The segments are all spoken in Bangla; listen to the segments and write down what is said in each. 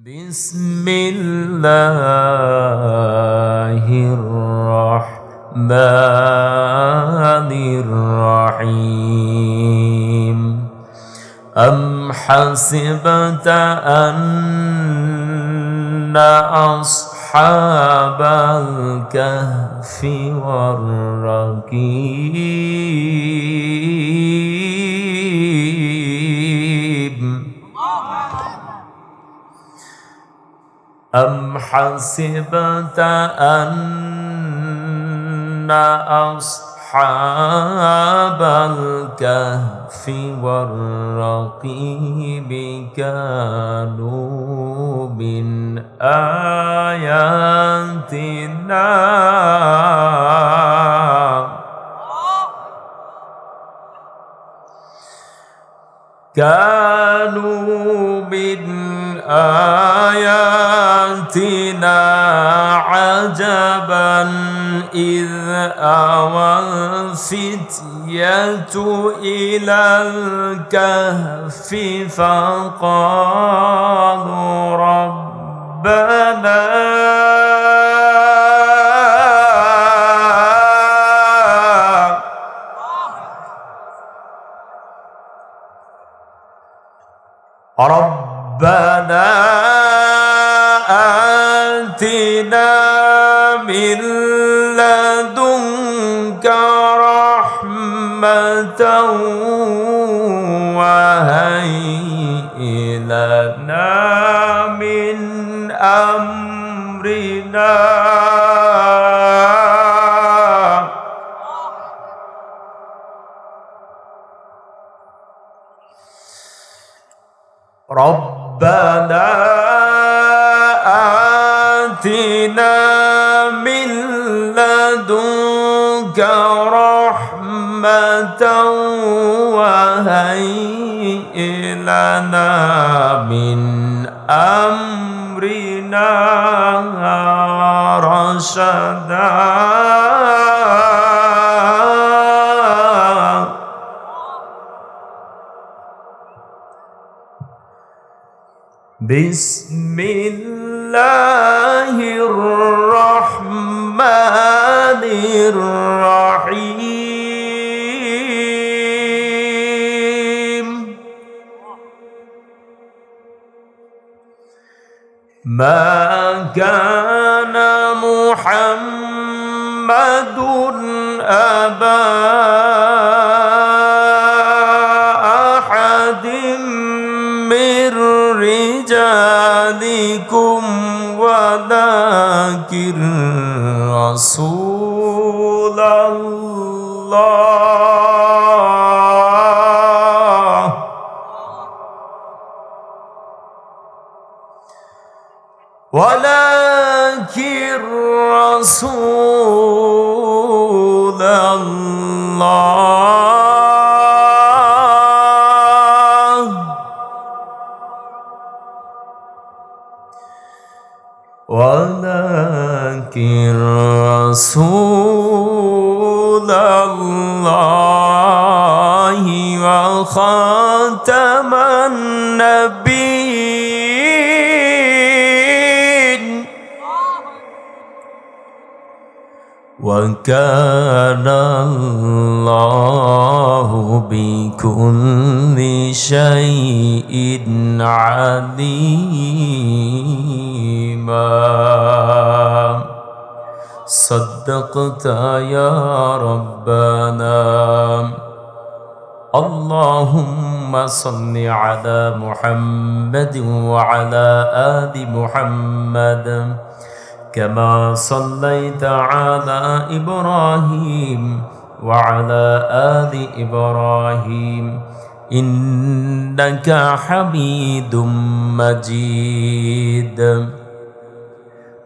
بسم الله الرحمن الرحيم أم حسبت أن أصحاب الكهف والرقيم أم حسبت أن أصحاب الكهف والرقيم كانوا من آياتنا عجبا إذ أوى الفتية إلى الكهف فقالوا ربنا آتنا من لدنك رحمة وهيئ لنا من أمرنا ربنا آتنا من لدنك رحمة وهيئ لنا من أمرنا رشدا بسم الله الرحمن الرحيم ما كان محمد أبا أحد من رجالكم ولكن رسول الله ولكن رسول الله وخاتم النبيين وكان الله بكل شيء عليما صدقت يا ربنا اللهم صل على محمد وعلى آل محمد كما صليت على إبراهيم وعلى آل إبراهيم إنك حميد مجيد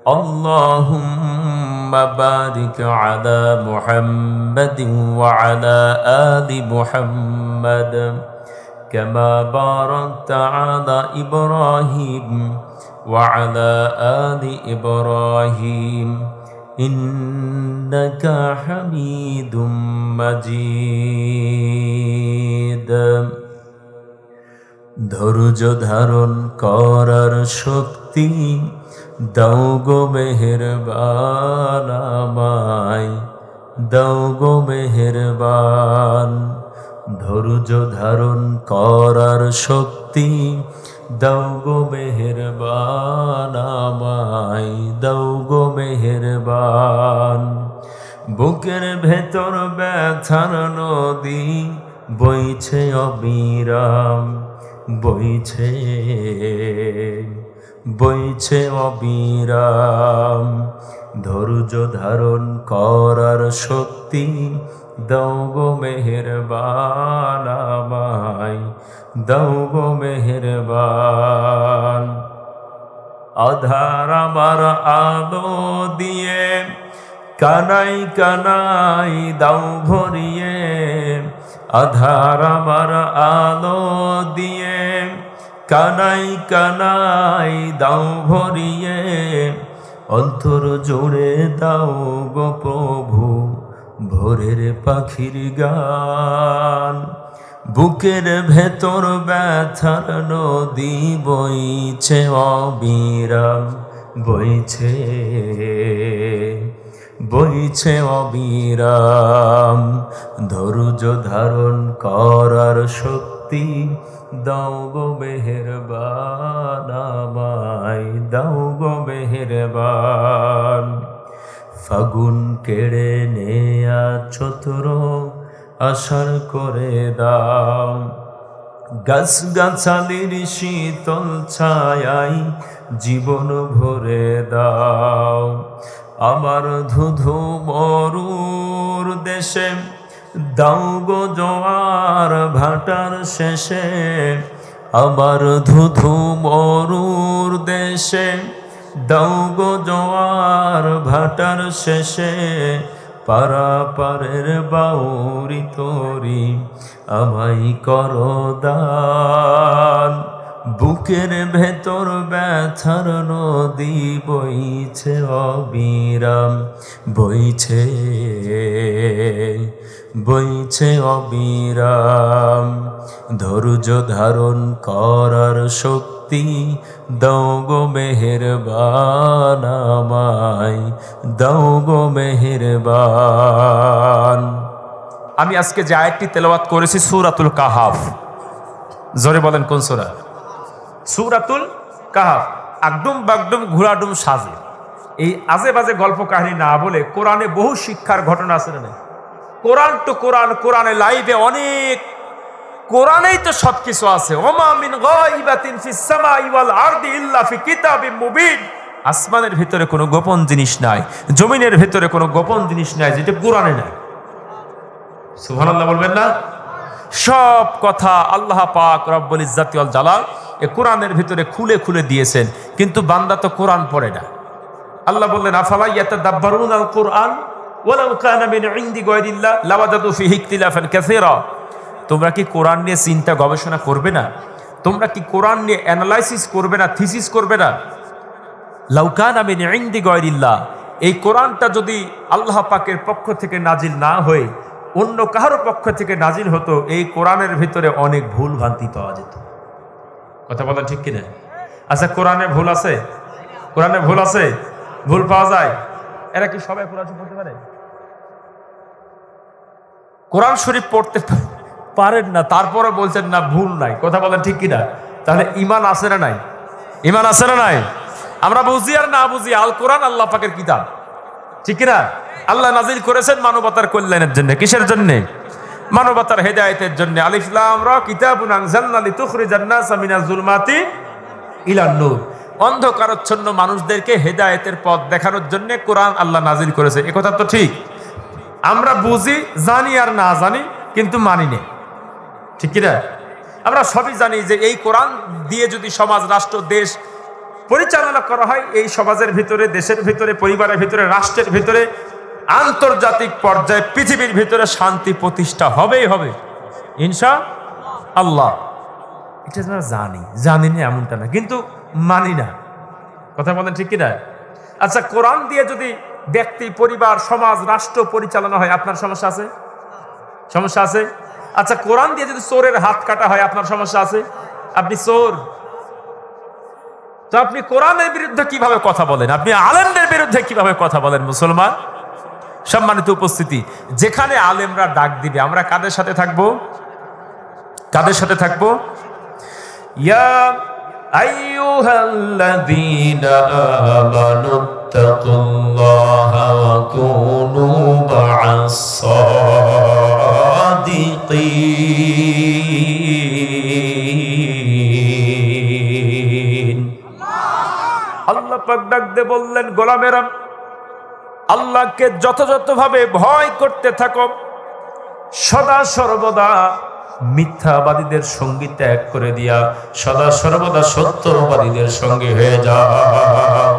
اللهم بارك على محمد وعلى آل محمد كما باركت على إبراهيم وعلى آل إبراهيم إنك حميد مجيد ধৈর্য ধারণ করার শক্তি দাও গো মেহেরবান আমায়, দাও গো মেহেরবান। ধৈর্য ধারণ করার শক্তি দাও গো মেহেরবান আমায়, দাও গো মেহেরবান। বুকের ভেতর ব্যথার নদী বইছে অবিরাম, বইছে বইছে অবিরাম। ধৈর্য ধারণ করার শক্তি দাও গো মেহেরবান আমায়, দাও গো মেহেরবান। আধার আমার আলো দিয়ে কানাই কানাই দাও ভরিয়ে, আধার আমার আলো দিয়ে কানাই কানাই দাও ভরিয়ে। অন্তর জুড়ে দাও গো প্রভু ভোরের পাখির গান। বুকের ভেতর ব্যথার নদী বইছে অবিরাম, বইছে বইছে অবিরাম। ধৈর্য ধারণ করার শক্তি দাও গো মেহেরবান আমায়, দাও গো মেহেরবান। ফাগুন কেড়ে নেয়া চতুর আষাঢ় করে দাও, গাছ গাছালির শীতল ছায়ায় জীবন ভরে দাও। আমার ধুধু মরুর দেশে দাও গো জোয়ার ভাটার শেষে, আমার ধুধু মরুর দেশে দাও গো জোয়ার ভাটার শেষে। পারাপারের বাউরি তরি আমায় করো দান। বুকের ভেতর ব্যথার নদী বইছে অবিরাম, বইছে বইছে অবিরাম। ধৈর্য ধারণ করার শক্তি দাও গো মেহেরবান আমায়, দাও গো মেহেরবান। আমি আজকে যে আয়াতটি তেলাওয়াত করেছি সূরাতুল কাহাফ। জোরে বলেন কোন সূরা? সূরাতুল কাহাফ। আগডুম বাগডুম ঘোড়াডুম সাজে, এই আজে বাজে গল্প কাহিনী না বলে কোরআনে বহু শিক্ষার ঘটনা আছে না? কোরআন টু কোরআন, কোরআনে লাইভে অনেক, কোরআনেই তো সবকিছু আছে। ওমা মিন গায়বাতিন ফিস সামাই ওয়াল আরদি ইল্লা ফি কিতাবিম মুবিন। আসমানের ভিতরে কোনো গোপন জিনিস নাই, জমিনের ভিতরে কোনো গোপন জিনিস নাই যেটা কোরআনে নাই। সুবহানাল্লাহ বলবেন না? সব কথা আল্লাহ পাক রব্বুল ইজ্জাতি ওয়াল জালাল এই কোরআনের ভিতরে খুলে খুলে দিয়েছেন, কিন্তু বান্দা তো কোরআন পড়ে না। আল্লাহ বললেন আফালা ইয়াতাদাব্বারুনাল কুরআন ওয়ালাউ কানা মিন ইনদি গায়রিল্লাহ লাওয়াজাদু ফিহি ইখতিলাফান কাসীরা। তোমরা কি কোরআন নিয়ে চিন্তা গবেষণা করবে না? তোমরা কি কোরআন নিয়ে অ্যানালাইসিস করবে না, থিসিস করবে না? লাউ কানা মিন ইনদি গায়রিল্লাহ, এই কোরআনটা যদি আল্লাহ পাকের পক্ষ থেকে নাজিল না হয়ে অন্য কারো পক্ষ থেকে নাজিল হতো, এই কোরআনের ভিতরে অনেক ভুল ভ্রান্তি পাওয়া যেত। কথা বলেন ঠিক কিনা? আচ্ছা, কোরআনে ভুল আছে? কোরআনে ভুল আছে? ভুল পাওয়া যায়? এরা কি সবাই কোরআন পড়তে পারে? কোরআন শরীফ পড়তে পারেন না, তারপরে বলছেন না ভুল নাই। কথা বলেন ঠিক কিনা? তাহলে ঈমান আছে না নাই? ঈমান আছে না নাই? আমরা বুঝি আর না বুঝি, আল কোরআন আল্লাহ পাকের কিতাব, ঠিক কিনা? আল্লাহ নাজিল করেছেন মানবতার কল্যাণের জন্য। কিসের জন্য? মানবতার হেদায়েতের জন্য। আলিফ লাম রা কিতাবুন আনজালনা লিতুখরিজান নাসা মিনাজ জুলমাতি ইলান নূর। অন্ধকারাচ্ছন্ন মানুষদেরকে হেদায়েতের পথ দেখানোর জন্য কোরআন আল্লাহ নাজিল করেছে। এ কথা তো ঠিক। আমরা বুঝি, জানি আর না জানি, কিন্তু মানি না, ঠিক কিনা? আমরা সবই জানি যে এই কোরআন দিয়ে যদি সমাজ, রাষ্ট্র, দেশ পরিচালনা করা হয়, এই সমাজের ভিতরে, দেশের ভিতরে, পরিবারের ভিতরে, রাষ্ট্রের ভিতরে, আন্তর্জাতিক পর্যায়ে, পৃথিবীর ভিতরে শান্তি প্রতিষ্ঠা হবেই হবে ইনশাআল্লাহ। এটা আমরা জানি না এমনটা না, কিন্তু মানি না। কথা বলেন ঠিক কিনা? আচ্ছা, কোরআন দিয়ে যদি ব্যক্তি, পরিবার, সমাজ, রাষ্ট্র পরিচালনা হয়, আপনার সমস্যা আছে? সমস্যা আছে? আচ্ছা, কোরআন দিয়ে যদি চোরের হাত কাটা হয়, আপনার সমস্যা আছে? আপনি চোর। তো আপনি কোরআনের বিরুদ্ধে কিভাবে কথা বলেন? আপনি আলেমদের বিরুদ্ধে কিভাবে কথা বলেন? মুসলমান সম্মানিত উপস্থিতি, যেখানে আলেমরা ডাক দিবে আমরা কাদের সাথে থাকবো? কাদের সাথে থাকবো? ইয়া আইয়ুহাল্লাযীনা আমানুত্তাকুল্লাহা ওয়া কুনু মা'আস সাদিকিন। আল্লাহ পাক ডাক দিয়ে বললেন, গোলামেরা আল্লাহকে যথাযথভাবে ভয় করতে থাকো, সদা সর্বদা মিথ্যাবাদীদের সঙ্গী ত্যাগ করে দিয়া সদা সর্বদা সত্যবাদীদের সঙ্গে হয়ে যাও।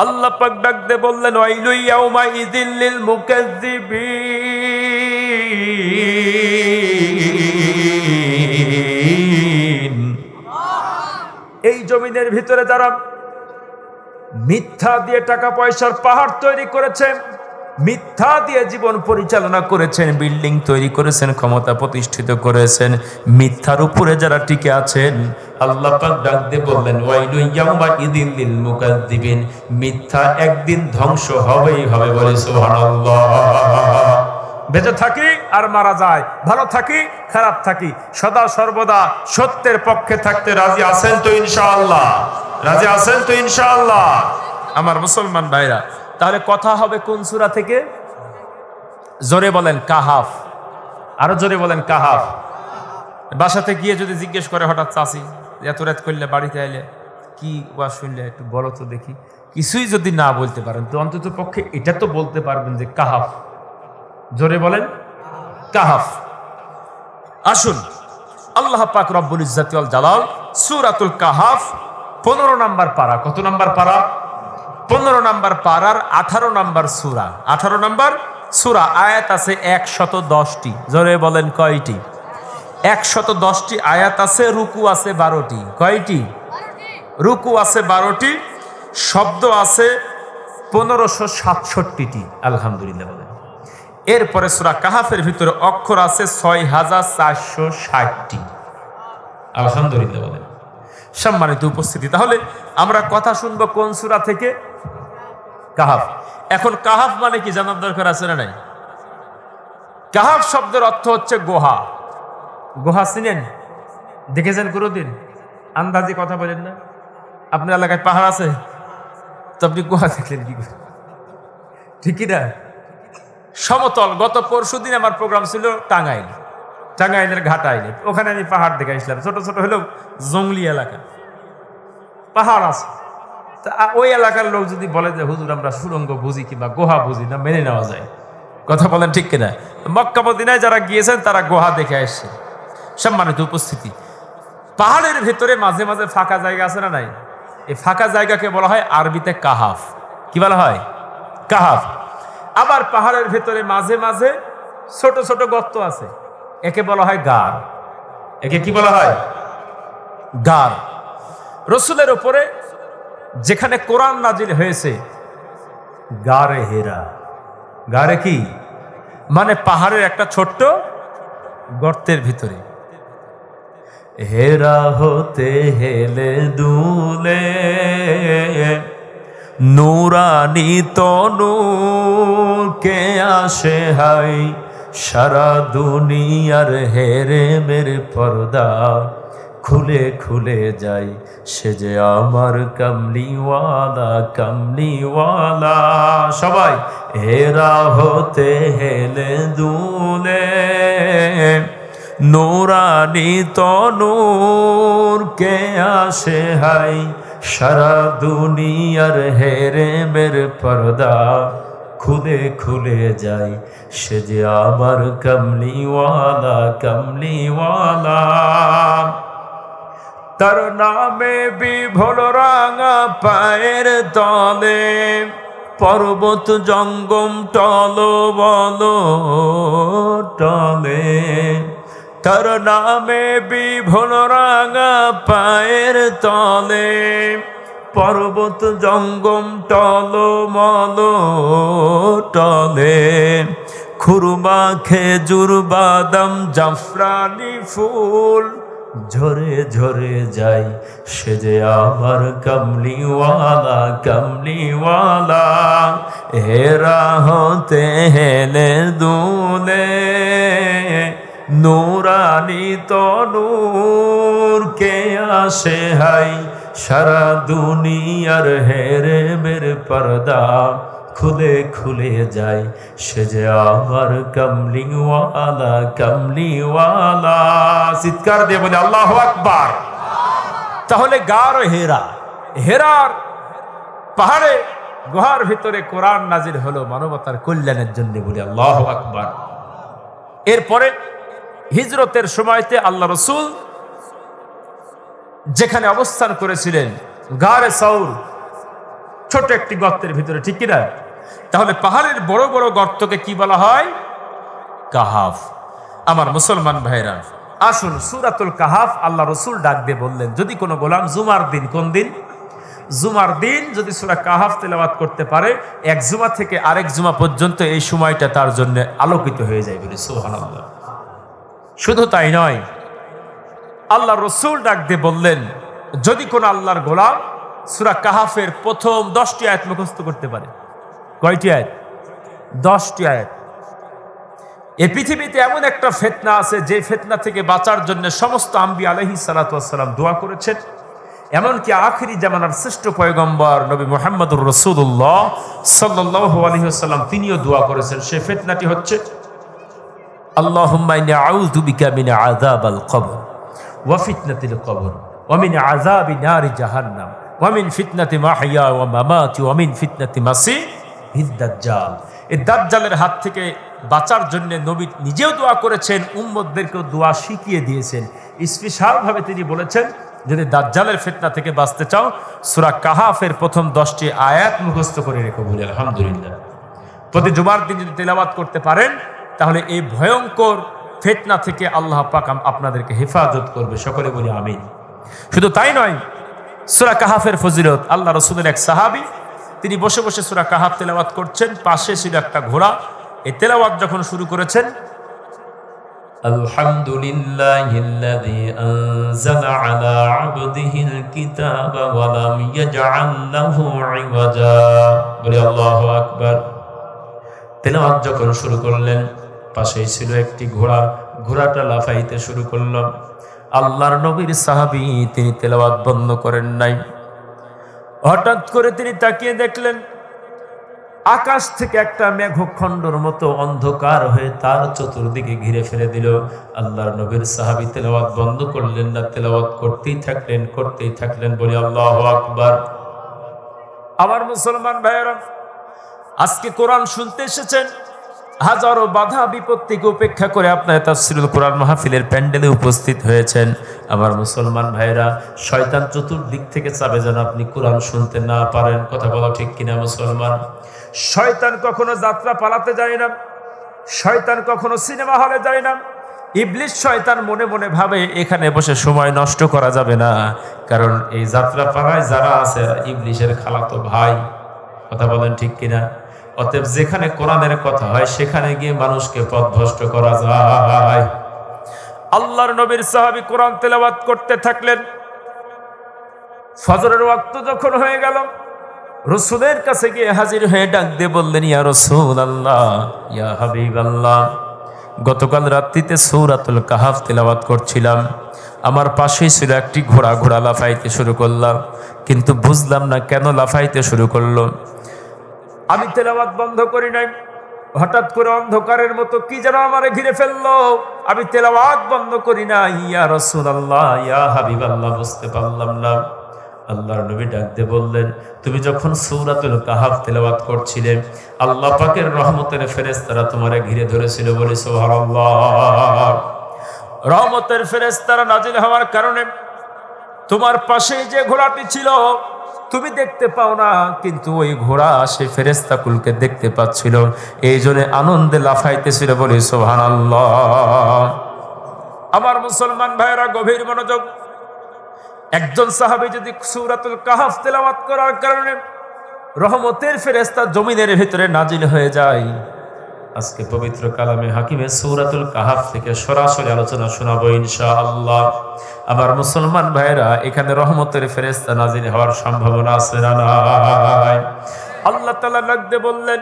আল্লাহ পাক ডাক দিয়ে বললেন, ওয়াইলু ইয়াউমা ইযিল লিল মুকাজ্জিবিন। এই জমিনের ভিতরে যারা মিথ্যা দিয়ে টাকা পয়সার পাহাড় তৈরি করেছেন, মিথ্যা দিয়ে জীবন পরিচালনা করেছেন, বিল্ডিং তৈরি করেছেন, ক্ষমতা প্রতিষ্ঠিত করেছেন, মিথ্যার উপরে যারা টিকে আছেন, আল্লাহ পাক ডাক দিয়ে বললেন, ওয়াইলু ইয়াউমা ইযিল লিল মুকাজ্জিবিন। মিথ্যা একদিন ধ্বংস হবেই হবে, বলে সুবহানাল্লাহ। বেঁচে থাকি আর মারা যায়, ভালো থাকি খারাপ থাকি, সদা সর্বদা সত্যের পক্ষে থাকতে রাজি আছেন তো ইনশাআল্লাহ? রাজি আছেন তো ইনশাআল্লাহ? আমার মুসলমান ভাইরা, তাহলে কথা হবে কোন সূরা থেকে? জোরে বলেন কাহাফ। আরো জোরে বলেন কাহাফ। বাসাতে গিয়ে যদি জিজ্ঞেস করে হঠাৎ, চাচি এত রাত করলে বাড়িতে আইলে কি ওয়াজ শুনলে একটু বলো তো দেখি, কিছুই যদি না বলতে পারেন তো অন্তত পক্ষে এটা তো বলতে পারবেন যে কাহাফ। জোরে বলেন কাহাফ। আসুন, আল্লাহ পাক রব্বুল ইজ্জাতি ওয়াল জালাল সূরাতুল কাহাফ 15 নম্বর পারা। কত নম্বর পারা? 15 নম্বর পারার 18 নম্বর সূরা। 18 নম্বর সূরা। আয়াত আছে 110টি। জোরে বলেন কয়টি? 110টি আয়াত আছে, রুকু আছে 12টি। কয়টি? রুকু আছে 12টি, শব্দ আছে 1567টি। আলহামদুলিল্লাহ বলেন। এরপরে সূরা কাহাফের ভিতরে অক্ষর আছে 6460টি। আলহামদুলিল্লাহ বলেন। সম্মানিত উপস্থিতি, তাহলে আমরা কথা শুনবো কোন সূরা থেকে? কাহাফ। এখন কাহাফ মানে কি জানার দরকার আছে না নাই? কাহাফ শব্দের অর্থ হচ্ছে গুহা। গুহা চিনেন? দেখেছেন কোনোদিন? আন্দাজি কথা বলেন না। আপনার এলাকায় পাহাড় আছে তো আপনি গুহা দেখলেন কি করে? ঠিকই না? সমতল। গত পরশুদিন আমার প্রোগ্রাম ছিল টাঙ্গাইল, টাঙ্গাইলের ঘাটাইলে। ওখানে আমি পাহাড় দেখে আসলাম। ছোট ছোট হলেও জঙ্গলি এলাকা, পাহাড় আছে। তা ওই এলাকার লোক যদি বলে যে হুজুর আমরা সুড়ঙ্গ বুঝি কিংবা গুহা বুঝি না, মেনে নেওয়া যায়। কথা বলেন ঠিক কিনা? মক্কা মদিনায় যারা গিয়েছেন তারা গুহা দেখে আসছে। সম্মানিত উপস্থিতি, পাহাড়ের ভেতরে মাঝে মাঝে ফাঁকা জায়গা আছে না নাই? এই ফাঁকা জায়গাকে বলা হয় আরবিতে কাহাফ। কি বলা হয়? কাহাফ। আবার পাহাড়ের ভেতরে মাঝে মাঝে ছোট ছোট গর্ত আছে, একে বলা হয় গার। একে কি বলা হয়? গার। রসুলের উপরে যেখানে কোরআন নাজিল হয়েছে, গারে হেরা। গারে কি মানে? পাহাড়ের একটা ছোট্ট গর্তের ভিতরে। হেরা হতে হেলে দুলে নুরানি তনু কে আসে হাই, সারা দুনিয়ার হেরে মেরে পর্দা খুলে খুলে যাই, সে যে আমার কামলিওয়ালা কামলিওয়ালা। সবাই হেরা হতে হেলে দুলে নুরানি তনুর কে আসে হাই, সারা দুনিয়ার হেরে মেরে পর্দা খুলে খুলে যাই, সে যে আমার কামলিওয়ালা কামলিওয়ালা। তার নামে বিভোর রাঙা পায়ের তলে পর্বত জঙ্গম টল বল টলে। তার নামে বিভোর রাঙা পায়ের তলে পর্বত জঙ্গম টল মল টলে। খুরমা খেজুর বাদাম জাফরানি ফুল ঝরে ঝরে যাই, সে যে আমার কামলিওয়ালা কামলিওয়ালা। হেরা হতে হেলে দুলে, নূরানি তনুর কে আসে হাই, সারা দুনিয়ার হেরে মেরে পর্দা খুলে খুলে যায়, সে যে আমার কামলিওয়ালা কামলিওয়ালা। চিৎকার দিয়ে বলে আল্লাহু আকবার। তাহলে গার হেরা, হেরার পাহাড়ে গুহার ভিতরে কোরআন নাজিল হলো মানবতার কল্যাণের জন্য, বলে আল্লাহু আকবার। এরপরে হিজরতের সময়তে আল্লাহ রসুল যেখানে অবস্থান করেছিলেন, গারে সাউর, ছোট একটি গর্তের ভিতরে, ঠিক কিনা? তাহলে পাহাড়ের বড় বড় গর্তকে কি বলা হয়? কাহাফ। আমার মুসলমান ভাইরা, আসুন সূরাতুল কাহাফ আল্লাহ রসুল ডাক দিয়ে বললেন, যদি কোনো গোলাম জুমার দিন, কোন দিন? জুমার দিন যদি সূরা কাহাফ তেলাওয়াত করতে পারে, এক জুমা থেকে আরেক জুমা পর্যন্ত এই সময়টা তার জন্য আলোকিত হয়ে যায়, বলে সুবহানাল্লাহ। শুধু তাই নয়, আল্লাহ রসুল ডাক দিয়ে বললেন, যদি কোন আল্লাহর গোলাম সূরা কাহাফের প্রথম 10টি আয়াত মুখস্থ করতে পারে। কয়টি আয়াত? 10টি আয়াত। এই পৃথিবীতে এমন একটা ফিতনা আছে, যে ফিতনা থেকে বাঁচার জন্য সমস্ত আম্বিয়া আলাইহিস সালাতু ওয়াস সালাম দোয়া করেছেন। এমনকি আখিরি জামানার শ্রেষ্ঠ পয়গম্বর নবী মুহাম্মদুর রাসূলুল্লাহ সাল্লাল্লাহু আলাইহি ওয়াসাল্লাম তিনিও দোয়া করেছেন। সেই ফিতনাটি হচ্ছে, আল্লাহুম্মা ইন্নী আউযু বিকা মিন আযাবিল কবর ওয়া ফিতনাতিল কবর ওয়া মিন আযাবি নারি জাহান্নাম ওয়া মিন ফিতনাতি মাহইয়া ওয়া মামাতি ওয়া মিন ফিতনাতি মাসিহিদ দাজ্জাল। এই দাজ্জালের হাত থেকে বাঁচার জন্য নবী নিজেও দোয়া করেছেন, উম্মতদেরকেও দোয়া শিখিয়ে দিয়েছেন। স্পেশালভাবে তিনি বলেছেন, যদি দাজ্জালের ফিতনা থেকে বাঁচতে চাও, সূরা কাহাফের প্রথম 10টি আয়াত মুখস্থ করে রেখো, বলে আলহামদুলিল্লাহ। প্রতি জুমার দিন যদি তেলাওয়াত করতে পারেন, তাহলে এই ভয়ঙ্কর ফিতনা থেকে আল্লাহ পাক আপনাদেরকে হেফাজত করবে। সকলে বলি আমিন। শুধু তাই নয়, সূরা কাহাফের ফজিলত, আল্লাহ রাসূলের এক সাহাবী, তিনি বসে বসে সূরা কাহাফ তেলাওয়াত করছেন, পাশে ছিল একটা ঘোড়া। এই তেলাওয়াত যখন শুরু করেছেন, আলহামদুলিল্লাহিল্লাযী আনজালা আলা আবদিহিল কিতাবা ওয়া লাম ইয়াজআল লাহু ইওয়াজা, বলি আল্লাহু আকবার। তেলাওয়াত যখন শুরু করলেন, পাশেই ছিল একটি ঘোড়া, ঘোড়াটা লাফাইতে শুরু করল। আল্লাহর নবীর সাহাবী তিনি তেলাওয়াত বন্ধ করেন নাই। হঠাৎ করে তিনি তাকিয়ে দেখলেন, আকাশ থেকে একটা মেঘখণ্ডর মতো অন্ধকার হয়ে তার চতুর্দিকে ঘিরে ফেলে দিল। আল্লাহর নবীর সাহাবী তেলাওয়াত বন্ধ করলেন না, তেলাওয়াত করতেই থাকলেন, বলি আল্লাহু আকবার। আমার মুসলমান ভাইয়েরা, আজকে কোরআন শুনতে এসেছেন, হাজারো বাধা বিপত্তিকে উপেক্ষা করে আপনারা তাফসীরুল কোরআন মাহফিলের প্যান্ডেলে উপস্থিত হয়েছেন। আমার মুসলমান ভাইরা, শয়তান চতুর্দিক থেকে চাবে যেন আপনি কোরআন শুনতে না পারেন। কথা বলা ঠিক কিনা মুসলমান? শয়তান কখনো যাত্রা পালাতে যায় না, শয়তান কখনো সিনেমা হলে যায় না। ইবলিস শয়তান মনে মনে ভাবে এখানে বসে সময় নষ্ট করা যাবে না, কারণ এই যাত্রা পালায় যারা আছে ইবলিসের খালাতো ভাই। কথা বলেন ঠিক কিনা? অতএব যেখানে কোরআনের কথা হয় সেখানে গিয়ে মানুষকে পথভ্রষ্ট করা যায়। আল্লাহর নবীর সাহাবী কোরআন তেলাওয়াত করতে থাকলেন। ফজরের ওয়াক্ত যখন হয়ে গেল, রাসূলের কাছে গিয়ে হাজির হয়ে ডাক দিয়ে বললেন, ইয়া রাসূলুল্লাহ, ইয়া হাবিবাল্লাহ, গতকাল রাত্রিতে সূরাতুল কাহাফ তেলাওয়াত করছিলাম, আমার পাশেই ছিল একটি ঘোড়া, ঘোড়া লাফাইতে শুরু করলাম, কিন্তু বুঝলাম না কেন লাফাইতে শুরু করলো। আমি তেলাওয়াত বন্ধ করি নাই, হঠাৎ করে অন্ধকারের মতো কি যেন আমারে ঘিরে ফেললো, আমি তেলাওয়াত বন্ধ করি না। ইয়া রাসূলুল্লাহ, ইয়া হাবিবাল্লাহ, বুঝতে পারলাম না। আল্লাহর নবী ডাক দিয়ে বললেন, তুমি যখন সূরাতুল কাহাফ তেলাওয়াত করছিলে, আল্লাহ পাকের রহমতের ফেরেশতারা তোমারে ঘিরে ধরেছিল, বলি সুবহানাল্লাহ। রহমতের ফেরেশতারা নাজিল হওয়ার কারণে তোমার পাশে যে ঘোড়াটি ছিল তুমি দেখতে পাও না, কিন্তু ওই ঘোড়া সে ফেরেশতাকুলকে দেখতে পাচ্ছিল, এই জন্য আনন্দে লাফাইতেছিল, বলি সুবহানাল্লাহ। আমার মুসলমান ভাইয়েরা, গভীর মনোযোগ। একজন সাহাবী যদি সূরাতুল কাহাফ তেলাওয়াত করার কারণে রহমতের ফেরেশতা জমিনের ভিতরে নাজিল হয়ে যায়, আজকে পবিত্র কালামে হাকিমে সূরাতুল কাহাফ থেকে সরাসরি আলোচনা শোনাবো ইনশাআল্লাহ। আমার মুসলমান ভাইরা, এখানে রহমতের ফেরেশতা নাজিল হওয়ার সম্ভাবনা আছে না নাই? আল্লাহ তাআলা লাগতে বললেন,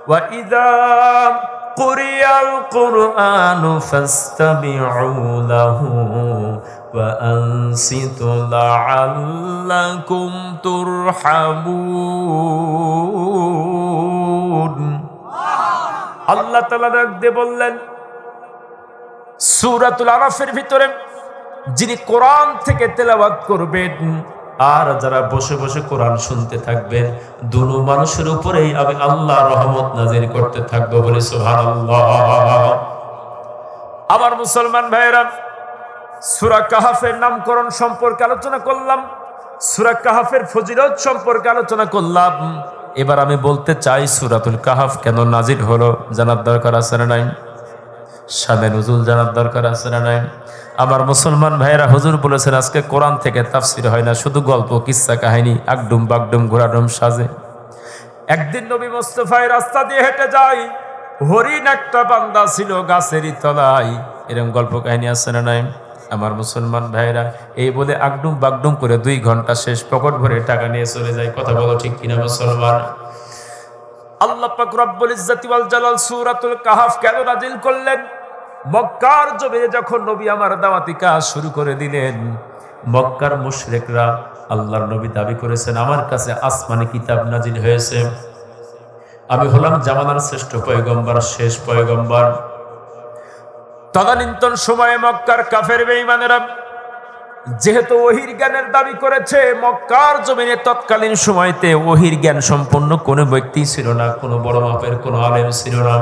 ওয়া ইযা কুরিয়াল কুরআনু ফাসতামিউ লাহু ওয়া আনসিতু লাআল্লাকুম তুরহামুন। আল্লাহ তাআলা রাখতে বললেন সূরাতুল আরাফের ভিতরে, যিনি কোরআন থেকে তেলাওয়াত করবেন আর যারা বসে বসে কোরআন শুনতে থাকবেন, দুনো মানুষের উপরেই আমি আল্লাহ রহমত নাজিল করতে থাকবো, বলে সুবহানাল্লাহ। আমার মুসলমান ভাইরা, সূরা কাহাফের নামকরণ সম্পর্কে আলোচনা করলাম, সূরা কাহাফের ফজিলত সম্পর্কে আলোচনা করলাম। এবার আমি বলতে চাই সূরাতুল কাহাফ কেন নাজিল হলো জানার দরকার আছে না নাই? শানে নুজুল জানার দরকার আছে না নাই? আমার মুসলমান ভাইয়েরা, হুজুর বলেছেন আজকে কোরআন থেকে তাফসির হয় না, শুধু গল্প কিচ্ছা কাহিনী, আগডুম বাগডুম ঘোরাডুম সাজে। একদিন নবী মুস্তাফায় রাস্তা দিয়ে হেঁটে যায়, হরিণ একটা বান্দা ছিল গাছেরই তলায়। এরকম গল্প কাহিনী আছে না নাই? আমার মুসলমান ভাইয়েরা, এই বলে আগডুম বাগডুম করে 2 ঘন্টা শেষ, পকেট ভরে টাকা নিয়ে চলে যায়। কথা বলো ঠিক কিনা মুসলমান? আল্লাহ পাক রব্বুল ইজ্জতি ওয়াল জালাল সূরাতুল কাহাফ কেন নাজিল করলেন? মক্কার জমিনে যখন নবী আমার দাওয়াতি কাজ শুরু করে দিলেন, মক্কার মুশরিকরা আল্লাহর নবী দাবি করেছেন আমার কাছে আসমানি কিতাব নাজিল হয়েছে, আমি হলাম জামানার শ্রেষ্ঠ পয়গম্বর, শেষ পয়গম্বর। তদানীন্তন সময়ে মক্কার কাফের বেঈমানেরা যেহেতু ওহির জ্ঞানের দাবি করেছে, মক্কার জমিনে তৎকালীন সময়তে ওহির জ্ঞান সম্পন্ন কোনো ব্যক্তি ছিল না, কোনো বড় মাপের কোনো আলেম ছিল না।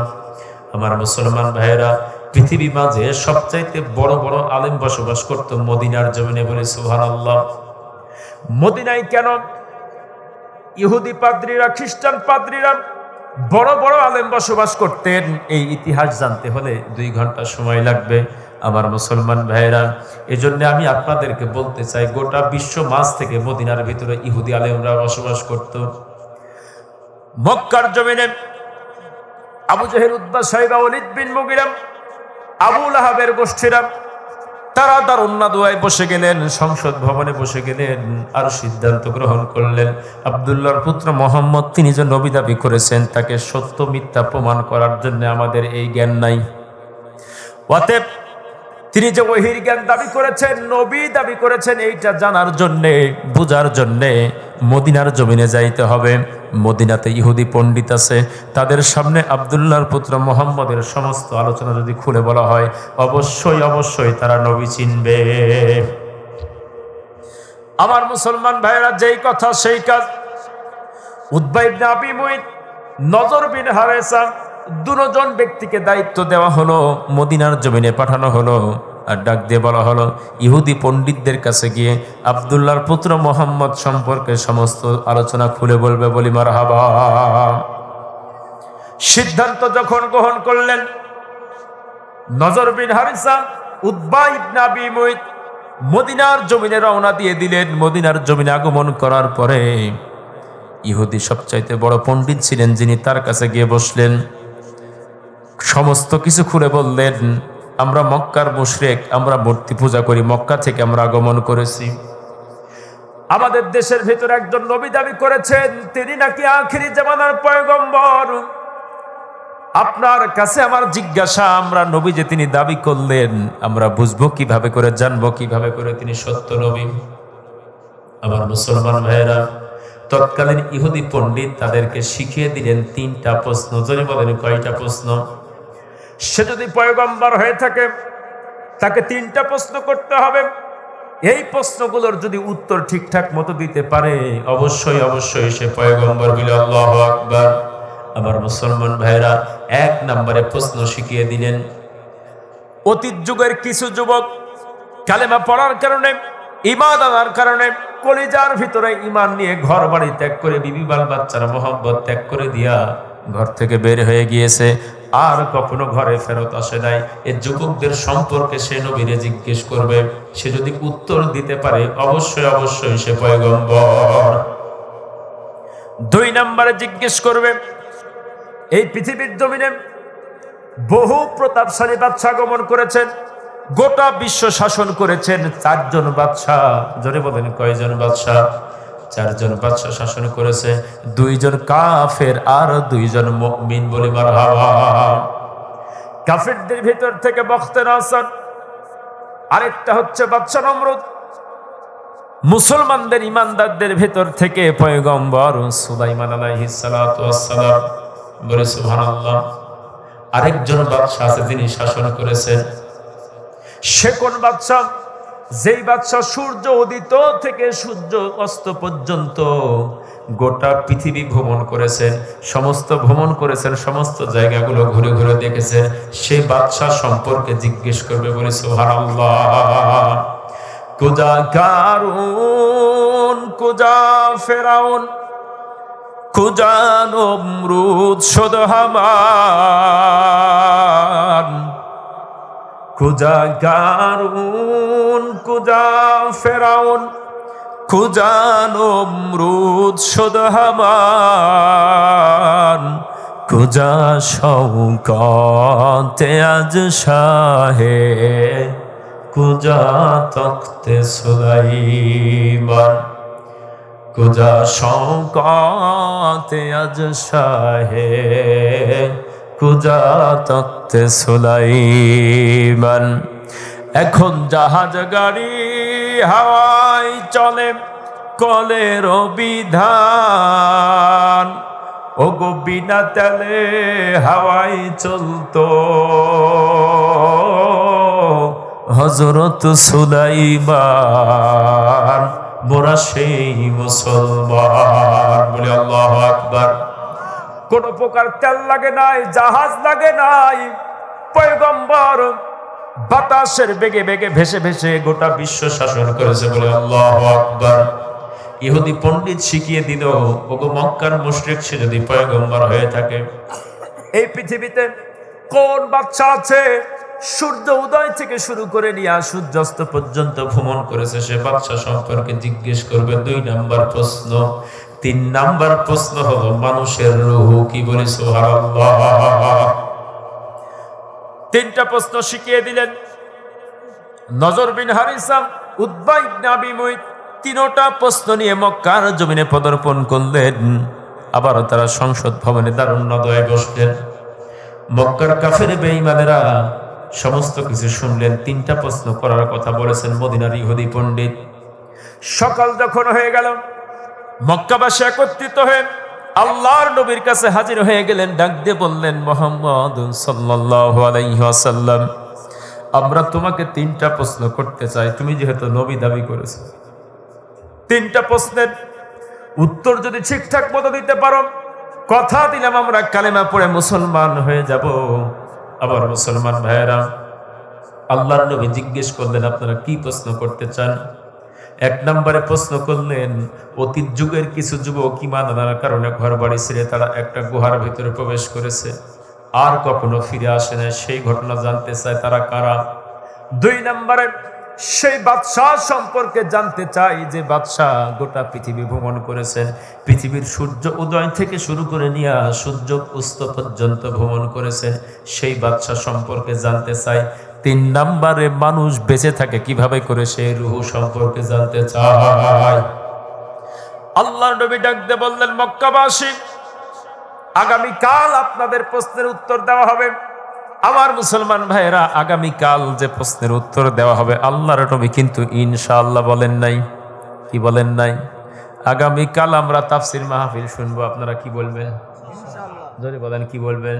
আমার মুসলমান ভাইয়েরা, পৃথিবী মাঝে সবচাইতে বড় বড় আলেম বসবাস করত মদিনার জমিনে, বলে সুবহানাল্লাহ। মদিনায় কেন? ইহুদি পাদ্রীরা, খ্রিস্টান পাদ্রীরা বড় বড় আলেম বসবাস করতেন। এই ইতিহাস জানতে হলে 2 ঘন্টা সময় লাগবে। আমার মুসলমান ভাইয়েরা, এজন্য আমি আপনাদেরকে বলতে চাই, গোটা বিশ্ব মাঝ থেকে মদিনার ভিতরে ইহুদি আলেমরা বসবাস করত। মক্কার জমিনে আবু জেহেল, উতবা, শাইবা, ওয়ালিদ বিন মুগিরা, আবু লাহাবের গোষ্ঠীরা তারা দারুন্না দোয়ায় বসে গেলেন, সংসদ ভবনে বসে গেলেন, আর সিদ্ধান্ত গ্রহণ করলেন আব্দুল্লাহর পুত্র মুহাম্মদ তিনি যে নবী দাবি করেছেন, তাকে সত্য মিথ্যা প্রমাণ করার জন্য আমাদের এই জ্ঞান নাই। অতএব তিনি যে ওহির জ্ঞান দাবি করেছেন, নবী দাবি করেছেন, এইটা জানার জন্যে, বুঝার জন্যে মদিনার জমিনে যাইতে হবে। মদিনাতে ইহুদি পণ্ডিত আছে, তাদের সামনে আব্দুল্লাহর পুত্র মুহাম্মদের সমস্ত আলোচনা যদি খুলে বলা হয়, অবশ্যই অবশ্যই তারা নবী চিনবে। আমার মুসলমান ভাইয়েরা, যেই কথা সেই কাজ। উতবা ইবনে আবী মুইত, নজর বিন হারেসা, 2 জন ব্যক্তিকে দায়িত্ব দেওয়া হলো, মদিনার জমিনে পাঠানো হলো, আর ডাক দিয়ে বলা হলো ইহুদি পণ্ডিতদের কাছে গিয়ে আব্দুল্লাহর পুত্র মুহাম্মদ সম্পর্কে সমস্ত আলোচনা খুলে বলবে, বলি মারহাবা। সিদ্ধান্ত যখন গ্রহণ করলেন, নজর বিন হারিসা, উতবা ইবনে আবী মুইত মদিনার জমিনে রওনা দিয়ে দিলেন। মদিনার জমিনে আগমন করার পরে ইহুদি সবচাইতে বড় পণ্ডিত ছিলেন যিনি, তার কাছে গিয়ে বসলেন, সমস্ত কিছু খুলে বললেন, আমরা মক্কার মুশরিক, আমরা মূর্তি পূজা করি, মক্কা থেকে আমরা আগমন করেছি, আমাদের দেশের ভিতরে একজন নবী দাবি করেছেন, তিনি নাকি আখিরি জামানার পয়গম্বর। আপনার কাছে আমার জিজ্ঞাসা, আমরা নবী যে তিনি দাবি করলেন, আমরা বুঝবো কিভাবে করে, জানবো কিভাবে করে তিনি সত্য নবী? আমার মুসলমান ভাইয়েরা, তৎকালীন ইহুদি পণ্ডিত তাদেরকে শিখিয়ে দিলেন 3টা প্রশ্ন। যদি বলেন কয়টা প্রশ্ন? সে যদি পয়গম্বর হয়ে থাকে, তাকে 3টা প্রশ্ন করতে হবে। এই প্রশ্নগুলোর যদি উত্তর ঠিকঠাক মতো দিতে পারে, অবশ্যই অবশ্যই সে পয়গম্বর, বলে আল্লাহু আকবার। আমার মুসলমান ভাইরা, 1 নম্বরে প্রশ্ন শিখিয়ে দিলেন, অতীত যুগের কিছু যুবক কালেমা পড়ার কারণে, ঈমান আনার কারণে, কলিজার ভিতরে ঈমান নিয়ে ঘর বাড়ি ত্যাগ করে, বিবি বাল বাচ্চার মোহব্বত ত্যাগ করে দিয়া ঘর থেকে বের হয়ে গিয়েছে, আর কখনো ঘরে ফেরত আসে নাই। এই যুবকদের সম্পর্কে সে নবীরে জিজ্ঞেস করবে, সে যদি উত্তর দিতে পারে, অবশ্যই অবশ্যই সে পয়গম্বর। 2 নম্বরে জিজ্ঞেস করবে, এই পৃথিবীর জমিনে বহু প্রতাপশালী বাদশাহ আগমন করেছেন, গোটা বিশ্ব শাসন করেছেন। 4 জন বাদশাহ, জোরে বলেন কয়জন বাদশাহ? 4 জন বাদশাহ শাসন করেছে। 2 জন কাফের আর 2 জন মুমিন, বলি মারহাবা। কাফেরদের ভিতর থেকে বখতে নাসর, আরেকটা হচ্ছে বাদশাহ নমরুদ। মুসলমানদের ইমানদারদের ভেতর থেকে পয়গম্বর সুলাইমান আলাইহিস সালাতু ওয়াস সালাম, বলে সুবহানাল্লাহ। আরেকজন বাদশা আছে যিনি শাসন করেছেন। সে কোন বাদশা? যেই বাদশা সূর্য উদিত থেকে সূর্য অস্ত পর্যন্ত গোটা পৃথিবী ভ্রমণ করেছেন, সমস্ত ভ্রমণ করেছেন, সমস্ত জায়গাগুলো ঘুরে ঘুরে দেখেছেন। সেই বাদশা সম্পর্কে জিজ্ঞেস করবে, বলে সুবহানাল্লাহ। কুজা কারুন, কুজা ফেরাউন, কুজা নমরুদ শুদ হামান, কুজা কারুন, কুজা ফেরাউন, কুজা নমরুদ শুদ হামান, কুজা শওকতে আজ শাহে, কুজা তখতে সুলাইমান, কুজা শওকতে আজ শাহে, কুজা তখতে সুলাইমান। এখন জাহাজ গাড়ি হাওয়ায় চলে, কলের বিধান। ওগো বিনা তেলে হাওয়ায় চলতো হযরত সুলাইমান, মোরা সেই মুসলমান, বলে আল্লাহু আকবার। কোন প্রকার তেল লাগে নাই, জাহাজ লাগে নাই। পয়গম্বর বাতাসের বেগে বেগে ভেসে ভেসে গোটা বিশ্ব শাসন করেছে, বলে আল্লাহু আকবার। ইহুদি পণ্ডিত শিখিয়ে দিল, ওগো মক্কার মুশরিক সে যদি পয়গম্বর হয়ে থাকে, এই পৃথিবীতে কোন বাদশা আছে সূর্য উদয় থেকে শুরু করে নিয়ে সূর্যাস্ত পর্যন্ত ভ্রমণ করেছে, সে বাদশা সম্পর্কে জিজ্ঞেস করবে। 2 নাম্বার প্রশ্ন। 3 নাম্বার প্রশ্ন হলো মানুষের রূহ কি, বলে সুবহানাল্লাহ। 3টা প্রশ্ন শিখিয়ে দিলেন। নজর বিন হারিসা, উতবা ইবনে আবি মুইত 3টা প্রশ্ন নিয়ে মক্কার জমিনে পদার্পণ করলেন। আবার তারা সংসদ ভবনে দারুন্নদয়ে বসলেন। মক্কার কাফের বেঈমানেরা সমস্ত কিছু শুনলেন। 3টা প্রশ্ন করার কথা বলেছেন মদিনার ইহুদি পণ্ডিত। সকাল যখন হয়ে গেল, মক্কাবাসী একত্রিত হয়ে আল্লাহর নবীর কাছে হাজির হয়ে গেলেন। ডাক দিয়ে বললেন, মুহাম্মদ সাল্লাল্লাহু আলাইহি ওয়াসাল্লাম, আমরা তোমাকে 3টা প্রশ্ন করতে চাই, তুমি যেহেতু নবী দাবি করেছো। 3টা প্রশ্নের উত্তর যদি ঠিকঠাক মতো দিতে পারো, কথা দিলাম আমরা কালেমা পড়ে মুসলমান হয়ে যাব। আবার মুসলমান ভাইয়েরা, আল্লাহর নবী জিজ্ঞেস করলেন, আপনারা কি প্রশ্ন করতে চান? 1 নম্বরে প্রশ্ন করলেন, অতীত যুগের কিছু যুবক ঈমান আনার কারণে ঘর বাড়ি ছেড়ে তারা একটা গুহার ভিতরে প্রবেশ করেছে, আর কখনো ফিরে আসে না, সেই ঘটনা জানতে চায়, তারা কারা? 2 নম্বরে সেই বাদশাহ সম্পর্কে জানতে চাই যে বাদশাহ গোটা পৃথিবী ভ্রমণ করেছেন, পৃথিবীর সূর্য উদয় থেকে শুরু করে নিয়ে সূর্য অস্ত পর্যন্ত ভ্রমণ করেছেন, সেই বাদশাহ সম্পর্কে জানতে চাই। 3 নম্বরে মানুষ বেঁচে থাকে কিভাবে করে, সেই রূহ সম্পর্কে জানতে চাই। আল্লাহর নবী ডাক দিয়ে বললেন, মক্কাবাসী, আগামীকাল আপনাদের প্রশ্নের উত্তর দেওয়া হবে। আমার মুসলমান ভাইয়েরা, আগামীকাল যে প্রশ্নের উত্তর দেওয়া হবে, আল্লাহর নবী কিন্তু ইনশাআল্লাহ বলেন নাই। কি বলেন নাই? আগামীকাল আমরা তাফসীর মাহফিল শুনবো। আপনারা কি বলবেন? ইনশাআল্লাহ। যদি বলেন কি বলবেন?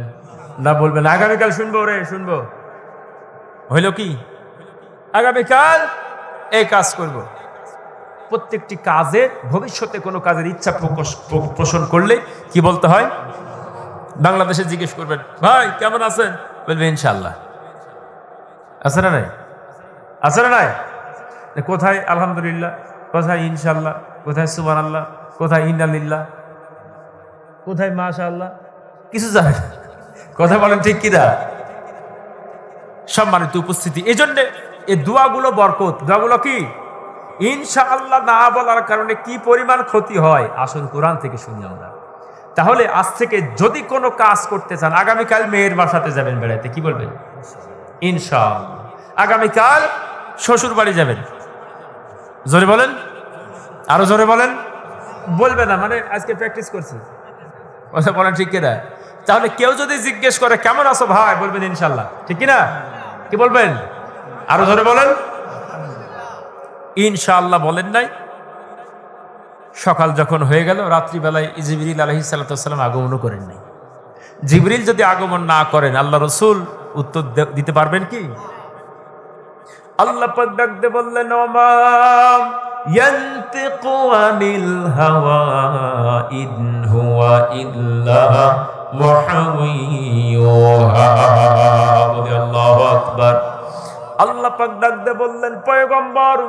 না বলবেন আগামীকাল শুনবো, রে শুনবো। হইল কি? আগামীকাল এই কাজ করব। প্রত্যেকটি কাজের, ভবিষ্যতে কোনো কাজের ইচ্ছা পোষণ করলে কি বলতে হয়? বাংলাদেশে জিজ্ঞেস করবেন, ভাই কেমন আছেন? বলবে ইনশাআল্লাহ। আছে না নাই? আছে না নাই? কোথায় আলহামদুলিল্লাহ, কোথায় ইনশাআল্লাহ, কোথায় সুবহানাল্লাহ, কোথায় ইন্নালিল্লাহ, কোথায় মাশাআল্লাহ? কিছু জানে না। কথা বলেন ঠিক কিনা? সম্মানিত উপস্থিতি, এই জন্য এই দোয়াগুলো বরকত। দোয়াগুলো কি? ইনশাআল্লাহ না বলার কারণে কি পরিমাণ ক্ষতি হয়, আসুন কোরআন থেকে শুনি আমরা। তাহলে আজ থেকে যদি কোনো কাজ করতে চান, আগামীকাল মেয়ের বাসাতে যাবেন বেড়াইতে, কি বলবেন? ইনশাআল্লাহ। আগামীকাল শ্বশুর বাড়ি যাবেন, জোরে বলেন, আরো জোরে বলেন। বলবে না মানে আজকে প্র্যাকটিস করছি, কথা বলেন ঠিক কিনা? তাহলে কেউ যদি জিজ্ঞেস করে কেমন আছো ভাই, বলবেন ইনশাআল্লাহ, ঠিক কিনা? কি বলবেন? আরো জোরে বলেন। ইনশাআল্লাহ বলেন নাই। সকাল যখন হয়ে গেল, রাত্রিবেলায় জিবরিল আলাইহিস সালাম আগমন করেন নাই। জিবরিল যদি আগমন না করেন, আল্লাহ রসুল উত্তর দিতে পারবেন কি? আল্লাহ পাক ডাক দিয়ে বললেন, ওমা ইয়ানতিকু আনিল হাওয়া ইন হুয়া ইল্লা ওয়াহয়ুহা। আল্লাহু আকবার। আল্লাহ পাক ডাক দিয়ে বললেন, পয়গম্বর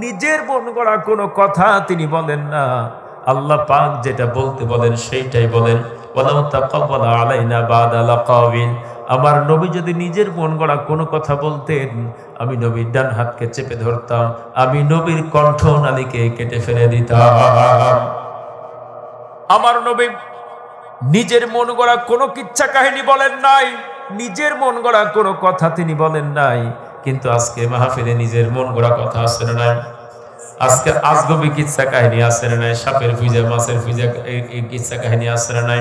নিজের মন গড়া কোনো কথা তিনি বলেন না, আল্লাহ পাক যেটা বলতে বলেন সেইটাই বলেন। ওয়ালাউ তাকাব্বালা আলাইনা বাদা লাকাবিল। আমার নবী যদি নিজের মন গড়া কোনো কথা বলতেন, আমি নবীর ডান হাতকে চেপে ধরতাম, আমি নবীর কণ্ঠনালীকে কেটে ফেলে দিতাম। আমার নবী নিজের মন গড়া কোনো কিচ্ছা কাহিনী বলেন নাই, নিজের মন গড়া কোনো কথা তিনি বলেন নাই। কিন্তু আজকে মাহফিলে নিজের মন গড়া কথা আছে না নাই? আজকে আজগবি কিচ্ছা কাহিনী আছে না নাই? সাপের ফুজা, মাছের ফুজা, এই কিচ্ছা কাহিনী আছে না নাই?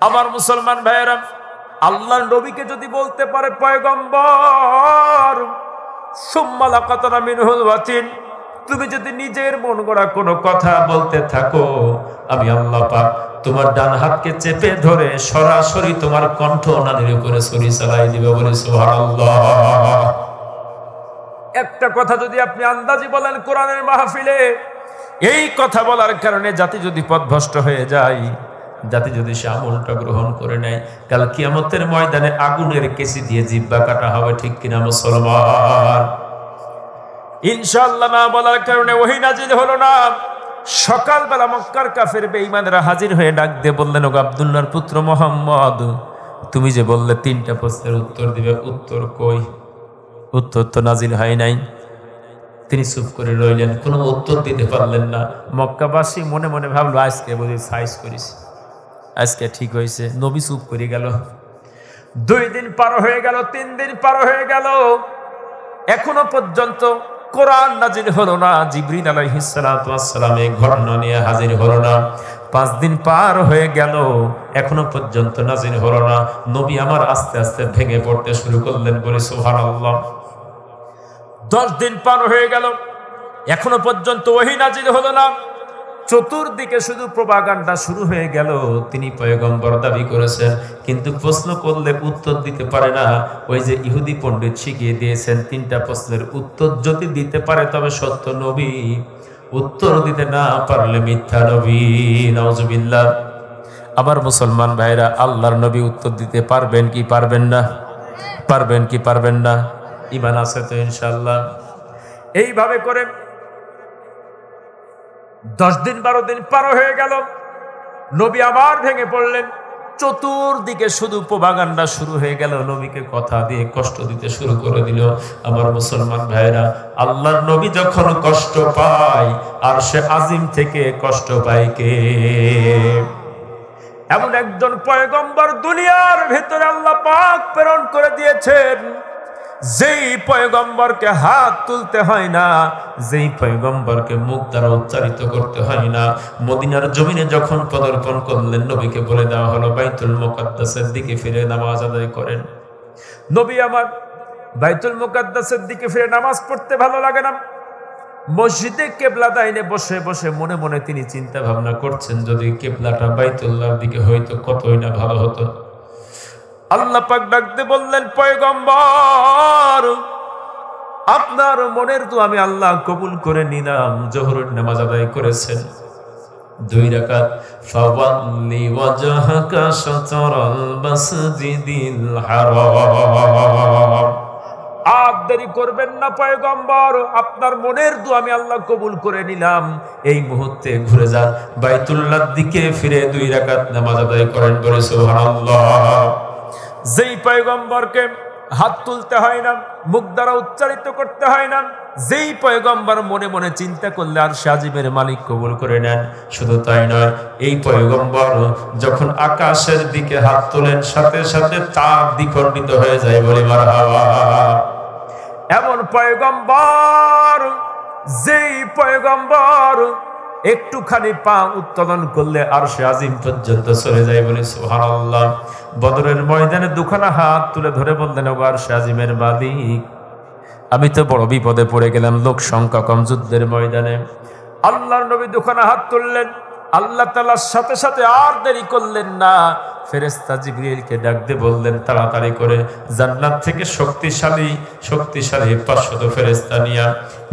আমার মুসলমান ভাইয়েরা, আল্লাহর নবীকে যদি বলতে পারে পয়গম্বর সুম্মা লাকাতানা মিনহুল ওয়াতিন, তুমি যদি নিজের মন গড়া কোনো কথা বলতে থাকো, আমি আল্লাহ পাক তোমার ডান হাতকে চেপে ধরে সরাসরি তোমার কণ্ঠনালীর উপরে ছুরি চালাই দিবে, বলে সুবহানাল্লাহ। একটা কথা যদি আপনি আন্দাজি বলেন কোরআনের মাহফিলে, এই কথা বলার কারণে জাতি যদি পথভ্রষ্ট হয়ে যায়, জাতি যদি সে আমলটা গ্রহণ করে নেয়, কাল কিয়ামতের ময়দানে আগুনের কেসি দিয়ে জিহ্বা কাটা হবে, ঠিক কিনা মুসলমান? ইনশাআল্লাহ না বলার কারণে ওহী নাজিল হলো না। সকালবেলা মক্কার কাফের বেঈমানরা হাজির হয়ে ডাক দিয়ে বললেন, ওগো আব্দুল্লাহর পুত্র মুহাম্মদ, তুমি যে বললে 3টা প্রশ্নের উত্তর দিবে, উত্তর কই? উত্তর তো নাজিল হয় নাই। তিনি চুপ করে রইলেন, কোনো উত্তর দিতে পারলেন না। মক্কাবাসী মনে মনে ভাবলো, আজকে বুঝি সাইজ করিস, আজকে ঠিক হয়েছে। নবী চুপ করে গেল। 2 দিন পার হয়ে গেল, 3 দিন পার হয়ে গেল, এখনো পর্যন্ত কোরআন নাজিল হলো না। জিবরিল আলাইহিস সালাতু ওয়াস সালাম এই ঘটনা নিয়ে হাজির হলো না। 5 দিন পার হয়ে গেল, এখনো পর্যন্ত নাজিল হলো না। নবী আমার আস্তে আস্তে ভেঙে পড়তে শুরু করলেন, বলে সুবহানাল্লাহ। 10 দিন পার হয়ে গেল, এখনো পর্যন্ত ওহী নাজিল হলো না। চতুর্দিকে শুধু প্রপাগান্ডা শুরু হয়ে গেল। তিনি পয়গম্বর দাবি করেছেন, কিন্তু প্রশ্ন করলে উত্তর দিতে পারে না। ওই যে ইহুদি পণ্ডিত শিখিয়ে দিয়েছেন, 3টা প্রশ্নের উত্তর যদি দিতে পারে তবে সত্য নবী, উত্তর দিতে না পারলে মিথ্যা নবী। নাউজুবিল্লাহ। আবার মুসলমান ভাইরা, আল্লাহর নবী উত্তর দিতে পারবেন কি পারবেন না? পারবেন কি পারবেন না? ঈমান আছে তো ইনশাআল্লাহ। এইভাবে করে 10 দিন 12 দিন পার হয়ে গেল, নবী আবার ভেঙে পড়লেন। চতুর্দিকে শুধু প্রপাগান্ডা শুরু হয়ে গেল, নবীকে কথা দিয়ে কষ্ট দিতে শুরু করে দিল। আমার মুসলমান ভাইরা, আল্লাহর নবী যখন কষ্ট পায়, আর সে আজিম থেকে কষ্ট পায় কে? এমন একজন পয়গম্বর দুনিয়ার ভেতরে আল্লাহ পাক প্রেরণ করে দিয়েছেন, যেই পয়গম্বরকে হাত তুলতে হয় না, যেই পয়গম্বরকে মুখ দ্বারা উচ্চারিত করতে হয় না। মদিনার জমিনে যখন পদার্পণ করলেন, নবীকে বলে দেওয়া হলো বাইতুল মুকাদ্দাসের দিকে ফিরে নামাজ আদায় করেন। নবী আমার বাইতুল মুকাদ্দাসের দিকে ফিরে নামাজ পড়তে ভালো লাগে না। মসজিদে কিবলা দাইনে বসে বসে মনে মনে তিনি চিন্তা ভাবনা করছেন, যদি কিবলাটা বাইতুল্লাহর দিকে হইতো কতই না ভালো হতো। আল্লাহ পাক ডাকতে বললেন, পয়গম্বর আপনার মনের তো আমি আল্লাহ কবুল করে নিলাম। জোহরের নামাজ আদায় করেছেন 2 রাকাত। ফাওয়াল্লি ওয়াজহাকা শাতরাল মাসজিদিল হারাম। আর দেরি করবেন না পয়গম্বর, আপনার মনের দোয়া আমি আল্লাহ কবুল করে নিলাম। এই মুহূর্তে ঘুরে যান, বাইতুল্লাহর দিকে ফিরে 2 রাকাত নামাজ আদায় করেন, বলে সুবহানাল্লাহ। যেই পয়গম্বরকে হাত তুলতে হয় না, মুখ দ্বারা উচ্চারিত করতে হয় না। যেই পয়গম্বর মনে মনে চিন্তা করলে আরশে আজিমের মালিক কবুল করে নেন। শুধু তাই নয়, এই পয়গম্বর যখন আকাশের দিকে হাত তোলেন, সাথে সাথে চাঁদ দ্বিখণ্ডিত হয়ে যায়, বলি মারহাবা। এমন পয়গম্বর, যেই পয়গম্বর একটুখানি পা উত্তোলন করলে আরশে আজিম পর্যন্ত চলে যায়, বলে সুবহানাল্লাহ। বদরের ময়দানে দুখানা হাত তুলে ধরে বললেন, ও আরশে আজিমের মালিক, আমি তো বড় বিপদে পড়ে গেলাম, লোক সংখ্যা কম যুদ্ধের ময়দানে। আল্লাহর নবী দুখানা হাত তুললেন। আল্লাহ তাআলা সাথে সাথে আর দেরি করলেন না, ফেরেশতা জিবরিলকে ডাক দিয়ে বললেন, তাড়াতাড়ি করে জান্নাত থেকে শক্তিশালী 500 ফেরেশতা নিয়া।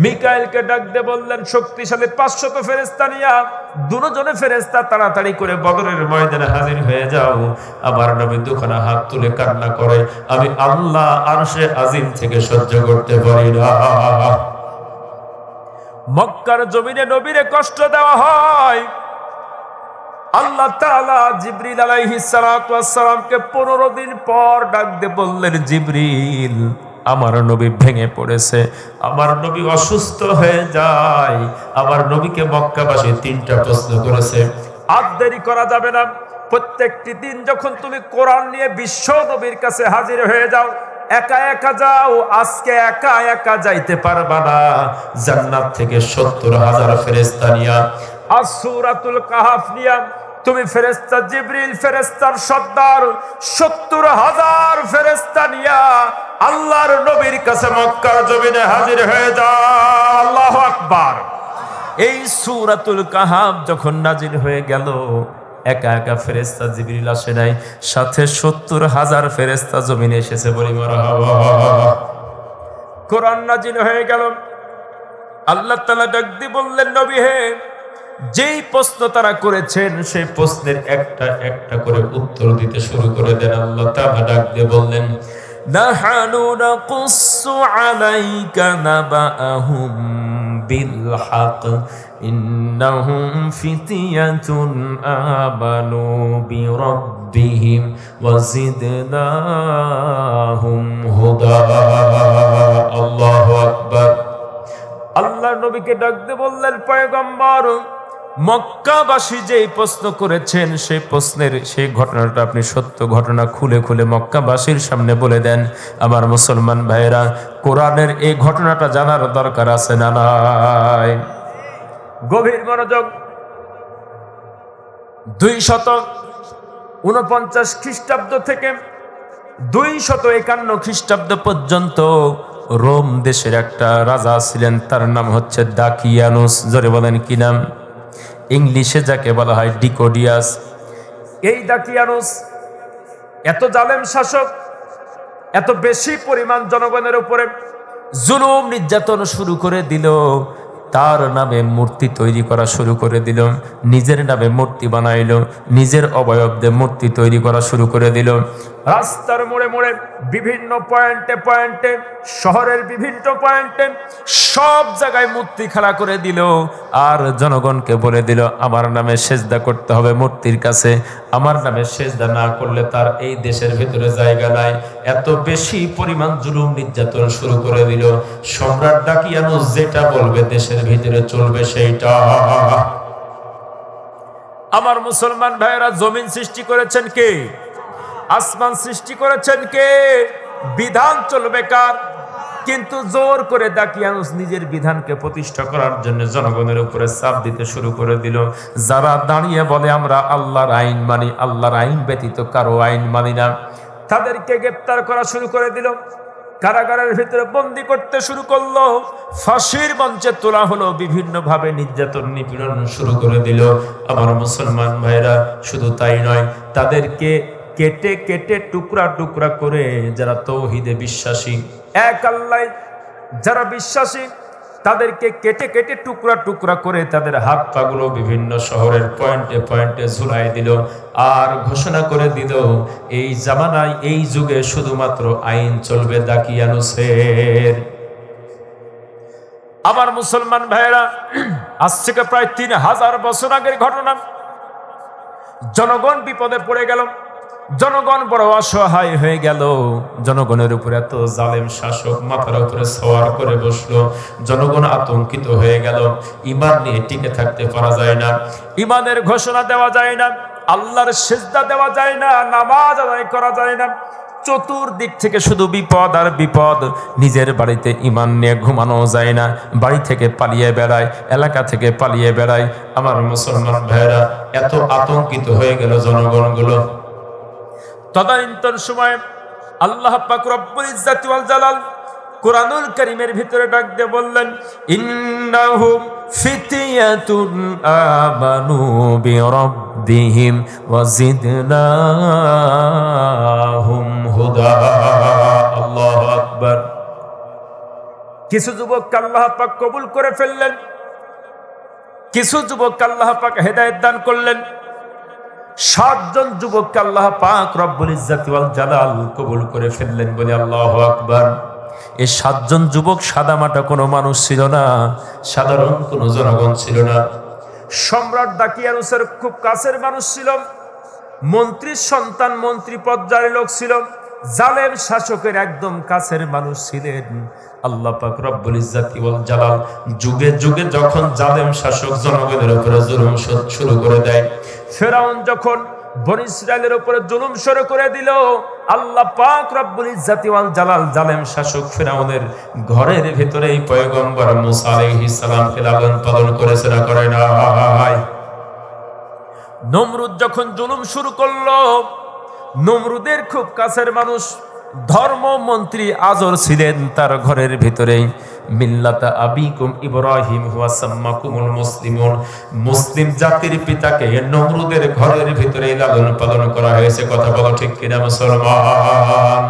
মিকাইলকে ডাক দিয়ে বললেন, শক্তিশালী 500 ফেরেশতা নিয়া দুজনে ফেরেশতা তাড়াতাড়ি করে বদরের ময়দানে হাজির হয়ে যাও। আমার নবী দুখানা হাত তুলে কান্না করে, আমি আল্লাহ আরশে আজিম থেকে সহ্য করতে পারি না। মক্কার জমিনে নবীরে কষ্ট দেওয়া হয়। আল্লাহ তাআলা জিবরিল আলাইহিস সালাতু ওয়াস সালামকে 15 দিন পর ডাক দিয়ে বললেন, জিবরিল, আমার নবী ভেঙে পড়েছে, আমার নবী অসুস্থ হয়ে যায়। আমার নবীকে মক্কাবাসী 3টা প্রশ্ন করেছে, আর দেরি করা যাবে না। প্রত্যেকটি দিন যখন তুমি কোরআন নিয়ে বিশ্ব নবীর কাছে হাজির হয়ে যাও, একা একা যাও, আজকে একা একা যাইতে পারবা না। জান্নাত থেকে 70,000 ফেরেশতা নিয়া, আর সূরাতুল কাহাফ নিয়া তুমি ফেরেশতা জিবরিল ফেরেশতার সর্দার 70,000 ফেরেশতা নিয়া আল্লাহর নবীর কাছে মক্কার জমিনে হাজির হয়ে যাও। আল্লাহু আকবার। এই সূরাতুল কাহাফ যখন নাজিল হয়ে গেল, একা একা ফেরেশতা জিবরিল আসে নাই, সাথে 70,000 ফেরেশতা জমিনে এসেছে, বলি মারহাবা। কোরআন নাজিল হয়ে গেল। আল্লাহ তাআলা ডাক দিয়ে বললেন, নবী হে, যেই প্রশ্ন তারা করেছেন সেই প্রশ্নের একটা একটা করে উত্তর দিতে শুরু করে দেন। আল্লাহ তাআলা ডাক দিয়ে বললেন, নাহানু নাকুসু আলাইকা নাবাআহুম বিল হক ইন্নাহুম ফিতয়াতুন আমানু বিরাব্বিহিম ওয়া জিদনাহুম হুদা। আল্লাহু আকবার। আল্লাহর নবীকে ডাক দিয়ে বললেন, পয়গম্বর, মক্কাবাসী যেই প্রশ্ন করেছেন সেই প্রশ্নের সেই ঘটনাটা আপনি সত্য ঘটনা খুলে খুলে মক্কাবাসীর সামনে বলে দেন। আমার মুসলমান ভাইয়েরা, কোরআনের এই ঘটনাটা জানার দরকার আছে না নাই? গভীর মনোযোগ। 249 খ্রিস্টাব্দ থেকে 251 খ্রিস্টাব্দ পর্যন্ত রোম দেশের একটা রাজা ছিলেন, তার নাম হচ্ছে দাকিয়ানুস। জোরে বলেন কি নাম? ইংলিশে যাকে বলা হয় ডিকোডিয়াস। এই দাকিয়ানুস এত জালেম শাসক, এত বেশি পরিমাণ জনগণের উপরে জুলুম নির্যাতন শুরু করে দিল। তার নামে মূর্তি তৈরি করা শুরু করে দিল, নিজের নামে মূর্তি বানাইল, নিজের অবয়ব দিয়ে মূর্তি তৈরি করা শুরু করে দিল। রাস্তার মোড়ে মোড়ে, বিভিন্ন পয়েন্টে পয়েন্টে, শহরের বিভিন্ন পয়েন্টে সব জায়গায় মূর্তি খাড়া করে দিল। আর জনগণকে বলে দিল, আমার নামে সেজদা করতে হবে মূর্তির কাছে, আমার নামে সেজদা না করলে তার এই দেশের ভিতরে জায়গা নাই। এত বেশি পরিমাণ জুলুম নির্যাতন শুরু করে দিল। সম্রাট দাকিয়ানুস যেটা বলবে দেশের ভিতরে চলবে সেইটা। আমার মুসলমান ভাইয়েরা, জমিন সৃষ্টি করেছেন কে? আসমান সৃষ্টি করেছেন কে? বিধান চলবে কার? কিন্তু জোর করে দাকিয়ানুস নিজের বিধানকে প্রতিষ্ঠা করার জন্য জনগণের উপরে চাপ দিতে শুরু করে দিল। যারা দাঁড়িয়ে বলে আমরা আল্লাহর আইন মানি, আল্লাহর আইন ব্যতীত কারো আইন মানি না, তাদেরকে গ্রেফতার করা শুরু করে দিল, কারাগারের ভিতরে বন্দী করতে শুরু করলো, ফাঁসির মঞ্চে তোলা হলো, বিভিন্ন ভাবে নির্যাতন নিপীড়ন শুরু করে দিল। আমার মুসলমান ভাইরা, শুধু তাই নয়, তাদেরকে কেটে কেটে টুকরা টুকরা করে, যারা তৌহিদে বিশ্বাসী, এক আল্লাহ যারা বিশ্বাসী, তাদেরকে কেটে কেটে টুকরা টুকরা করে তাদের হাত পাগুলো বিভিন্ন শহরের পয়েন্টে পয়েন্টে ঝুলাই দিল। আর ঘোষণা করে দিল, এই জামানায়, এই যুগে শুধুমাত্র আইন চলবে দাকিয়ানুসের। আমার মুসলমান ভাইয়েরা, আজ থেকে প্রায় 3000 বছর আগের ঘটনা। জনগণ বিপদে পড়ে গেল। জনগণ বড় অসহায় হয়ে গেল। জনগণের উপরে এত জালেম শাসক মাথার উপরে সওয়ার করে বসলো। জনগণ আতঙ্কিত হয়ে গেল। ঈমান নিয়ে টিকে থাকতে পারা যায় না, ঈমানের ঘোষণা দেওয়া যায় না, আল্লাহর সিজদা দেওয়া যায় না, নামাজ আদায় করা যায় না। চতুর্দিক থেকে শুধু বিপদ আর বিপদ। নিজের বাড়িতে ঈমান নিয়ে ঘুমানো যায় না, বাড়ি থেকে পালিয়ে বেড়ায়, এলাকা থেকে পালিয়ে বেড়ায়। আমার মুসলমান ভাইরা, এত আতঙ্কিত হয়ে গেল জনগণগুলো। তদানীন্তন সময় আল্লাহ পাক রব্বুল ইজ্জাতি ওয়াল জালাল কুরআনুল কারীমের ভিতরে ডাক দিয়ে বললেন, ইন্নাহুম ফিতয়াতুন আমানু বিরাব্বিহিম ওয়া জিদনাহুম হুদা। আল্লাহু আকবার। কিছু যুবককে আল্লাহ পাক কবুল করে ফেললেন, কিছু যুবককে আল্লাহ পাক হেদায়েত দান করলেন। 7 জন যুবককে আল্লাহ পাক রব্বুল ইজ্জাতি ওয়াল জালাল কবুল করে ফেললেন, বলে আল্লাহু আকবার। এই 7 জন যুবক সাদামাটা কোনো মানুষ ছিল না, সাধারণ কোনো জনগণ ছিল না। সম্রাট দাকিয়ানুসের খুব কাছের মানুষ ছিল, মন্ত্রীর সন্তান, মন্ত্রী পর্যায়ের লোক ছিল, জালেম শাসকের একদম কাছের মানুষ ছিলেন। আল্লাহ পাক রব্বুল ইজ্জাতি ওয়াল জালাল যুগে যুগে যখন জালেম শাসক জনগণের উপরে জুলুম শুরু করে দেয়, ফেরাউন যখন বনী ইসরাইলের উপরে জুলুম শুরু করে দিল, আল্লাহ পাক রব্বুল ইজ্জাতি ওয়াল জালাল জালেম শাসক ফেরাউনের ঘরের ভিতরেই পয়গম্বর মুসা আলাইহিস সালামকে লালন পালন করেছে না করে নাই? নমরুদ যখন জুলুম শুরু করলো, নমরুদের খুব কাছের মানুষ ধর্মমন্ত্রী আজর ছিলেন তার ঘরের ভিতরেই। মিল্লাতা আবিকুম ইব্রাহিম হুয়া সাম্মাকুমুল মুসলিমুন, মুসলিম জাতির পিতাকে নমরুদের ঘরের ভিতরেই লালন পালন করা হয়েছে। কথা বলো ঠিক কিনা মুসলমান?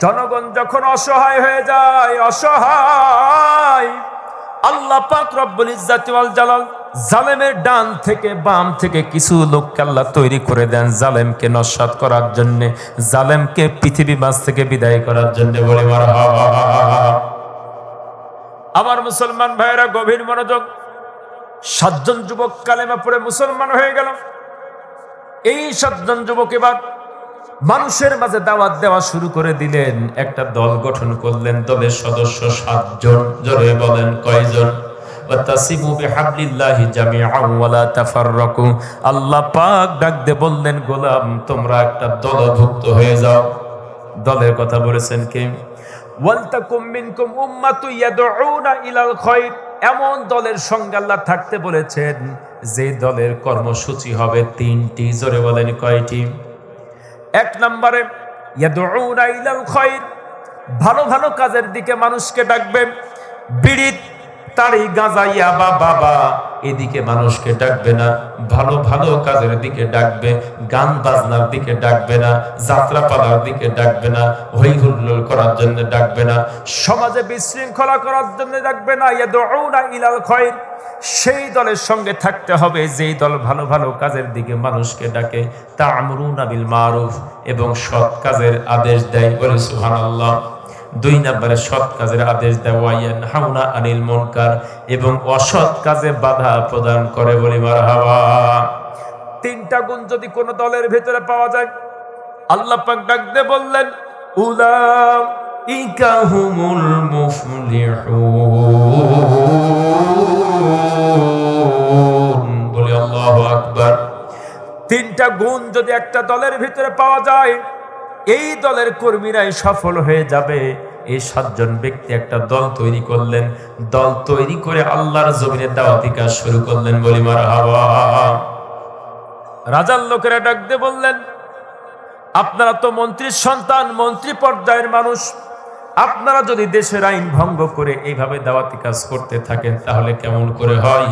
জনগণ যখন অসহায় হয়ে যায়, অসহায়, আল্লাহ পাক রব্বুল ইজ্জাতি ওয়াল জালাল জালেমের ডান থেকে বাম থেকে কিছু লোককে আল্লাহ তৈরি করে দেন জালেমকে নস্যাৎ করার জন্য, জালেমকে পৃথিবী মাঝ থেকে বিদায় করার জন্য। বলে মারহাবা। আমার মুসলমান ভাইয়েরা, গভীর মনোযোগ। 7 জন যুবক কালেমা পড়ে মুসলমান হয়ে গেল। এই 7 জন যুবক এবার মানুষের মাঝে দাওয়াত দেওয়া শুরু করে দিলেন। একটা দল গঠন করলেন, দলের সদস্য 7 জন। জোরে বলেন কয়জন? ওয়াতাসিমু বিহাবলিল্লাহি জামিআন ওয়া লা তাফাররাকু। আল্লাহ পাক ডাক দিয়ে বললেন, গোলাম তোমরা একটা দলভুক্ত হয়ে যাও। দলের কথা বলেছেন কে? ওয়ালতাকুম মিনকুম উম্মাতু ইয়াদউনা ইলাল খায়র। এমন দলের সঙ্গে আল্লাহ থাকতে বলেছেন যে দলের কর্মসূচি হবে 3টি। জোরে বলেন কয়টি? 1 নম্বরে ইয়াদউনা ইলাল খায়র, ভালো ভালো কাজের দিকে মানুষকে ডাকবে। বিড়ি তাড়ি গাঁজা ইয়াবা বাবা এদিকে মানুষকে ডাকবে না, ভালো ভালো কাজের দিকে ডাকবে। গান বাজনার দিকে ডাকবে না, যাত্রা পালার দিকে ডাকবে না, হই হুল্লোড় করার জন্য ডাকবে না, সমাজে বিশৃঙ্খলা করার জন্য ডাকবে না। ইয়াদউনা ইলাল খায়র, সেই দলের সঙ্গে থাকতে হবে যেই দল ভালো ভালো কাজের দিকে মানুষকে ডাকে। তা'মুরুনা বিল মারুফ, এবং সৎ কাজের আদেশ দেয়। বলে সুবহানাল্লাহ। 2 নম্বরে সৎ কাজের আদেশ দেওয়া, ইয়ানহাউনা আনিল মুনকার, এবং অসৎ কাজে বাধা প্রদান করে। বলি মারহাবা। 3টা গুণ যদি কোন দলের ভিতরে পাওয়া যায়, আল্লাহ পাক ডাক দিয়ে বললেন, উলাইকা হুমুল মুফলিহুন। বলি আল্লাহু আকবার। 3টা গুণ যদি একটা দলের ভিতরে পাওয়া যায়, এই দলের কর্মীরাই সফল হয়ে যাবে। এই 7 জন ব্যক্তি একটা দল তৈরি করলেন। দল তৈরি করে আল্লাহর জমিনে দাওয়াতি কাজ শুরু করলেন। বলি মারহাবা। রাজার লোকেরা ডাক দিয়ে বললেন, আপনারা তো মন্ত্রীর সন্তান, মন্ত্রী পর্যায়ের মানুষ, আপনারা যদি দেশের আইন ভঙ্গ করে এইভাবে দাওয়াতি কাজ করতে থাকেন তাহলে কেমন করে হয়?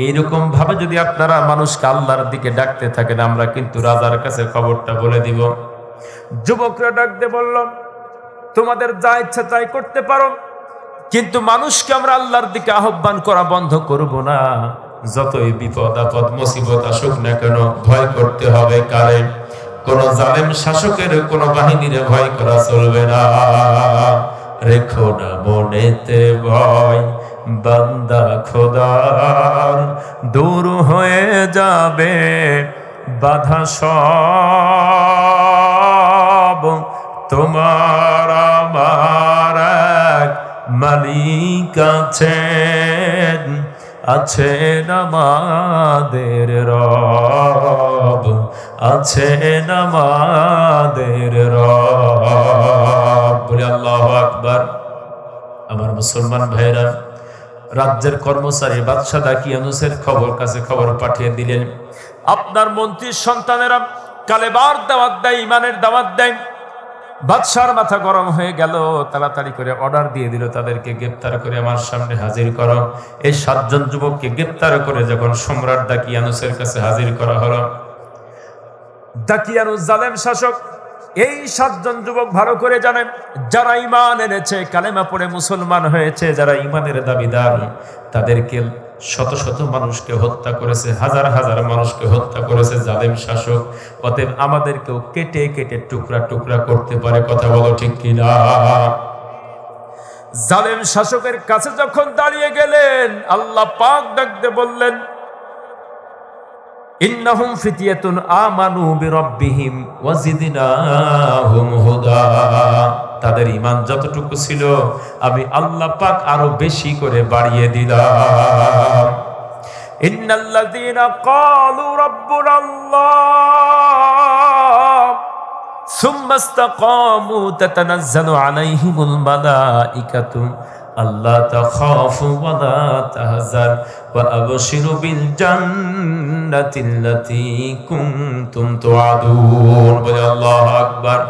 এইরকম ভাবে যদি আপনারা মানুষকে আল্লাহর দিকে ডাকতে থাকেন, আমরা কিন্তু রাজার কাছে খবরটা বলে দিব। যুবকরা ডাক দিয়ে বলল, তোমাদের যা ইচ্ছা তাই করতে পারো, কিন্তু মানুষকে আমরা আল্লাহর দিকে আহ্বান করা বন্ধ করব না। যতই বিপদ আপদ মুসিবত আসুক না কেন, ভয় করতে হবে কারে? কোন জালেম শাসকের, কোন বাহিনীর ভয় করা চলবে না। রেখো না মনেতে ভয়, বান্দা খোদার দূর হয়ে যাবে বাধা সব তোমার আমার এক মালিক আছেন, আছেন আমাদের রব, আছেন আমাদের রব। বলি আল্লাহু আকবার। আমার মুসলমান ভাইরা, রাজ্যের কর্মচারী বাদশাহ দাকিয়ানুসের খবর পাঠিয়ে দিলেন, আপনার মন্ত্রীর সন্তানেরা কালেবার দাওয়াত দেয়, ইমানের দাওয়াত দেয়। বাদশার মাথা গরম হয়ে গেল, তাড়াতাড়ি করে অর্ডার দিয়ে দিল, তাদেরকে গ্রেফতার করে আমার সামনে হাজির করো। এই 7 জন যুবককে গ্রেফতার করে যখন সম্রাট দাকিয়ানুসের কাছে হাজির করা হলো, দাকিয়ানুস জালেম শাসক। এই 7 জন যুবক ভালো করে জানেন, যারা ঈমান এনেছে, কালেমা পড়ে মুসলমান হয়েছে, যারা ঈমানের দাবিদার, তাদেরকে শত শত মানুষকে হত্যা করেছে, হাজার হাজার মানুষকে হত্যা করেছে জালেম শাসক। অতএব আমাদেরকেও কেটে কেটে টুকরা টুকরা করতে পারে। কথা বলো ঠিক কিনা? জালেম শাসকের কাছে যখন দাঁড়িয়ে গেলেন, আল্লাহ পাক ডাকতে বললেন, ইন্নাহুম ফিতিয়াতুন আমানু বিরাব্বিহিম ওয়াজিদনাহুম হুদা। তাদের ঈমান যতটুকু ছিল আমি আল্লাহ পাক আরো বেশি করে বাড়িয়ে দিলাম। ইন্নাল্লাযীনা ক্বালু রাব্বুনাল্লাহ সুম্মা ইসতাকামু তাতানাজ্জালু আলাইহিমুল মালাইকাতু আল্লাহ তাখাফু ওয়া লা তাহজান ওয়া আবশিরু বিল জান্নাতিল্লাতী কুনতুম তুআদুন। বলে আল্লাহু আকবার।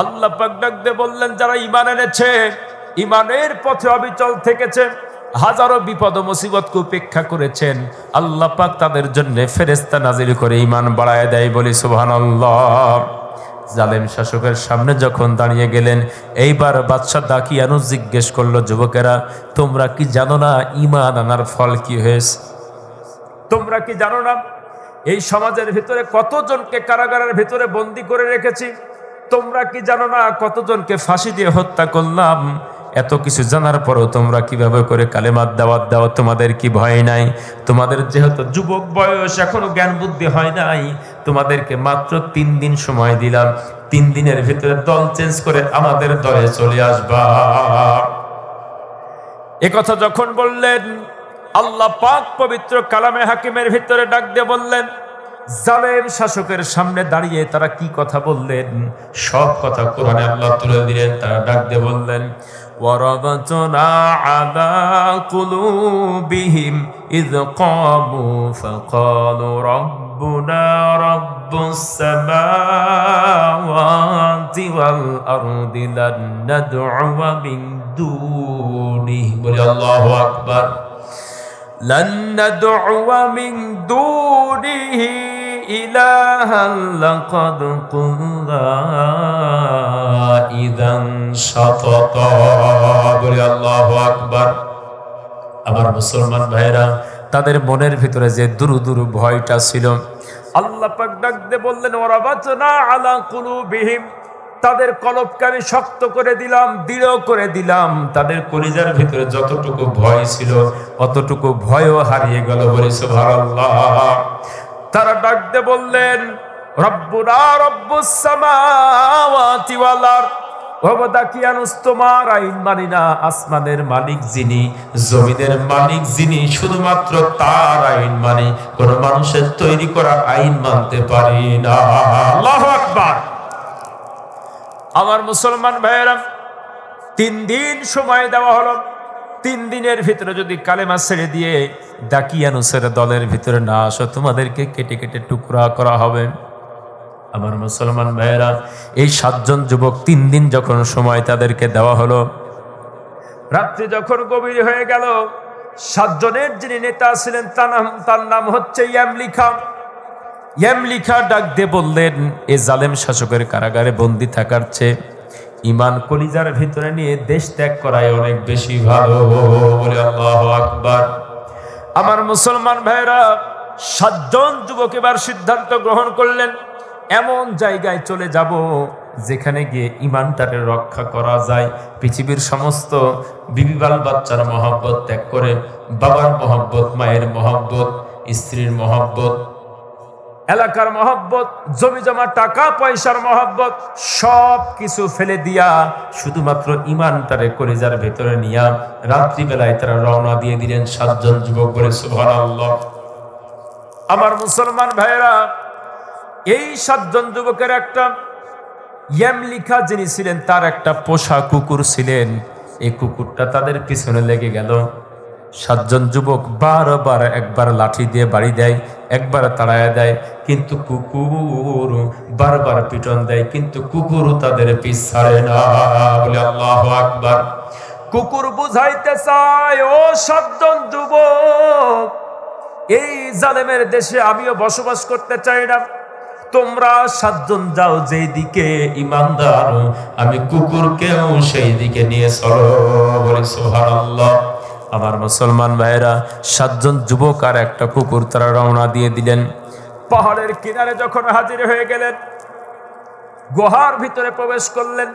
আল্লাহ পাক ডাক দিয়ে বললেন, যারা ঈমান এনেছে, ঈমানের পথে অবিচল থেকেছে, হাজারো বিপদ ও মুসিবতকে উপেক্ষা করেছেন, আল্লাহ পাক তাদের জন্য ফেরেশতা নাজিল করে ঈমান বাড়ায় দেয়। বলি সুবহানাল্লাহ। জালেম শাসকের সামনে যখন দাঁড়িয়ে গেলেন, এইবার বাদশাহ দাকিয়ানুস জিজ্ঞেস করলো, যুবকেরা, তোমরা কি জানো না ঈমান আনার ফল কি হয়েছে? তোমরা কি জানো না এই সমাজের ভিতরে কতজনকে কারাগারের ভিতরে বন্দী করে রেখেছি? তোমরা কি জানো না কতজনকে ফাঁসি দিয়ে হত্যা করলাম? এত কিছু জানার পরও তোমরা কিভাবে করে কালেমার দাওয়াত দাও? তোমাদের কি ভয় নাই? তোমাদের যেহেতু যুবক বয়স, এখনো জ্ঞান বুদ্ধি হয় নাই, তোমাদেরকে মাত্র 3 দিন সময় দিলাম। 3 দিনের ভিতরে দল চেঞ্জ করে আমাদের দলে চলে আসবা। একথা যখন বললেন, আল্লাহ পাক পবিত্র কালামে হাকিমের ভিতরে ডাক দিয়ে বললেন, জালেম শাসকের সামনে দাঁড়িয়ে তারা কি কথা বললেন, সব কথা কোরআনে আল্লাহ তুলে দিলেন। তারা ডাক দিয়ে বললেন, ওয়ারাবাতনা আলা কুলুবিহিম ইয ক্বামু ফাকালু রাব্বুনা রাব্বুস সামাওয়াতি ওয়াল আরদি লান নাদ'উয়া মিন দুনিহি। বলি আল্লাহু আকবার। লান নাদ'উয়া মিন দুনিহি ইলাহান লাকাদ কুননা ইযান শাতাতা। বলি আল্লাহু আকবার। আমার মুসলমান ভাইরা, তাদের মনের ভিতরে যে দুরু দুরু ভয়টা ছিল, আল্লাহ পাক ডাক দিয়ে বললেন, ওয়ারাবাতনা আলা কুলুবিহিম, তাদের কলবকে আমি শক্ত করে দিলাম, দৃঢ় করে দিলাম। তাদের কলিজার ভিতরে যতটুকু ভয় ছিল অতটুকু ভয়ও হারিয়ে গেল। বলি সুবহানাল্লাহ। তারা ডাক দিয়ে বললেন, রব্বুনা রব্বুস সামাওয়াতি ওয়াল আরদ। ও দাকিয়ানুস, তোমার আইন মানি না। আসমানের মালিক যিনি, জমিনের মালিক যিনি, শুধুমাত্র তার আইন মানি, কোন মানুষের তৈরি করা আইন মানতে পারি না। আল্লাহু আকবার। আমার মুসলমান ভাইয়েরা, 3 দিন সময় দেওয়া হলো। 3 দিনের ভিতরে যদি কালেমা ছেড়ে দিয়ে দাকিয়ানুসের দলের ভিতরে না আসো, তোমাদেরকে কেটে কেটে টুকরা করা হবে। আমার মুসলমান ভাইয়েরা, এই 7 জন যুবক 3 দিন যখন সময় তাদেরকে দেওয়া হলো, রাত্রি যখন গভীর হয়ে গেল, 7 জনের যিনি নেতা ছিলেন তার নাম হচ্ছে ইয়ামলিখা। ইয়ামলিখা ডাক দিয়ে বললেন, এ জালেম শাসকের কারাগারে বন্দী থাকার চেয়ে ঈমান কলিজার ভিতরে নিয়ে দেশ ত্যাগ করাই অনেক বেশি ভালো। বলে আল্লাহু আকবার। আমার মুসলমান ভাইরা, 7 জন যুবক এবার সিদ্ধান্ত গ্রহণ করলেন, এমন জায়গায় চলে যাব যেখানে গিয়ে ঈমানটাকে রক্ষা করা যায়। পৃথিবীর সমস্ত বিবিবাল বাচ্চার মহব্বত ত্যাগ করে বাবার মহব্বত, মায়ের মহব্বত, স্ত্রীর মহব্বত, এলাকার মহব্বত, জমি জমা, টাকা পয়সার মহব্বত সব কিছু ফেলে দিয়া শুধুমাত্র ইমানটারে কলিজার ভেতরে নিয়া রাত্রিবেলায় তারা রওনা দিয়ে দিলেন 7 জন যুবক। বলে সুবহানাল্লাহ। আমার মুসলমান ভাইয়েরা, এই 7 জন যুবকের একটা ইয়ামলিকা যিনি ছিলেন তার একটা পোষা কুকুর ছিলেন। এই কুকুরটা তাদের পিছনে লেগে গেল। 7 জন যুবক বারবার, একবার লাঠি দিয়ে বাড়ি দেয়, একবার তাড়ায় দেয়, কিন্তু কুকুর বারবার পিটন দেয়, কিন্তু কুকুর তাদের পিছ ছাড়ে না। বলে আল্লাহু আকবার। কুকুর বুঝাইতে চায়, ও 7 জন যুবক, এই জালেমের দেশে আমিও বসবাস করতে চাই না। তোমরা 7 জন যাও যেই দিকে ইমানদার, আমি কুকুরকেও সেই দিকে নিয়ে চলো। বলে সুবহানাল্লাহ। আমার মুসলমান ভাইয়েরা, 7 জন যুবক আর একটা কুকুর তারা রওনা দিয়ে দিলেন। পাহাড়ের কিনারে যখন হাজির হয়ে গেলেন, গুহার ভিতরে প্রবেশ করলেন।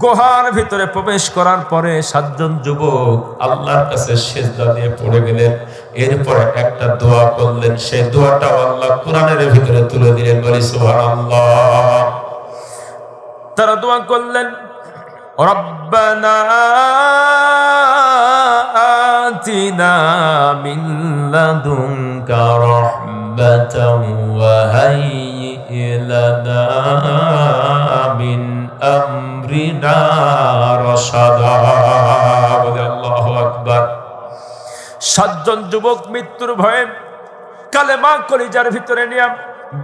গুহার ভিতরে প্রবেশ করার পরে 7 জন যুবক আল্লাহর কাছে সিজদা দিয়ে পড়ে গেলেন। এরপরে একটা দোয়া করলেন, সেই দোয়াটা আল্লাহ কোরআনের ভিতরে তুলে দিলেন। বলি সুবহানাল্লাহ। তারা দোয়া করলেন, রব্বানা আতিনা মিন লাদুনকা রাহমাতাও ওয়া হাইয়্যি লানা মিন আমরিনা রাশাদা। বলে আল্লাহু আকবার। 7 জন যুবক মৃত্যুর ভয়ে কালেমা কলিজার ভিতরে নিয়ে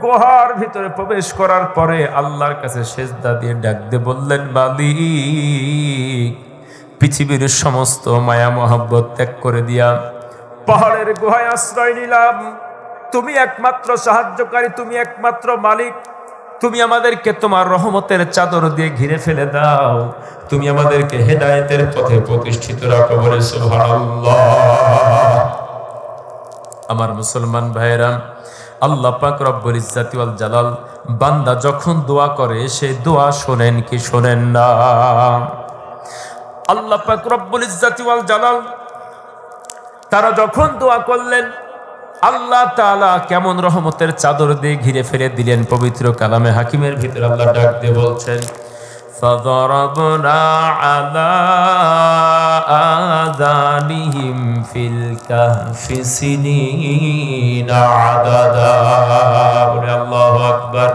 গুহার ভিতরে প্রবেশ করার পরে আল্লাহর কাছে সিজদা দিয়ে ডাক দিয়ে বললেন, মালিক, পৃথিবীর সমস্ত মায়া মহব্বত ত্যাগ করে দিয়া পাহাড়ের গুহায় আশ্রয় নিলাম। তুমি একমাত্র সাহায্যকারী, তুমি একমাত্র মালিক। তুমি আমাদেরকে তোমার রহমতের চাদর দিয়ে ঘিরে ফেলে দাও। তুমি আমাদেরকে হেদায়েতের পথে প্রতিষ্ঠিত রাখো। বলে সুবহানাল্লাহ। আমার মুসলমান ভাইয়েরা, আল্লাহ পাক রব্বুল ইজ্জাতি ওয়াল জালাল বান্দা যখন দোয়া করে সেই দোয়া শোনেন কি শোনেন না? আল্লাহ পাক রব্বুল ইজ্জাতি ওয়াল জালাল তারা যখন দোয়া করলেন, আল্লাহ তাআলা কেমন রহমতের চাদর দিয়ে ঘিরে ফেলে দিলেন। পবিত্র কালামে হাকিমের ভিতরে আল্লাহ ডাক দিয়ে বলছেন, ফাদরাবনা আলা আযানিহিম ফিল কাহফি সিনিনা আদাদা। বলে আল্লাহু আকবার।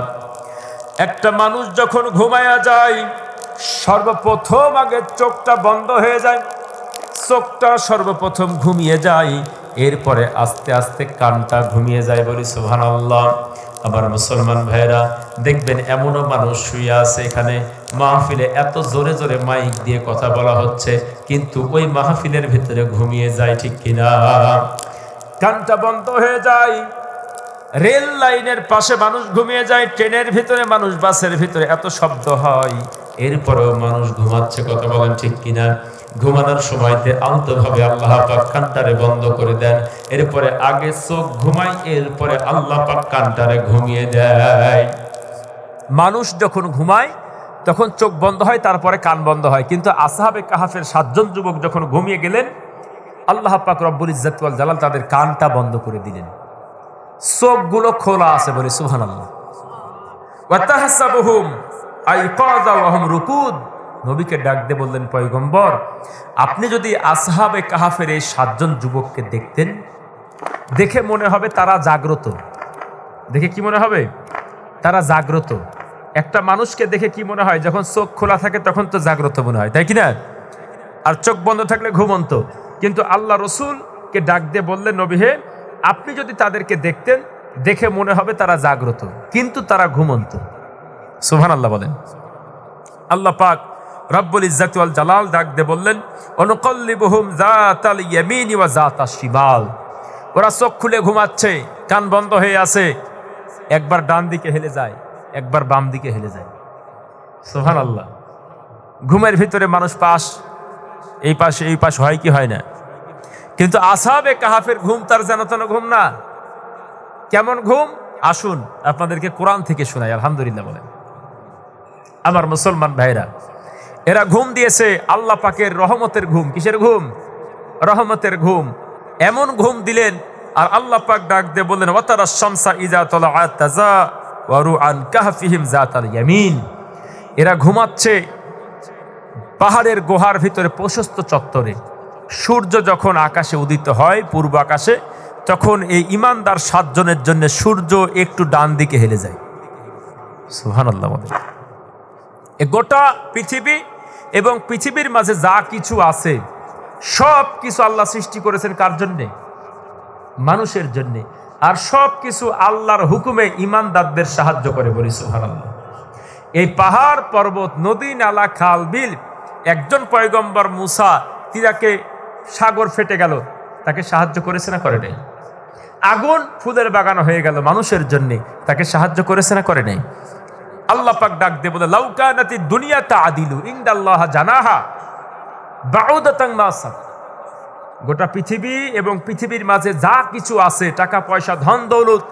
একটা মানুষ যখন ঘুমায়া যায়, সর্বপ্রথম আগে চোখটা বন্ধ হয়ে যায়, চোখটা সর্বপ্রথম ঘুমিয়ে যায়, এরপরে আস্তে আস্তে কানটা ঘুমিয়ে যায়। বলি সুবহানাল্লাহ। আমার মুসলমান ভাইরা, দেখবেন এমনও মানুষ শুয়ে আছে, এখানে মাহফিলে এত জোরে জোরে মাইক দিয়ে কথা বলা হচ্ছে, কিন্তু ওই মাহফিলের ভিতরে ঘুমিয়ে যায়। ঠিক কিনা? কানটা বন্ধ হয়ে যায়। রেল লাইনের পাশে মানুষ ঘুমিয়ে যায়, ট্রেনের ভিতরে মানুষ, বাসের ভিতরে এত শব্দ হয়, এরপরেও মানুষ ঘুমাচ্ছে। কথা বলেন ঠিক কিনা? ঘুমানোর সময়তে আলতোভাবে আল্লাহ পাক কানটারে বন্ধ করে দেন। এরপরে আগে চোখ ঘুমায়, এরপরে আল্লাহ পাক কানটারে ঘুমিয়ে দেয়। মানুষ যখন ঘুমায় তখন চোখ বন্ধ হয়, তারপরে কান বন্ধ হয়। কিন্তু আসহাবে কাহাফের 7 জন যুবক যখন ঘুমিয়ে গেলেন, আল্লাহ পাক রব্বুল ইজ্জাতি ওয়াল জালাল তাদের কানটা বন্ধ করে দিলেন, চোখগুলো খোলা আছে। বলে সুবহানাল্লাহ। ওয়া তাহসাবুহুম আইকাযা ওয়া হুম রুকুদ। নবীকে ডাক দিয়ে বললেন, পয়গম্বর, আপনি যদি আসহাবে কাহাফের এই 7 জন যুবককে দেখতেন, দেখে মনে হবে তারা জাগ্রত। দেখে কি মনে হবে? তারা জাগ্রত। একটা মানুষকে দেখে কি মনে হয়? যখন চোখ খোলা থাকে তখন তো জাগ্রত মনে হয়, তাই কিনা? আর চোখ বন্ধ থাকলে ঘুমন্ত। কিন্তু আল্লাহ রসুলকে ডাক দিয়ে বললেন, নবী হে, আপনি যদি তাদেরকে দেখতেন, দেখে মনে হবে তারা জাগ্রত, কিন্তু তারা ঘুমন্ত। সুবহানাল্লাহ বলেন। আল্লাহ পাক রব্বুল ইজ্জাতি ওয়াল জালাল ডাক দিয়ে বললেন, অনুকাল্লিবুহুম যাতাল ইয়ামিনি ওয়া যাতাশ শিমাল। ওরা চোখ খুলে ঘুমাচ্ছে, কান বন্ধ হয়ে আছে, একবার ডান দিকে হেলে যায়, একবার বাম দিকে হেলে যায়। সুবহানাল্লাহ। ঘুমের ভিতরে মানুষ এই পাশে এই পাশ হয় কি হয় না? কিন্তু আসহাবে কাহাফের ঘুম তার যেন তেন ঘুম না। কেমন ঘুম? আসুন আপনাদেরকে কোরআন থেকে শোনাই। আলহামদুলিল্লাহ বলেন। আমার মুসলমান ভাইরা, এরা ঘুম দিয়েছে আল্লাহ পাকের রহমতের ঘুম। কিসের ঘুম? রহমতের ঘুম। এমন ঘুম দিলেন আর আল্লাহ পাক ডাক দিয়ে বললেন ওয়াতারাশ শামসা ইযা তালাআত তাযাওয়ারু আন কাহফিহিম যাতাল ইয়ামিন। এরা ঘুমাচ্ছে পাহাড়ের গুহার ভিতরে প্রশস্ত চত্বরে। সূর্য যখন আকাশে উদিত হয় পূর্ব আকাশে, তখন এই ঈমানদার 7 জনের জন্য সূর্য একটু ডান দিকে হেলে যায়। সুবহানাল্লাহ। এই গোটা পৃথিবী এবং পৃথিবীর মাঝে যা কিছু আছে সব কিছু আল্লাহ সৃষ্টি করেছেন কার জন্যে? মানুষের জন্যে। আর সব কিছু আল্লাহর হুকুমে ঈমানদারদের সাহায্য করে, বলি সুবহানাল্লাহ। এই পাহাড় পর্বত নদী নালা খাল বিল, একজন পয়গম্বর মুসা তিরাকে সাগর ফেটে গেল, তাকে সাহায্য করেছে না করে নাই? আগুন ফুলের বাগান হয়ে গেল মানুষের জন্যে, তাকে সাহায্য করেছে না করে নাই? আল্লাহ পাক ডাক দিয়ে বলে লাউ কানাতি দুনিয়া তাআদিলু ইনদাল্লাহ জানাহা বাউদাতান মাসাব। গোটা পৃথিবী এবং পৃথিবীর মাঝে যা কিছু আছে, টাকা পয়সা ধন দৌলত,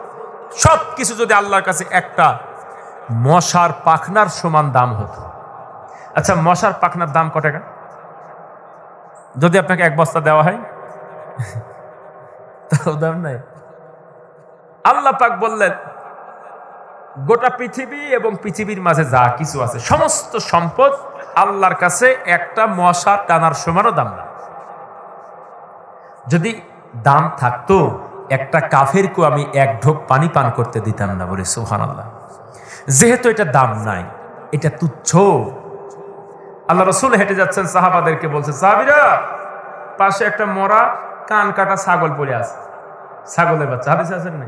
সব কিছু যদি আল্লাহর কাছে একটা মশার পাখনার সমান দাম হতো। আচ্ছা, মশার পাখনার দাম কত টাকা? যদি আপনাকে 1 বস্তা দেওয়া হয় তাও দাম নাই। আল্লাহ পাক বললেন গোটা পৃথিবী এবং পৃথিবীর মাঝে যা কিছু আছে সমস্ত সম্পদ আল্লাহর কাছে একটা মশার টানার সমানও দাম না। যদি দাম থাকতো একটা কাফেরকেও আমি 1 ঢোক পানি পান করতে দিতাম না, বলে সুবহানাল্লাহ। যেহেতু এটা দাম নাই, এটা তুচ্ছ। আল্লাহ রাসূল হেঁটে যাচ্ছেন, সাহাবাদেরকে বলছে, সাহাবীরা পাশে একটা মরা কান কাটা ছাগল পড়ে আছে, ছাগলের বাচ্চা, হাদিসে আছে না?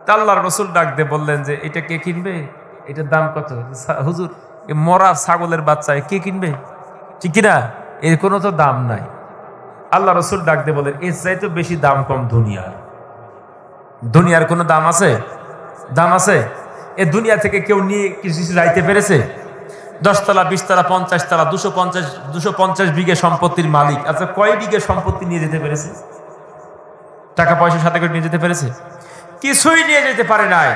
তা আল্লাহর রাসূল ডাক দিয়ে বললেন যে এটা কে কিনবে? এটার দাম কত? হুজুর, এই মরা ছাগলের বাচ্চা কে কিনবে? ঠিক কিনা? এর কোনো তো দাম নাই। আল্লাহ রাসূল ডাক দিয়ে বলেন এর চাইতে বেশি দাম কম দুনিয়ার। দুনিয়ার কোনো দাম আছে? দাম আছে? এ দুনিয়া থেকে কেউ নিয়ে কিছু যাইতে পেরেছে? 10 তলা 20 তলা 50 তলা 250 বিঘে সম্পত্তির মালিক, আচ্ছা কয় বিঘে সম্পত্তি নিয়ে যেতে পেরেছে? টাকা পয়সার সাথে করে নিয়ে যেতে পেরেছে? কিছুই নিয়ে যেতে পারে নাই।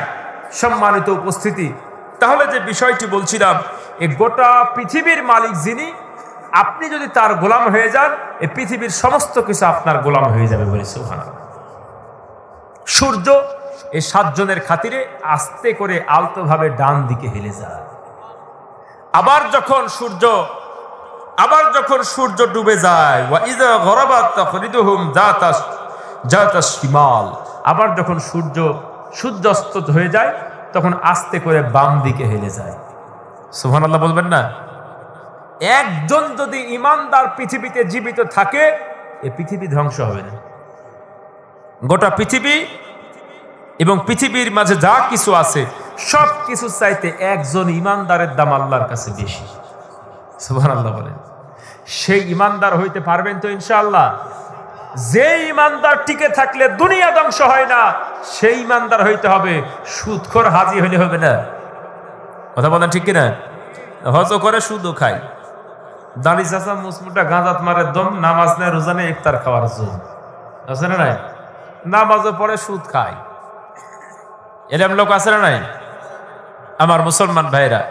সম্মানিত উপস্থিতি, তাহলে যে বিষয়টি বলছিলাম, এই গোটা পৃথিবীর মালিক যিনি, আপনি যদি তার গোলাম হয়ে যান, এই পৃথিবীর সমস্ত কিছু আপনার গোলাম হয়ে যাবে, বলে সুবহানাল্লাহ। সূর্য এই 7 জনের খাতিরে আস্তে করে আলতোভাবে ডান দিকে হেলে যায়। আবার যখন সূর্য ডুবে যায়, ওয়া ইযা গরাবাত তাকরিদুহুম যাতাস শিমাল, আবার যখন সূর্যাস্ত হয়ে যায় তখন আস্তে করে বাম দিকে হেলে যায়। সুবহানাল্লাহ বলবেন না? একজন যদি ঈমানদার পৃথিবীতে জীবিত থাকে, এই পৃথিবী ধ্বংস হবে না। গোটা পৃথিবী এবং পৃথিবীর মাঝে যা কিছু আছে সব কিছু চাইতে একজন ঈমানদারের দাম আল্লাহর কাছে বেশি। সুবহানাল্লাহ বলেন। সেই ঈমানদার হইতে পারবেন তো ইনশাআল্লাহ? যে ঈমানদার টিকে থাকলে দুনিয়া ধ্বংস হয় না, সেই ঈমানদার হইতে হবে। সুদখোর হাজি হইলে হবে না। কথা বলেন ঠিক কিনা? হজ করে সুদও খায়, দাড়ি চাচা মুসমুটা গাঁজাত মারে দম, নামাজ নেয়, রোজা নেয়, ইফতার খাওয়ার জন্য আছে না নাই? নামাজও পরে সুদ খায়, এরকম লোক আছে না নাই? আমার মুসলমান ভাইরা,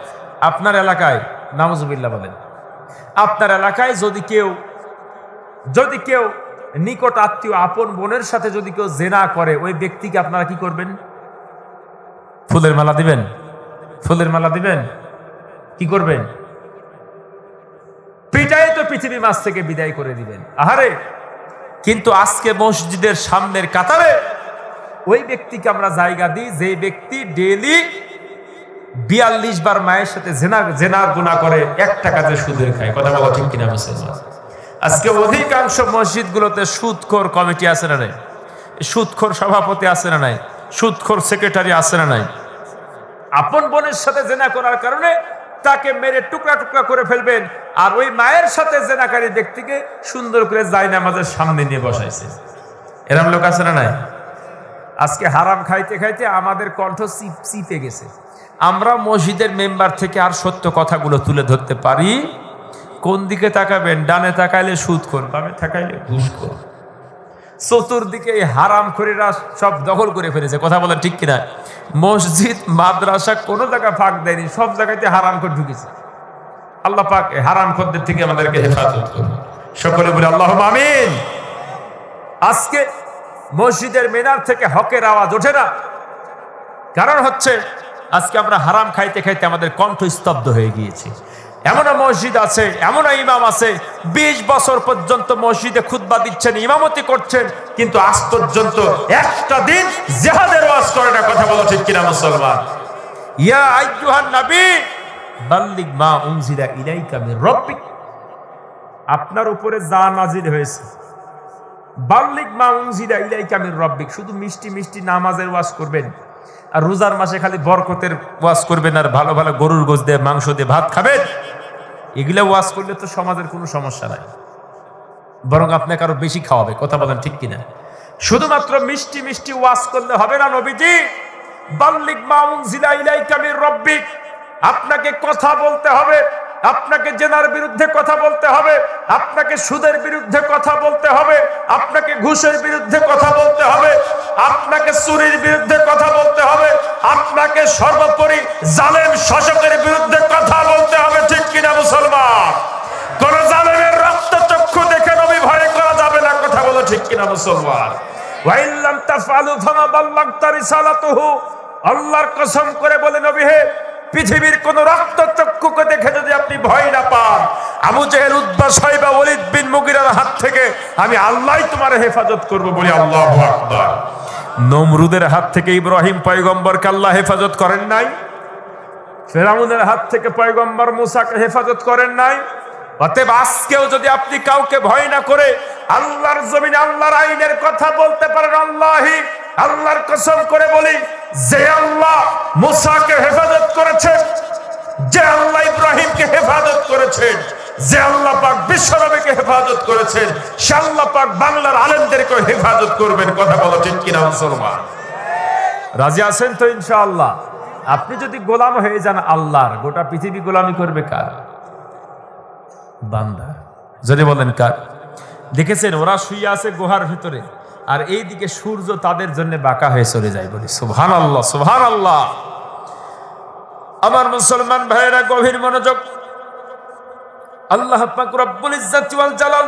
আপনার এলাকায় নাউজুবিল্লাহ বলেন, আপনার এলাকায় যদি কেউ নিকট আত্মীয় আপন বোনের সাথে যদি কেউ জেনা করে, ওই ব্যক্তিকে আপনারা কি করবেন? ফুলের মালা দিবেন? ফুলের মালা দিবেন? কি করবেন? পিটাই তো পৃথিবী মাঝ থেকে বিদায় করে দিবেন। আহারে, কিন্তু আজকে মসজিদের সামনের কাতারে ওই ব্যক্তিকে আমরা জায়গা দিই, যে ব্যক্তি ডেইলি 42 বার মায়ের সাথে জেনার গুনাহ করে, 1 টাকা যে সুদের খায়। কথা বলা ঠিক কিনা মুসলমান? আজকে অধিকাংশ মসজিদগুলোতে সুদখোর কমিটি আছে না নাই? সুদখোর সভাপতি আছে না নাই? সুদখোর সেক্রেটারি আছে না নাই? আপন বোনের সাথে জেনা করার কারণে তাকে মেরে টুকরা টুকরা করে ফেলবেন, আর ওই মায়ের সাথে জেনাকারী ব্যক্তিকে সুন্দর করে জায়নামাজের সামনে নিয়ে বসাইছে। এরকম লোক আছে না নাই? আজকে হারাম খাইতে খাইতে আমাদের কণ্ঠ চিপে গেছে। আমরা মসজিদের মেম্বার থেকে আর সত্য কথাগুলো তুলে ধরতে পারি? কোন দিকে তাকাবেন? ডানে তাকাইলে সুদখোর, বামে তাকাইলে ঘুষখোর। চতুর্দিকে এই হারামখোরেরা সব দখল করে ফেলেছে। কথা বলেন ঠিক কিনা? মসজিদ মাদ্রাসা কোনো জায়গা ফাঁক দেয়নি, সব জায়গাতে হারামখোর ঢুকেছে। আল্লাহ পাক হারামখোরদের থেকে আমাদেরকে হেফাজত করুন। সকলে বলে আল্লাহুম্মা আমিন। আজকে মসজিদের মিনার থেকে হকের আওয়াজ ওঠে না। কারণ হচ্ছে আজকে আমরা হারাম খাইতে খাইতে আমাদের কণ্ঠ স্তব্ধ হয়ে গিয়েছে। এমনও মসজিদ আছে, এমনও ইমাম আছে 20 বছর পর্যন্ত মসজিদে খুতবা দিচ্ছেন, ইমামতি করছেন, কিন্তু আজ পর্যন্ত একটা দিন জিহাদের ওয়াজ করে না। কথা বলো ঠিক কিনা মুসলমান? ইয়া আইয়ুহান নবী বাল্লিগ মা উনজিলা ইলাইকা মির রাব্বিক, আপনার উপরে যা নাজিল হয়েছে, বাল্লিগ মা উনজিলা ইলাইকা মির রাব্বিক, শুধু মিষ্টি মিষ্টি নামাজের ওয়াজ করবেন আর রোজার মাসে খালি বরকতের ওয়াজ করবেন আর ভালো ভালো গরুর গোশত দিয়ে মাংস দিয়ে ভাত খাবেন, এগুলা ওয়াজ করলে তো সমাজের কোনো সমস্যা নাই, বরং আপনাকে আরো বেশি খাওয়াবে। কথা বলেন ঠিক কিনা? শুধুমাত্র মিষ্টি মিষ্টি ওয়াজ করলে হবে না নবীজি। বাল্লিগ মা উনজিলা ইলাইকা মির রাব্বিক, আপনাকে কথা বলতে হবে, আপনাকে জেনার বিরুদ্ধে কথা বলতে হবে, আপনাকে সুদের বিরুদ্ধে কথা বলতে হবে, আপনাকে ঘুষের বিরুদ্ধে কথা বলতে হবে, আপনাকে চুরির বিরুদ্ধে কথা বলতে হবে, আপনাকে সর্বোপরি জালেম শাসকের বিরুদ্ধে কথা বলতে হবে। ঠিক কিনা মুসলমান? কোন জালেমের রক্তচক্ষু দেখে নবী ভয় করা যাবে না। কথা বলো ঠিক কিনা মুসলমান? ওয়া ইল্লাম তাফআলু ফামা বাল্লাগতা রিসালাতুহু, আল্লাহর কসম করে বলে নবী হে, পৃথিবীর কোন রক্তচক্ষুকে দেখে যদি আপনি ভয় না পান, আবু জেহেল, উতবা, শাইবা, ওয়ালিদ বিন মুগিরার হাত থেকে আমি আল্লাহই তোমার হেফাজত করব বলে। আল্লাহু আকবার। নমরুদের হাত থেকে ইব্রাহিম পয়গম্বরকে আল্লাহ হেফাজত করেন নাই? ফেরাউনের হাত থেকে পয়গম্বর মুসাকে হেফাজত করেন নাই? অতএব আজকেও যদি আপনি কাউকে ভয় না করে আল্লাহর জমিনে আল্লাহর আইনের কথা বলতে পারেন, আল্লাহি, আল্লাহর কসম করে বলি, যে আল্লাহ মুসাকে হেফাজত করেছেন, যে আল্লাহ ইব্রাহিমকে হেফাজত করেছেন, যে আল্লাহ পাক বিশ্বনবীকে হেফাজত করেছেন, সে আল্লাহ পাক বাংলার আলেমদেরকে হেফাজত করবেন। কথা বলো ঠিক কিনা মুসলমান? রাজি আছেন তো ইনশাআল্লাহ? আপনি যদি গোলাম হয়ে যান আল্লাহর, গোটা পৃথিবী গোলামি করবে কার? বান্দা। যদি বলেন কার? দেখেছেন ওরা শুয়ে আছে গুহার ভিতরে, আর এই দিকে সূর্য তাদের জন্য বাঁকা হয়ে চলে যায়। বলি সুবহানাল্লাহ, সুবহানাল্লাহ। আমার মুসলমান ভাইয়েরা গভীর মনোযোগ। আল্লাহ পাক রব্বুল ইজ্জত ওয়াল জালাল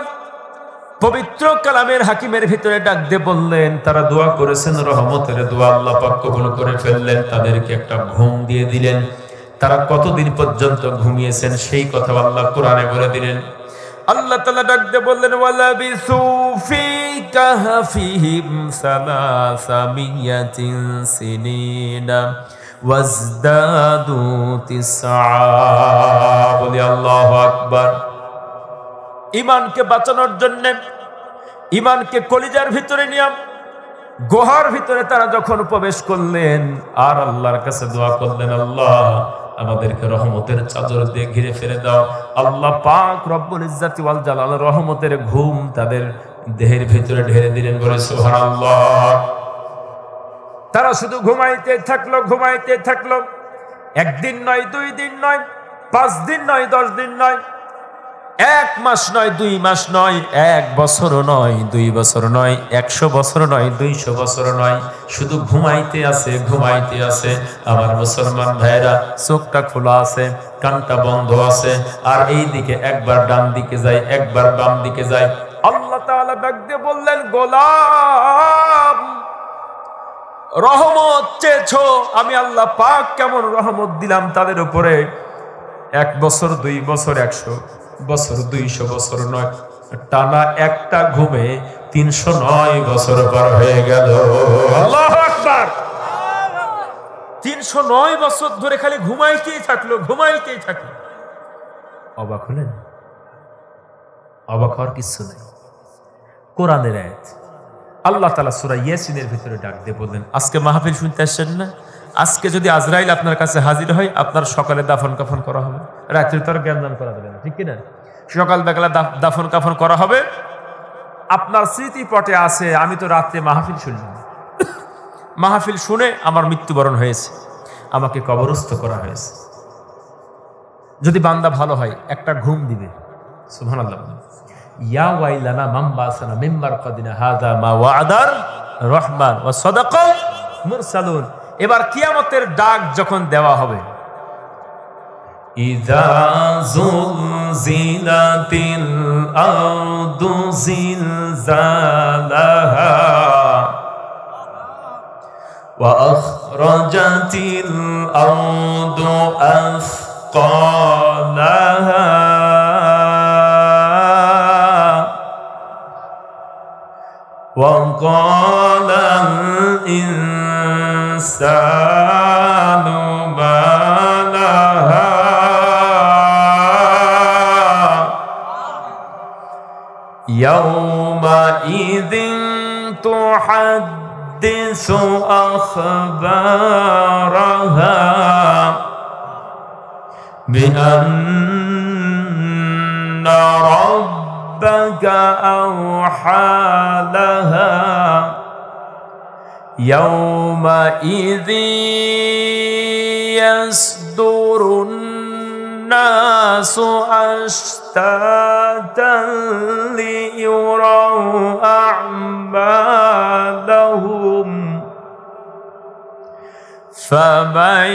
পবিত্র কালামের হাকিমের ভিতরে ডাক দিয়ে বললেন, তারা দোয়া করেছেন রহমতের দোয়া, আল্লাহ পাক কবুল করে ফেললেন, তাদেরকে একটা ঘুম দিয়ে দিলেন। তারা কতদিন পর্যন্ত ঘুমিয়েছেন সেই কথা আল্লাহ কোরআনে বলে দিলেন। আল্লাহ তাআলা ডাক দিয়ে বললেন, ওয়ালাবিসু ফি কাহফিহিম সালাসামিয়াতিন সিনিনা ওয়াজদাদু তিসআ। বলি আল্লাহু আকবার। ঈমানকে বাঁচানোর জন্য, ঈমানকে কলিজার ভিতরে নিয়ে গুহার ভিতরে তারা যখন প্রবেশ করলেন আর আল্লাহর কাছে দোয়া করলেন, আল্লাহ আমাদেরকে রহমতের চাদর দিয়ে ঘিরে ফেলে দাও। আল্লাহ পাক রব্বুল ইজ্জত ওয়াল জালাল রহমতের ঘুম তাদের দেহের ভিতরে ঢেলে দিলেন। বলে সুবহানাল্লাহ। তারা শুধু ঘুমাইতে থাকলো, ঘুমাইতে থাকলো। একদিন নয়, 2 দিন নয়, 5 দিন নয়, 10 দিন নয়, 1 মাস নয়, 2 মাস নয়, 1 বছরও নয়, 2 বছর নয়, 100 বছর নয়, 200 বছর নয়, শুধু ঘুমাইতে আছে, ঘুমাইতে আছে। আমার মুসলমান ভাইরা, চোখটা খোলা আছে, কানটা বন্ধ আছে, আর এই দিকে একবার ডান দিকে যায়, একবার বাম দিকে যায়। আল্লাহ তাআলা ডাক দিয়ে বললেন, গোলাম রহমত চেয়েছো, আমি আল্লাহ পাক কেমন রহমত দিলাম তাদের উপরে। 1 বছর, 2 বছর, 100 বছর, 200 বছর নয়, টানা একটা ঘুমে 309 বছর পার হয়ে গেল। আল্লাহু আকবার। 309 বছর ধরে খালি ঘুমাইতেই থাকলো, ঘুমাইতেই থাকলো। অবাক হলেন? অবাক হওয়ার কিছু নাই। কোরআনের আয়াত। আল্লাহ তাআলা সূরা ইয়াসিনের ভিতরে ডাক দিয়ে বললেন, আজকে মাহফিল শুনতে আসছেন না? আজকে যদি আজরাইল আপনার কাছে হাজির হয়, আপনার সকালে দাফন কাফন করা হবে, রাত্রে তো আর জ্ঞানদান করা যাবে না, ঠিক কিনা? সকাল বেলা দাফন কাফন করা হবে। আপনার স্মৃতিপটে আছে, আমি তো রাত্রে মাহফিল শুনলাম, মাহফিল শুনে আমার মৃত্যুবরণ হয়েছে, আমাকে কবরস্থ করা হয়েছে। যদি বান্দা ভালো হয়, একটা ঘুম দিবে। সুবহানাল্লাহ। ইয়া ওয়াইলানা মান বাসানা মিন মারকাদিনা হাযা মা ওয়া'দার রহমান ওয়া সাদাকাল মুরসালুন। এবার কিয়ামতের ডাক যখন দেওয়া হবে, ইযা যুলজিলাতিল আরদু জিলজালাহা وأخرجت الأرض أثقالها وقال الإنسان ما لها يومئذ تحدث أخبارها بأن ربك أوحى لها يومئذ يصدر الناس أشتاتا ليروا أعمالهم فمن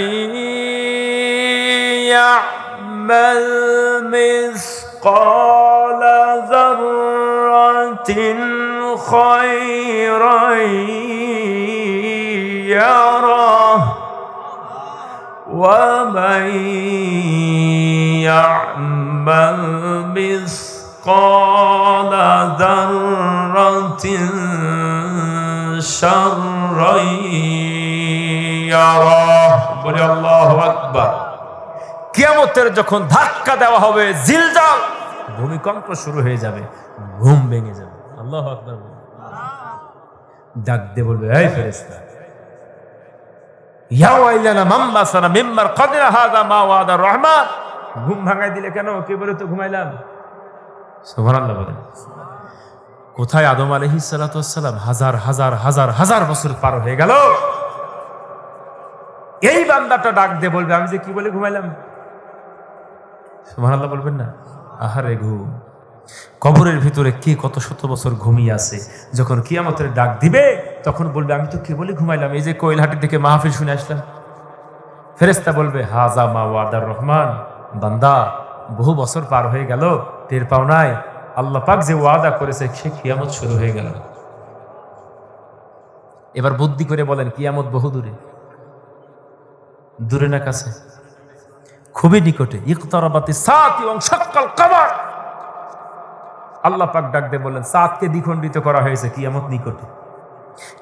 يعمل مثقال ذرة خيرا يره ومن يعمل مثقال ذرة شرا يره বলি আল্লাহু আকবার। কিয়ামতের যখন ধাক্কা দেওয়া হবে, জিলজাল ভূমিকম্প শুরু হয়ে যাবে, ঘুম ভেঙে যাবে। আল্লাহু আকবার। ডাক দিয়ে বলবে, এই ফেরেশতা, ইয়া ওয়াইলানা মান বাসানা মিম্মার কাদিরা হাযা মা ওয়াদা রহমান। ঘুম ভাঙাই দিলে কেন? কে বলে তো ঘুমাইলাম? সুবহানাল্লাহ বলেন। কোথায় আদম আলাইহিস সালাতু ওয়াস সালাম হাজার হাজার হাজার হাজার বছর পার হয়ে গেল। এই বান্দাটা ডাক দিয়ে বলবে, আমি যে কি বলে ঘুমাইলাম? সুবহানাল্লাহ বলবেন না? আহারে ঘুম। কবরের ভিতরে কে কত শত বছর ঘুমিয়ে আছে, যখন কিয়ামতের ডাক দিবে তখন বলবে, আমি তো কে বলে ঘুমাইলাম? এই যে কোয়েলহাটি থেকে মাহফিল শুনে আসলাম। ফেরেশতা বলবে, হাযা মা ওয়াদার রহমান। বান্দা, বহু বছর পার হয়ে গেল, টের পাও নাই? আল্লাহ পাক যে ওয়াদা করেছে সে কিয়ামত শুরু হয়ে গেল। এবার বুদ্ধি করে বলেন, কিয়ামত বহু দূরে? দূরে না কাছে? খুবই নিকটে। ইকতারাবাতিস সাআতু ওয়ানশাক্কাল কমর। আল্লাহ পাক ডাক দিয়ে বললেন, সাতকে দ্বিখণ্ডিত করা হয়েছে, কিয়ামত নিকটে।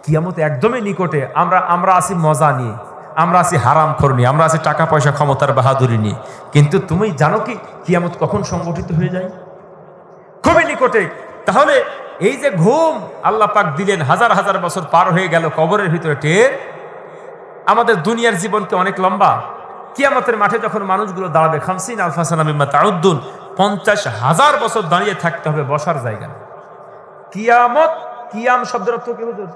কিয়ামত একদমই নিকটে। আমরা আছি মজা নিয়ে, আমরা আছি হারামখোর নিয়ে, আমরা আছি টাকা পয়সা ক্ষমতার বাহাদুরি নিয়ে। কিন্তু তুমি জানো কি কিয়ামত কখন সংগঠিত হয়ে যায়? খুবই নিকটে। তাহলে এই যে ঘুম আল্লাহ পাক দিলেন, হাজার হাজার বছর পার হয়ে গেল কবরের ভিতরে টের। আমাদের দুনিয়ার জীবনকে অনেক লম্বা। কিয়ামতের মাঠে যখন মানুষগুলো দাঁড়াবে, 50 আলফা সানা মিম্মা তাউদ্দুন, 50,000 বছর দাঁড়িয়ে থাকতে হবে, বসার জায়গা। কিয়ামত, কিয়াম শব্দের অর্থ কি হুজুর?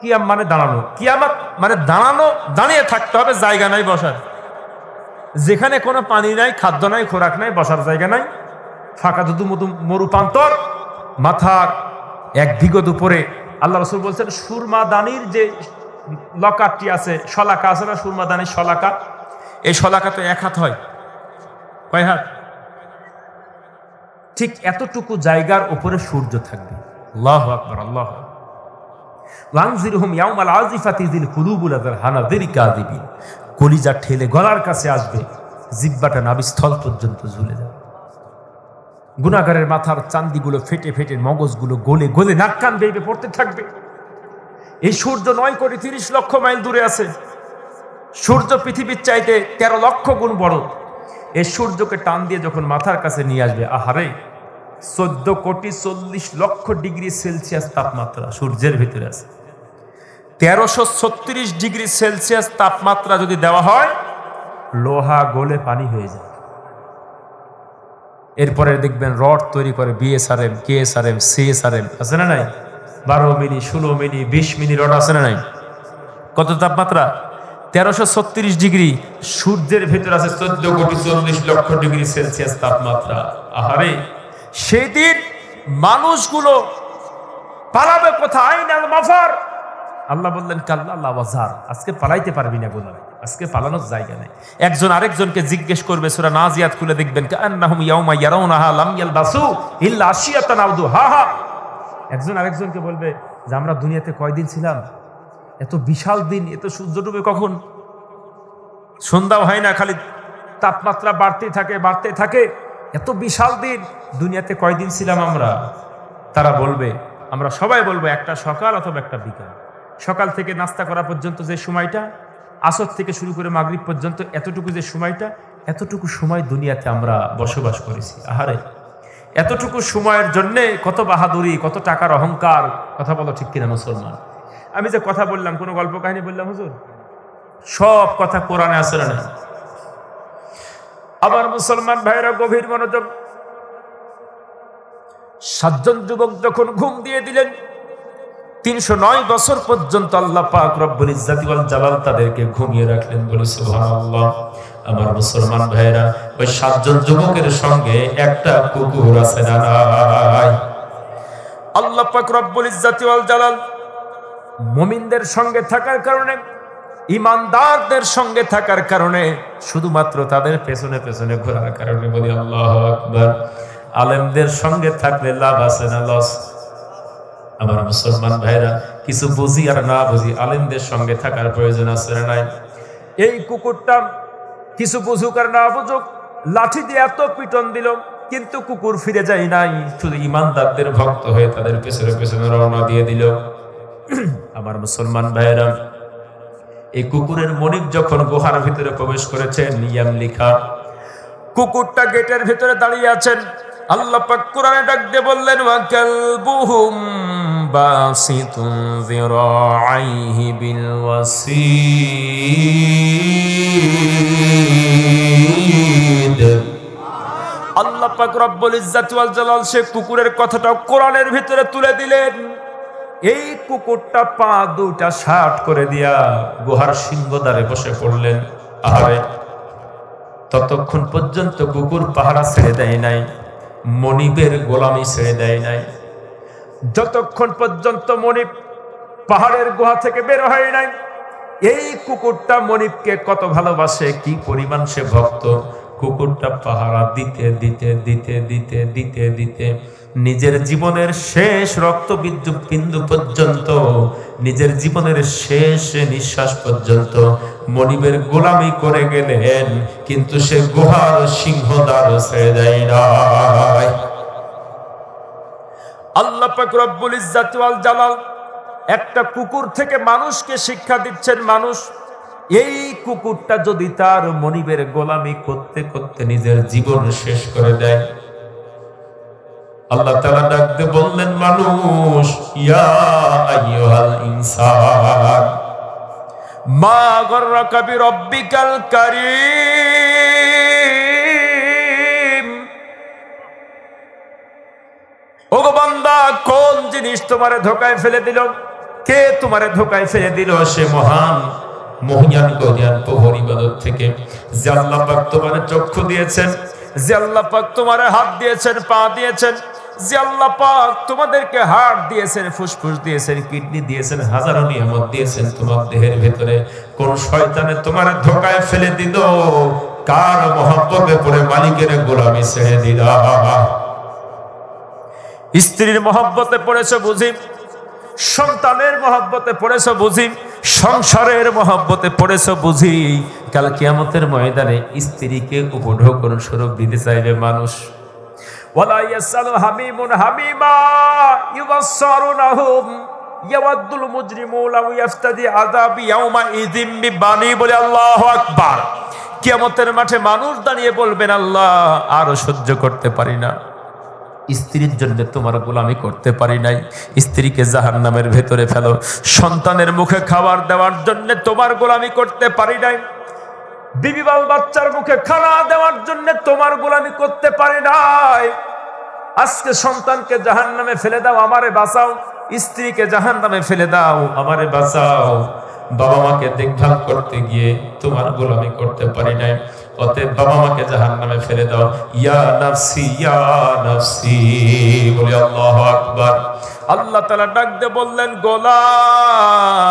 কিয়াম মানে দাঁড়ানো। কিয়ামত মানে দাঁড়ানো, দাঁড়িয়ে থাকতে হবে, জায়গা নাই বসার। যেখানে কোনো পানি নাই, খাদ্য নাই, খোরাক নাই, বসার জায়গা নাই, ফাঁকা দুদু মরু প্রান্তর, মাথার এক বিগত উপরে। আল্লাহ রাসূল বলছেন, সুরমা দানির যে লকারটি আছে, শলাকা আছে না, সুরমা দানির শলাকা, এই শলাকা তো 1 হাত হয়। কয় হাত? ঠিক এতটুকু জায়গার উপরে সূর্য থাকবে। আল্লাহু আকবার, আল্লাহু আকবার। ওয়ানজিরহুম ইয়াউমাল আজিফাতি যিল কুলুবুল হানাযিরি কাযিবিন। কলিজা ঠেলে গলার কাছে আসবে, জিহ্বাটা নাভিস্থল পর্যন্ত ঝুলে যাবে। গুনাহগারের মাথার চান্দিগুলো ফেটে ফেটে, মগজগুলো গলে গলে নাক কান বেয়ে পড়তে থাকবে। এই সূর্য 9,30,00,000 মাইল দূরে আছে। সূর্য পৃথিবীর চাইতে 13 লক্ষ গুণ বড়। এই সূর্যকে টান দিয়ে যখন মাথার কাছে নিয়ে আসবে, আহারে 14,40,00,000 ডিগ্রি সেলসিয়াস তাপমাত্রা সূর্যের ভিতরে আছে। 1336 ডিগ্রি সেলসিয়াস তাপমাত্রা যদি দেওয়া হয়, লোহা গলে পানি হয়ে যায়। এরপরে দেখবেন রড তৈরি করে বিএসআরএম, কেএসআরএম, সিএসআরএম, আছে না নাই? 12 মিলি, 16 মিলি, 20 মিলি রড আছে না নাই? কত তাপমাত্রা? 1336 ডিগ্রি। সূর্যের ভেতর আছে 14,40,00,000 ডিগ্রি সেলসিয়াস তাপমাত্রা। আহারে, সেদিন মানুষগুলো পালাবে কোথায়? আইনাল মাফার। আল্লাহ বললেন, কাল্লা লা ওয়াজার, আজকে পালাইতে পারবি না গোলাম, আজকে পালানোর জায়গা নেই। একজন আরেকজনকে জিজ্ঞেস করবে, সূরা নাজিয়াত খুলে দেখবেন, কান্নাহুম ইয়াউমা ইয়ারাউনাহা লাম ইয়ালবাসু ইল্লা আশিয়াতান আও দুহাহা। একজন আরেকজনকে বলবে যে আমরা দুনিয়াতে কয়দিন ছিলাম? এত বিশাল দিন, এত সূর্য ডুবে কখন, সন্ধ্যাও হয় না, খালি তাপমাত্রা বাড়তে থাকে। এত বিশাল দিন, দুনিয়াতে কয়দিন ছিলাম আমরা? তারা বলবে, আমরা সবাই বলবো একটা সকাল অথবা একটা বিকাল। সকাল থেকে নাস্তা করা পর্যন্ত যে সময়টা, আসর থেকে শুরু করে মাগরিব পর্যন্ত এতটুকু যে সময়টা, এতটুকু সময় দুনিয়াতে আমরা বসবাস করেছি। আহারে, এতটুকু সময়ের জন্যে কত বাহাদুরি, কত টাকার অহংকার। কথা বলো ঠিক কিনা মুসলমান? আমি যে কথা বললাম, কোনো গল্প কাহিনী বললাম হুজুর? সব কথা কোরআনে আছে না? আবার মুসলমান ভাইরা গভীর মনোযোগ। 7 জন যুবক যখন ঘুম দিয়ে দিলেন, 309 বছর পর্যন্ত আল্লাহ পাক রব্বুল ইজ্জাতি ওয়াল জালাল তাদেরকে ঘুমিয়ে রাখলেন। বলে সুবহানাল্লাহ। আমার মুসলমান ভাইরা, ওই 7 জন যুবকের সঙ্গে একটা কুকুর আছে না নাই? আল্লাহ পাক রব্বুল ইজ্জাতি ওয়াল জালাল মুমিনদের সঙ্গে থাকার কারণে, ইমানদারদের সঙ্গে থাকার কারণে, শুধুমাত্র তাদের পেছনে পেছনে ঘোরার কারণে, বলি আল্লাহু আকবার। আলেমদের সঙ্গে থাকলে লাভ আছে না লস? আমার মুসলমান ভাইরা, কিছু বুঝি আর না বুঝি, আলেমদের সঙ্গে থাকার প্রয়োজন আছে না নাই? এই কুকুরটা কিছু বুঝুক আর না বুঝুক, লাঠি দিয়ে এত পিটন দিল, কিন্তু কুকুর ফিরে যায় নাই, শুধু ইমানদারদের ভক্ত হয়ে তাদের পেছনে পেছনে রওনা দিয়ে দিল। আমার মুসলমান ভাইরা, এই কুকুরের মনিব যখন গুহার ভিতরে প্রবেশ করেছেন, নিয়াম লিখা, কুকুরটা গেটের ভিতরে দাঁড়িয়ে আছেন। আল্লাহ পাক কোরআনে ডাক দিয়ে বললেন, ওয়া কালবুহুম বাসিতুন যিরাআইহি বিল ওয়াসিদ। আল্লাহ পাক রব্বুল ইজ্জাতি ওয়াল জালাল সে কুকুরের কথাটা কোরআনের ভিতরে তুলে দিলেন। এই কুকুরটা পা দুটা শার্ট করে দিয়া গুহার সিংহদ্বারে বসে পড়লেন। আরে ততক্ষণ পর্যন্ত কুকুর পাহারা ছেড়ে দেয় নাই, মনিবের গোলামি ছেড়ে দেয় নাই। যতক্ষণ পর্যন্ত মনিব পাহাড়ের গুহা থেকে বের হয় নাই, এই কুকুরটা মনিবকে কত ভালোবাসে, কি পরিমাণ সে ভক্ত। কুকুরটা পাহারা দিতে দিতে দিতে দিতে দিতে দিতে নিজের জীবনের শেষ রক্ত বিন্দু পর্যন্ত, নিজের জীবনের শেষ নিঃশ্বাস পর্যন্ত মনিবের গোলামি করে গেলেন, কিন্তু সে গুহার সিংহদ্বার ছেড়ে দেয় নাই। আল্লাহ পাক রব্বুল ইজ্জাতি ওয়াল জালাল একটা কুকুর থেকে মানুষকে শিক্ষা দিচ্ছেন। মানুষ, এই কুকুরটা যদি তার মনিবের গোলামি করতে করতে নিজের জীবন শেষ করে দেয়, আল্লাহ তাআলা ডাকতে বললেন, মানুষ, ইয়া আইয়ুহাল ইনসান মা গররাকা বিরব্বিকাল কারীম। ওগো বান্দা, কোন জিনিস তোমারে ধোকায় ফেলে দিল? কে তোমারে ধোকায় ফেলে দিল? সে মহান মহিয়ান গরিয়ান প্রভুর ইবাদত থেকে, যে আল্লাহ পাক তোমারে চক্ষু দিয়েছেন, যে আল্লাহ পাক তোমারে হাত দিয়েছেন, পা দিয়েছেন, যে আল্লাহ পাক তোমাদেরকে হার্ট দিয়েছেন, ফুসফুস দিয়েছেন, কিডনি দিয়েছেন, হাজারো নিয়ামত দিয়েছেন তোমার দেহের ভিতরে। কোন শয়তানে তোমার ধোকায় ফেলে দিল? কার মহব্বতে পড়ে মালিকের গোলামি ছেড়ে দিলা? স্ত্রীর মহব্বতে পড়েছ বুঝি, সন্তানের মহব্বতে পড়েছ বুঝি, সংসারের মহব্বতে পড়েছ বুঝি, কাল কিয়ামতের ময়দানে স্ত্রীকে উপঢৌকন স্বরূপ দিতে চাইবে মানুষ। ওয়ালা ইয়াসালু হামিমুন হামিমা ইউবাসসারুনহুম ইয়াওয়াদুল মুজরিমু লাউ ইয়াফতাদি আযাবি ইয়াউমা ইযিম বিবানি। বলে আল্লাহু আকবার। কিয়ামতের মাঠে মানুষ দাঁড়িয়ে বলবেন, আল্লাহ আর সহ্য করতে পারি না, স্ত্রীর জন্য তোমার গোলামি করতে পারি নাই, স্ত্রীকে জাহান্নামের ভেতরে ফেলো। সন্তানের মুখে খাবার দেওয়ার জন্য তোমার গোলামি করতে পারি নাই, বিবি বাল বাচ্চার মুখে খানা দেওয়ার জন্য তোমার গোলামি করতে পারি নাই। আজকে সন্তানকে জাহান্নামে ফেলে দাও, আমারে বাঁচাও। স্ত্রীকে জাহান্নামে ফেলে দাও, আমারে বাঁচাও। বাবা মাকে দেখভাল করতে গিয়ে তোমার গোলামি করতে পারি নাই, অতএব বাবা মাকে জাহান্নামে ফেলে দাও। ইয়া নাফসি ইয়া নাফসি। বলি আল্লাহু আকবার। আল্লাহ তাআলা ডাক দিয়ে বললেন, গোলাম,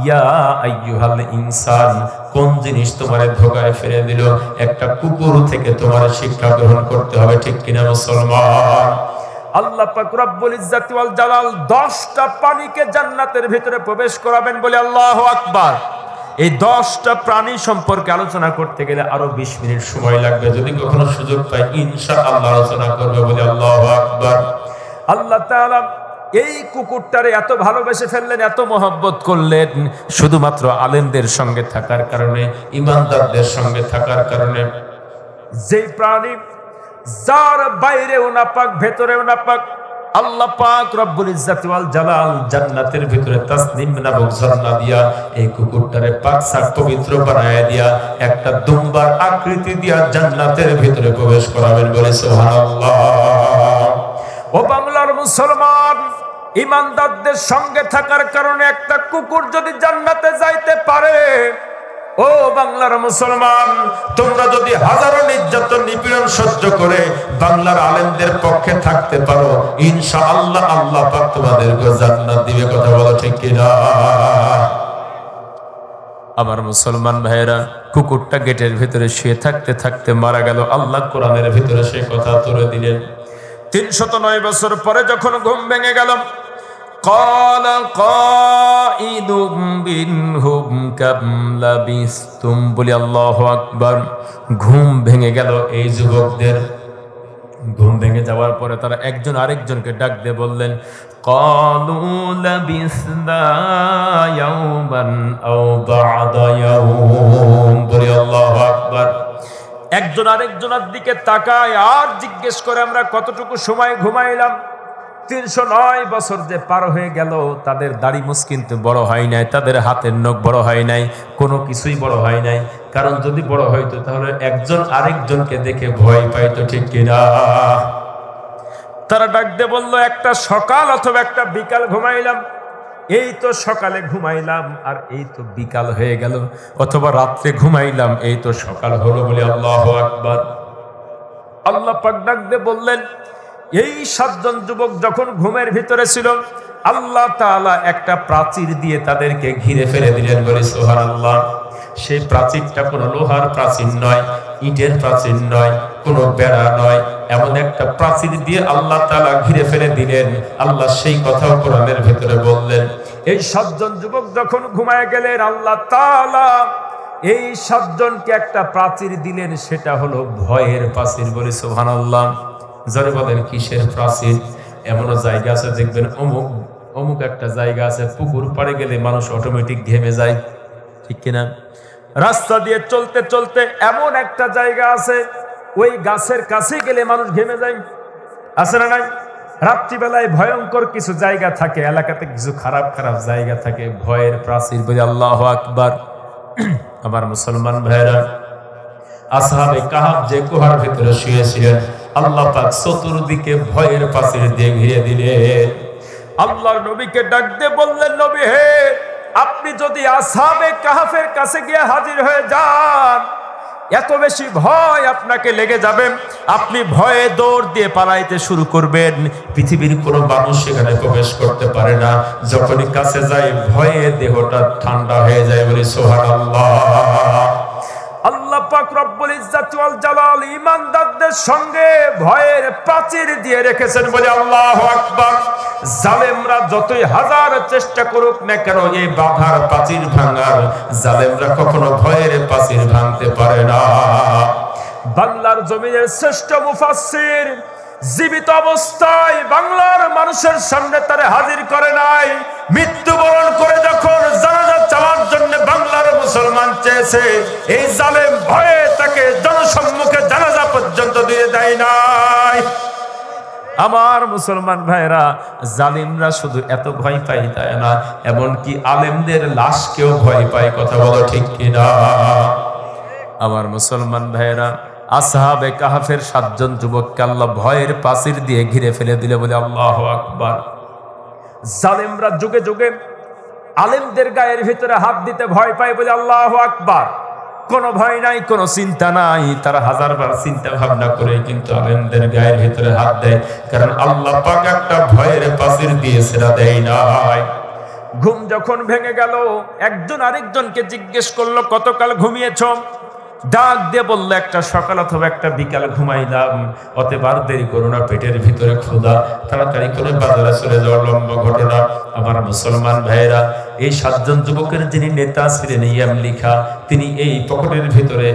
ইয়া আইয়ুহাল ইনসান, কোন জিনিস তোমারে ধোকায় ফেলে দিল? একটা কুকুর থেকে তোমার শিক্ষা গ্রহণ করতে হবে, ঠিক কিনা মুসলমান? আল্লাহ পাক রব্বুল ইজ্জাতি ওয়াল জালাল 10টা প্রাণীকে জান্নাতের ভিতরে প্রবেশ করাবেন বলে আল্লাহু আকবার। এই 10টা প্রাণী সম্পর্কে আলোচনা করতে গেলে আরো 20 মিনিট সময় লাগবে, যদি কখনো সুযোগ পাই ইনশাআল্লাহ আলোচনা করব বলে আল্লাহু আকবার। আল্লাহ তাআলা এই কুকুরটারে এত ভালোবেসে ফেললেন, এত মহব্বত করলেন, শুধুমাত্র আলেমদের সঙ্গে থাকার কারণে, ইমানদারদের সঙ্গে থাকার কারণে। যেই প্রাণী যার বাইরেও নাপাক ভেতরেও নাপাক, আল্লাহ পাক রব্বুল ইজ্জাতি ওয়াল জালাল জান্নাতের ভিতরে তাসনিম নামক ঝর্ণা দিয়া এই কুকুরটারে পাক সাক পবিত্র বানায়া দিয়া একটা দুম্বার আকৃতি দিয়া জান্নাতের ভিতরে প্রবেশ করাবেন বলে সুবহানাল্লাহ। ও বাংলার মুসলমান, ইমানদারদের সঙ্গে থাকার কারণে একটা কুকুর যদি জান্নাতে যাইতে পারে, ও বাংলার মুসলমান, তোমরা যদি হাজারো নির্যাতন নিপীড়ন সহ্য করে বাংলার আলেমদের পক্ষে থাকতে পারো, ইনশাআল্লাহ আল্লাহ পাক তোমাদেরকে জান্নাত দিবে। কথা বলো ঠিক কিনা? আমার মুসলমান ভাইয়েরা, কুকুরটা গেটের ভিতরে শুয়ে থাকতে থাকতে মারা গেল। আল্লাহ কোরআনের ভিতরে সেই কথা তুলে দিলেন। 309 বছর পরে যখন ঘুম ভেঙে গেল, قال قائد منهم كم لبثتم, বলি আল্লাহু আকবার। ঘুম ভেঙে গেল এই যুবকদের। ঘুম ভেঙে যাওয়ার পরে তারা একজন আরেকজনকে ডাক দিয়ে বললেন, قالوا لبثنا يوما أو بعض يوم, বলি আল্লাহু আকবার। একজন আরেকজনের দিকে তাকায় আর জিজ্ঞেস করে, আমরা কতটুকু সময় ঘুমাইলাম? 309 বছর যে পার হয়ে গেল, তাদের দাড়ি মুছ কিন্তু বড় হয় নাই, তাদের হাতের নখ বড় হয় নাই, কোনো কিছুই বড় হয় নাই। কারণ যদি বড় হইতো তাহলে একজন আরেকজনকে দেখে ভয় পাইতো, ঠিক কিনা? তারা ডাক দিয়ে বলল, একটা সকাল অথবা একটা বিকাল ঘুমাইলাম, এই তো সকালে ঘুমাইলাম আর এই তো বিকাল হয়ে গেল, অথবা রাত্রে ঘুমাইলাম এই তো সকাল হলো, বলে আল্লাহু আকবার। আল্লাহ পাক ডাক দিয়ে বললেন, এই 7 জন যুবক যখন ঘুমের ভিতরে ছিল, আল্লাহ তাআলা একটা প্রাচীর দিয়ে তাদেরকে ঘিরে ফেলে দিলেন, বলে সুবহানাল্লাহ। সেই প্রাচীরটা কোনো লোহার প্রাচীর নয়, ইটের প্রাচীর নয়, কোনো বেড়া নয়, এমন একটা প্রাচীর দিয়ে আল্লাহ তাআলা ঘিরে ফেলে দিলেন। আল্লাহ সেই কথাও কোরআনের ভিতরে বললেন। এই 7 জন যুবক যখন ঘুমায় গেলেন, আল্লাহ তাআলা এই 7 জনকে একটা প্রাচীর দিলেন, সেটা হলো ভয়ের প্রাচীর, বলে সুবহানাল্লাহ। জোরে বলেন কিসের প্রাচীর? এমনও জায়গা আছে দেখবেন, অমুক একটা জায়গা আছে, পুকুর পাড়ে গেলে মানুষ অটোমেটিক ঘেমে যায়, ঠিক কিনা? রাস্তা দিয়ে চলতে চলতে এমন একটা জায়গা আছে, ওই গাছের কাছে গেলে মানুষ ঘেমে যায়, আছে না নাই? রাত্রিবেলায় ভয়ঙ্কর কিছু জায়গা থাকে, এলাকাতে কিছু খারাপ খারাপ জায়গা থাকে, ভয়ের প্রাচীর, বলে আল্লাহু আকবার। আমার মুসলমান ভাইরা, আসহাবে কাহাফ যে গুহার ভিতরে শুয়েছিলেন, আল্লাহ পাক চতুর্দিকে ভয়ের প্রাচীর দিয়ে ঘিরে দিলেন। আল্লাহর নবীকে ডাক দিয়ে বললেন, নবী হে, আপনি যদি আসহাবে কাহাফের কাছে গিয়ে হাজির হয়ে যান, এত বেশি ভয় আপনাকে লেগে যাবে, আপনি ভয়ে দৌড় দিয়ে পালাইতে শুরু করবেন, পৃথিবীর কোনো মানুষ সেখানে প্রবেশ করতে পারে না। যখনই কাছে যায় ভয়ে দেহটা ঠান্ডা হয়ে যায়, বলে সুবহানাল্লাহ। আল্লাহ পাক রব্বুল ইজ্জাতি ওয়াল জালাল ঈমানদারদের সঙ্গে ভয়ের প্রাচীর দিয়ে রেখেছেন, বলে আল্লাহু আকবার। জালেমরা যতই হাজার চেষ্টা করুক না কেন এই বাধার প্রাচীর ভাঙার, জালেমরা কখনো ভয়ের প্রাচীর ভাঙতে পারে না। বাংলার জমিনের শ্রেষ্ঠ মুফাসসির জীবিত অবস্থায় বাংলার মানুষের সামনে তারে হাজির করে নাই, মৃত্যুবরণ করে যখন জানাজা চাওয়ার জন্য বাংলার মুসলমান চেয়েছে, এই জালেম ভয়ে তাকে জনসম্মুখে জানাজা পর্যন্ত দিয়ে দেয় নাই। আমার মুসলমান ভাইরা, জালিমরা শুধু এত ভয় পায় তাই না, এমনকি আলেমদের লাশকেও ভয় পায়, কথা বলো ঠিক কিনা? আমার মুসলমান ভাইরা, আসহাবে কাহাফের 7 জন যুবককে আল্লাহ ভয়ের প্রাচীর দিয়ে ঘিরে ফেলে দিলে, বলে আল্লাহু আকবার। জালেমরা যুগে যুগে আলেমদের গায়ের ভিতরে হাত দিতে ভয় পায়, বলে আল্লাহু আকবার। কোনো ভয় নাই, কোনো চিন্তা নাই, তারা হাজারবার চিন্তা ভাবনা করে কিন্তু আলেমদের গায়ের ভিতরে হাত দেয়, কারণ আল্লাহ পাক একটা ভয়ের প্রাচীর দিয়ে সেটা দেয় নাই। ঘুম যখন ভেঙে গেল, একজন আরেকজনকে জিজ্ঞেস করলো, কতকাল ঘুমিয়েছ? ডাক দিয়ে বললো, একটা সকাল অথবা একটা বিকাল ঘুমাইলাম, অতএব আর দেরি করো না, পেটের ভিতরে ক্ষুধা, তাড়াতাড়ি করে বাজারে চলে যাওয়া। লম্বা ঘটনা। আমার মুসলমান ভাইয়েরা, এই 7 জন যুবকের যিনি নেতা ছিলেন ইয়ামলিখা, তিনি এই পকেটের ভিতরে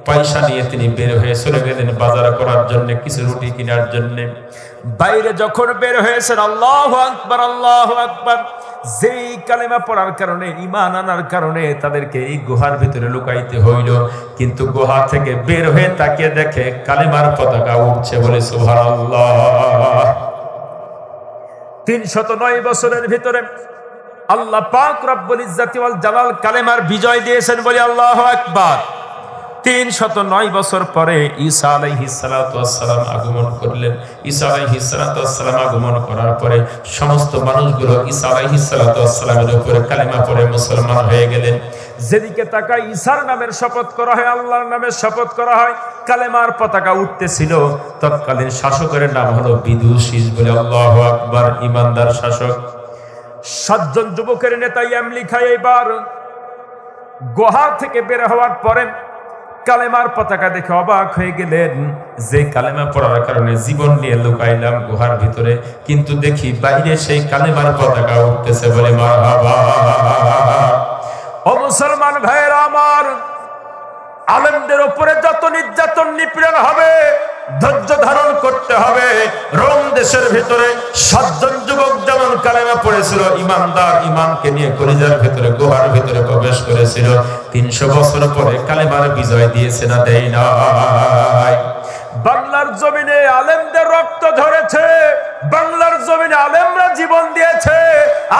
পয়সা নিয়ে তিনি বের হয়ে চলে গেলেন বাজার করার জন্য, কিছু রুটি কেনার জন্য। বাইরে যখন বের হয়েছেন, আল্লাহু আকবার, আল্লাহু আকবার, যেই কালেমা পড়ার কারণে, ঈমান আনার কারণে তাদেরকে এই গুহার ভিতরে লুকাইতে হইল, কিন্তু গুহা থেকে বের হয়ে তাকিয়ে দেখে কালেমার পতাকা উঠছে, বলে সুবহানাল্লাহ। 309 বছরের ভিতরে আল্লাহ পাক রব্বুল ইজ্জাতি ওয়াল জালাল কালেমার বিজয় দিয়েছেন, বলে আল্লাহু আকবার। 309 বছর পরে ঈসা আলাইহিস সালাতু ওয়াস সালাম আগমন করলেন। ঈসা আলাইহিস সালাতু ওয়াস সালাম আগমন করার পরে সমস্ত মানুষগুলো ঈসা আলাইহিস সালাতু ওয়াস সালামের উপরে কালেমা পড়ে মুসলমান হয়ে গেলেন। যেদিকে তাকায় ঈসার নামের শপথ করা হয়, আল্লাহর নামের শপথ করা হয়, কালেমার পতাকা উঠতেছিল। তৎকালীন শাসকের নাম হলো বিদুশিস, বলে আল্লাহু আকবার, ইমানদার শাসক। 7 জন যুবকের নেতা ইয়ামলিখা এবার গুহা থেকে বের হওয়ার পরে কালেমার পতাকা দেখে অবাক হয়ে গেলেন। যে কালেমা পড়ার কারণে জীবন নিয়ে লুকাইলাম গুহার ভিতরে, কিন্তু দেখি বাইরে সেই কালেমার পতাকা উঠতেছে, বলে মারহাবা। ও মুসলমান ভাইয়েরা আমার, আলেমদের উপরে যত নির্যাতন নিপীড়ন হবে, ধৈর্য ধারণ করতে হবে। রোম দেশের ভিতরে 7 জন যুবক যেমন কালেমা পড়েছিল, ইমানদার, ইমানকে নিয়ে কলিজার ভিতরে গুহার ভিতরে প্রবেশ করেছিল, 300 বছর পরে কালেমার বিজয় দিয়েছে না, দেয় নাই? বাংলার জমিনে আলেমদের রক্ত ঝরেছে, বাংলার জমিনে আলেমরা জীবন দিয়েছে।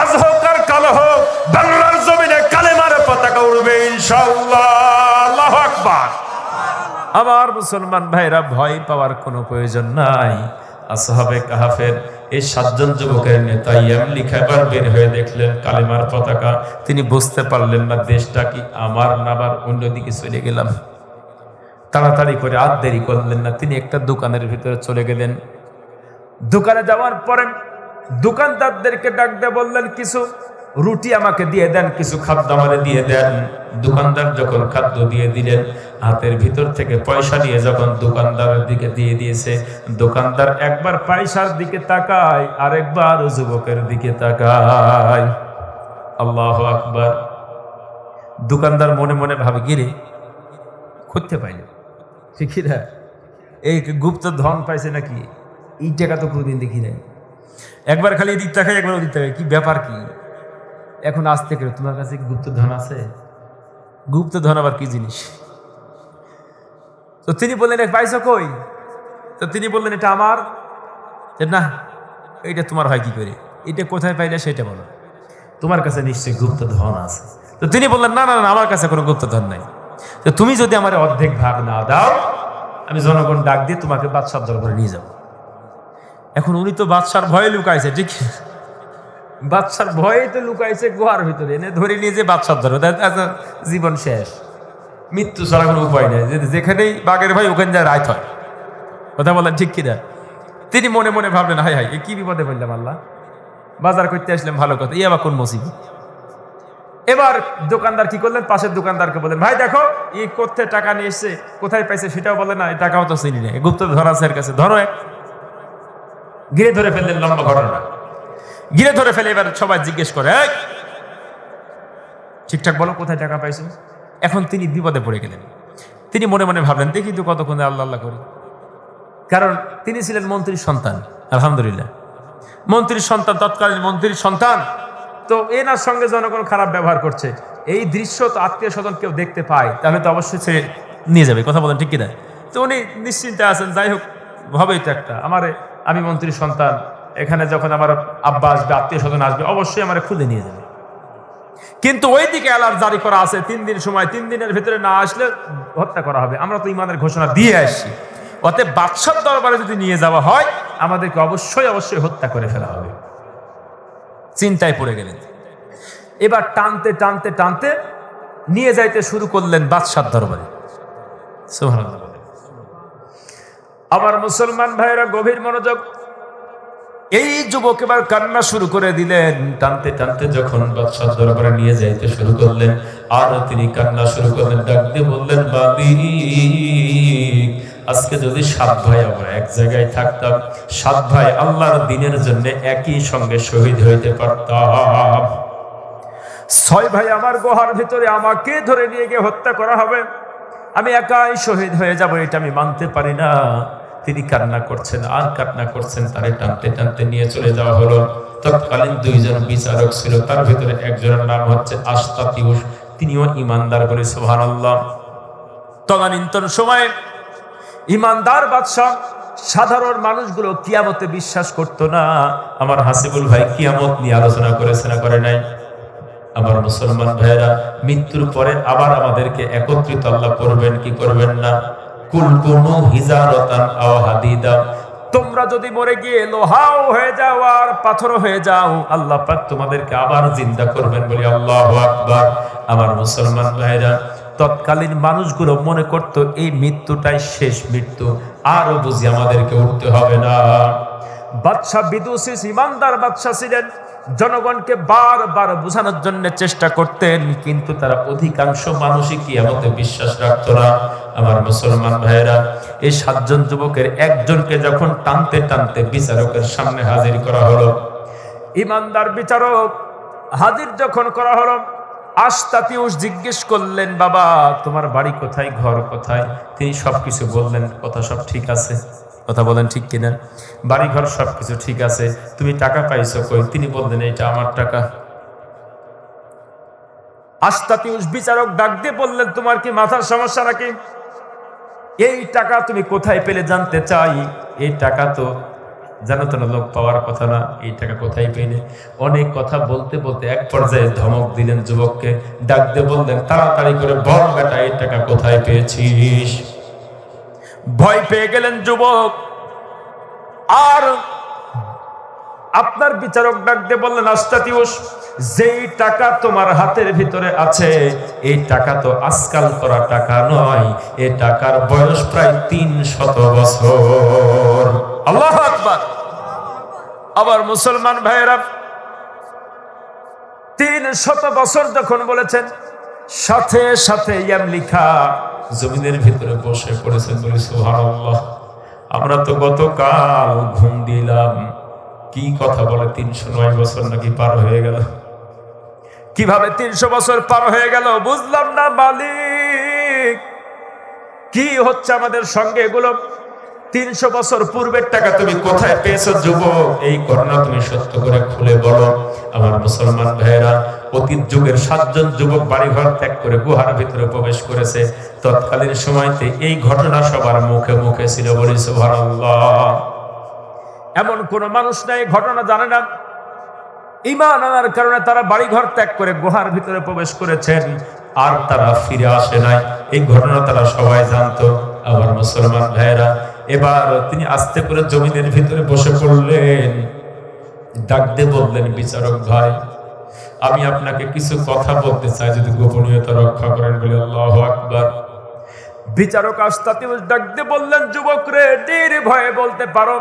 আজ হোক আর কাল হোক, বাংলার জমিনে কালেমার পতাকা উড়বে ইনশাআল্লাহ। আল্লাহু আকবার। আমার মুসলমান ভাইরা, ভয় পাওয়ার কোনো প্রয়োজন নাই। আসহাবে কাহাফের এই 7 জন যুবকের নেতা ইয়ামলিখা এবার বের হয়ে দেখলেন কালেমার পতাকা। তিনি বুঝতে পারলেন না দেশটা কি আমার না আবার অন্যদিকে চলে গেলাম। তাড়াতাড়ি করে আর দেরি করলেন না, তিনি একটা দোকানের ভিতরে চলে গেলেন। দোকানে যাওয়ার পরে দোকানদারদেরকে ডাক দিয়ে বললেন, কিছু রুটি আমাকে দিয়ে দেন, কিছু খাদ্য আমাকে দিয়ে দেন। দোকানদার যখন খাদ্য দিয়ে দিলেন, হাতের ভিতর থেকে পয়সা নিয়ে যখন দোকানদারের দিকে দিয়ে দিয়েছে, দোকানদার একবার পয়সার দিকে তাকায়, আরেকবার যুবকের দিকে তাকায়। আল্লাহু আকবার। দোকানদার মনে মনে ভাবে, গিরে খুঁজতে পাইনি, ঠিক না? এই গুপ্ত ধন পাইছে নাকি? এই টাকা তো কোনোদিন দেখি নাই। একবার খালি এদিক তাকাই, একবার ওদিক তাকাই, কি ব্যাপার কি? এখন আজ থেকে তোমার কাছে গুপ্ত ধন আছে? গুপ্ত ধন আবার কি জিনিস? তো তিনি বললেন, পাইছো কই? তো তিনি বললেন, এটা আমার। না, এটা তোমার হয় কি করে? এটা কোথায় পাইলে সেটা বলো, তোমার কাছে নিশ্চয়ই গুপ্ত ধন আছে। তো তিনি বললেন, না না না, আমার কাছে কোনো গুপ্ত ধন নাই। তো তুমি যদি আমার অর্ধেক ভাগ না দাও, আমি জনগণ ডাক দিয়ে তোমাকে বাদশার দরবারে নিয়ে যাব। এখন উনি তো বাদশার ভয়ে লুকাইছে, ঠিক? বাদশার ভয়ে তো লুকাইছে গুহার ভিতরে, এনে ধরে নিয়ে যে বাদশার দরবারে, জীবন শেষ, মৃত্যু ছাড়া কোনো উপায় নেই। যেখানেই বাঘের ভয়, ওখানে যা রাত হয়। কথা বলেন ঠিক কিনা? তিনি মনে মনে ভাবলেন, হাই হাই, কি বিপদে পড়লাম আল্লাহ, বাজার করতে আসলাম ভালো কথা, ই আবার কোন মুসিবত। এবার দোকানদার কি করলেন, পাশের দোকানদারকে বললেন, ভাই দেখো, ই কোথা টাকা নিয়ে এসছে, কোথায় পাইছে সেটাও বলে না, এই টাকাও তো চিনি না, গুপ্ত ধরা আছে এর কাছে, ধরো এক। ঘিরে ধরে ফেললেন, লম্বা ঘটনা। ঘিরে ধরে ফেলে এবার সবাই জিজ্ঞেস করে, ঠিকঠাক বলো কোথায় টাকা পাইছো। এখন তিনি বিপদে পড়ে গেলেন। তিনি মনে মনে ভাবলেন, দেখি তো কতক্ষণে আল্লাহ আল্লাহ করি। কারণ তিনি ছিলেন মন্ত্রীর সন্তান, আলহামদুলিল্লাহ, মন্ত্রীর সন্তান, তৎকালীন মন্ত্রীর সন্তান। তো এনার সঙ্গে জনগণ খারাপ ব্যবহার করছে, এই দৃশ্য তো আত্মীয় স্বজন কেউ দেখতে পায়, তাহলে তো অবশ্যই সে নিয়ে যাবে। কথা বলেন ঠিক কিনা? তো উনি নিশ্চিন্তে আছেন, যাই হোক, হবেই তো একটা, আমি মন্ত্রীর সন্তান, এখানে যখন আমার আব্বা আসবে, আত্মীয় স্বজন আসবে, অবশ্যই আমার খুঁজে নিয়ে যাবে। কিন্তু ওইদিকে অ্যালার্ট জারি করা আছে, 3 দিন সময়, 3 দিনের ভিতরে না আসলে হত্যা করা হবে। আমরা তো ইমানের ঘোষণা দিয়ে আসছি, অতএব বাদশার দরবারে যদি নিয়ে যাওয়া হয়, আমাদেরকে অবশ্যই অবশ্যই হত্যা করে ফেলা হবে। চিন্তায় পড়ে গেলেন। এবার টানতে টানতে টানতে নিয়ে যাইতে শুরু করলেন বাদশার দরবারে। সুবহানাল্লাহ। আমার মুসলমান ভাইয়েরা, গভীর মনোযোগ। এই যুবক এবার কান্না শুরু করে দিলেন। টানতে টানতে যখন বাদশার দরবারে নিয়ে যাইতে শুরু করলেন, আর তিনি কান্না শুরু করলেন, ডাক দিয়ে বললেন, মালিক, আজকে যদি 7 ভাই আমরা এক জায়গায় থাকতাম, 7 ভাই আল্লাহর দ্বীনের জন্য একই সঙ্গে শহীদ হইতে পারতাম। 6 ভাই আমার গুহার ভিতরে আমাকে ধরে নিয়ে গিয়ে হত্যা করা হবে, আমি একাই শহীদ হয়ে যাব, এটা আমি মানতে পারি না। তিনি কান্না করছেন আর কান্না করছেন, তারে টানতে টানতে নিয়ে চলে যাওয়া হলো। তৎকালীন 2 জন বিচারক ছিল, তার ভিতরে একজনের নাম হচ্ছে আশতাতিউস, তিনিও ইমানদার, বলে সুবহানাল্লাহ। তদানীন্তন সময়ে ইমানদার বাদশা, সাধারণ মানুষগুলো কিয়ামতে বিশ্বাস করতো না। আমার হাসিবুল ভাই কিয়ামত নিয়ে আলোচনা করেছে না করে নাই? আমার মুসলমান ভাইরা, মৃত্যুর পরে আবার আমাদেরকে একত্রিত আল্লাহ করবেন কি করবেন না? কুল কুনু হিজারাতান আও হাদিদা, তোমরা যদি মরে গিয়ে লোহাও হয়ে যাও আর পাথরও হয়ে যাও, আল্লাহ পাক তোমাদেরকে আবার জিন্দা করবেন, বলি আল্লাহু আকবার। আমার মুসলমান ভাইরা, তৎকালীন মানুষগুলো মনে করত এই মৃত্যুটাই শেষ মৃত্যু, আরো বুঝি আমাদেরকে উঠতে হবে না। বাদশা বিদুসিস ইমানদার বাদশা ছিলেন, জনগণকে বারবার বোঝানোর জন্য চেষ্টা করতেন, কিন্তু তারা অধিকাংশ মানুষই কিয়ামতে বিশ্বাস রাখতো না। আমার মুসলমান ভাইরা, এই 7 জন যুবকের একজনকে যখন টানতে টানতে বিচারকের সামনে হাজির করা হলো, ইমানদার বিচারক হাজির যখন করা হলো, আশতাতিউস জিজ্ঞেস করলেন, বাবা তোমার বাড়ি কোথায়, ঘর কোথায়? তিনি সবকিছু বললেন, কথা সব ঠিক আছে, কথা বলেন ঠিক কিনা? বাড়ি ঘর সবকিছু ঠিক আছে, তুমি টাকা পাইছো কই? তিনি বললেন, এটা আমার টাকা। আশতাতিউস বিচারক ডাক দিয়ে বললেন, তোমার কি মাথার সমস্যা নাকি? এই টাকা তুমি কোথায় পেলে জানতে চাই? এই টাকা তো জানো তো লোক পাওয়ার কথা না, এই টাকা কোথায় পেলে? অনেক কথা বলতে বলতে এক পর্যায়ে ধমক দিলেন যুবককে, ডাক দিয়ে বললেন, তাড়াতাড়ি করে বল বেটা, এই টাকা কোথায় পেয়েছিস? ভয় পেয়ে গেলেন যুবক। আর আপনার বিচারক ডাক দিয়ে বললেন, আশতাতিউস, যেই টাকা তোমার হাতের ভিতরে আছে, এই টাকা তো আজকাল করা টাকা নয়, এই টাকার বয়স প্রায় 300 বছর। আল্লাহু আকবার। আবার মুসলমান ভাইয়েরা, 300 বছর যখন বলেছেন, সাথে সাথে ইয়াম লিখা জমিনের ভিতরে বসে পড়েছেন, বলে সুবহানাল্লাহ। আমরা তো গতকাল ঘুম দিলাম, কি কথা বলে 309 বছর নাকি পার হয়ে গেল? কিভাবে 300 বছর পার হয়ে গেল বুঝলাম না মালিক, কি হচ্ছে আমাদের সঙ্গে এগুলো? 300 বছর পূর্বের টাকা তুমি কোথায় পেয়েছো যুবক? এই ঘটনা তুমি সত্য করে খুলে বলো। আমার মুসলমান ভাইয়েরা, অতীত যুগের 7 জন যুবক বাড়িঘর ত্যাগ করে গুহার ভিতরে প্রবেশ করেছে। তৎকালীন সময়তে এই ঘটনা সবার মুখে মুখে ছিল, বলি সুবহানাল্লাহ। এমন কোন মানুষ নাই ঘটনা জানে না। ঈমান আনার কারণে তারা বাড়িঘর ত্যাগ করে গুহার ভিতরে প্রবেশ করেছেন, আর তারা ফিরে আসে নাই, এই ঘটনা তারা সবাই জানতো। আমার মুসলমান ভাইয়েরা, এবার তিনি আস্তে করে জমিনের ভিতরে বসে পড়লেন, ডাক দিয়ে বললেন, বিচারক ভাই, আমি আপনাকে কিছু কথা বলতে চাই, যদি গোপনীয়তা রক্ষা করেন, বলে আল্লাহু আকবার। বিচারক আশতাতিউস ডাক দিয়ে বললেন, যুবক রে, নির্ভয়ে বলতে পারো।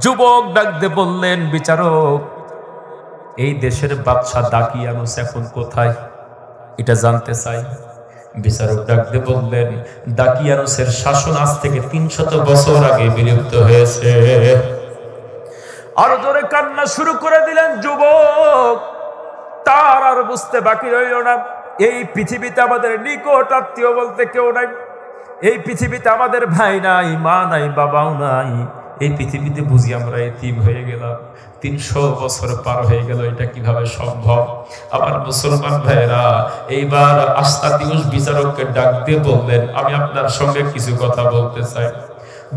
যুবক ডাক দিয়ে বললেন, বিচারক, এই দেশের বাদশা দাকিয়ানুস এখন কোথায়, এটা জানতে চাই। বিচারক ডাক দিয়ে বললেন, দাকিয়ানুসের শাসন আজ থেকে 300 বছর আগে বিলুপ্ত হয়েছে। আরো জোরে কান্না শুরু করে দিলেন যুবক। তার আর বুঝতে বাকি রইল না, এই পৃথিবীতে আমাদের নিকট আত্মীয় বলতে কেউ নাই, এই পৃথিবীতে আমাদের ভাই নাই, মা নাই, বাবাও নাই, এই পৃথিবীতে বুঝি আমরা এতিম হয়ে গেলাম। 300 বছর পার হয়ে গেল, এটা কিভাবে সম্ভব? আমার মুসলমান ভাইরা, এইবার আশতাতিউস বিচারককে ডাক দিয়ে বললেন, আমি আপনার সঙ্গে কিছু কথা বলতে চাই।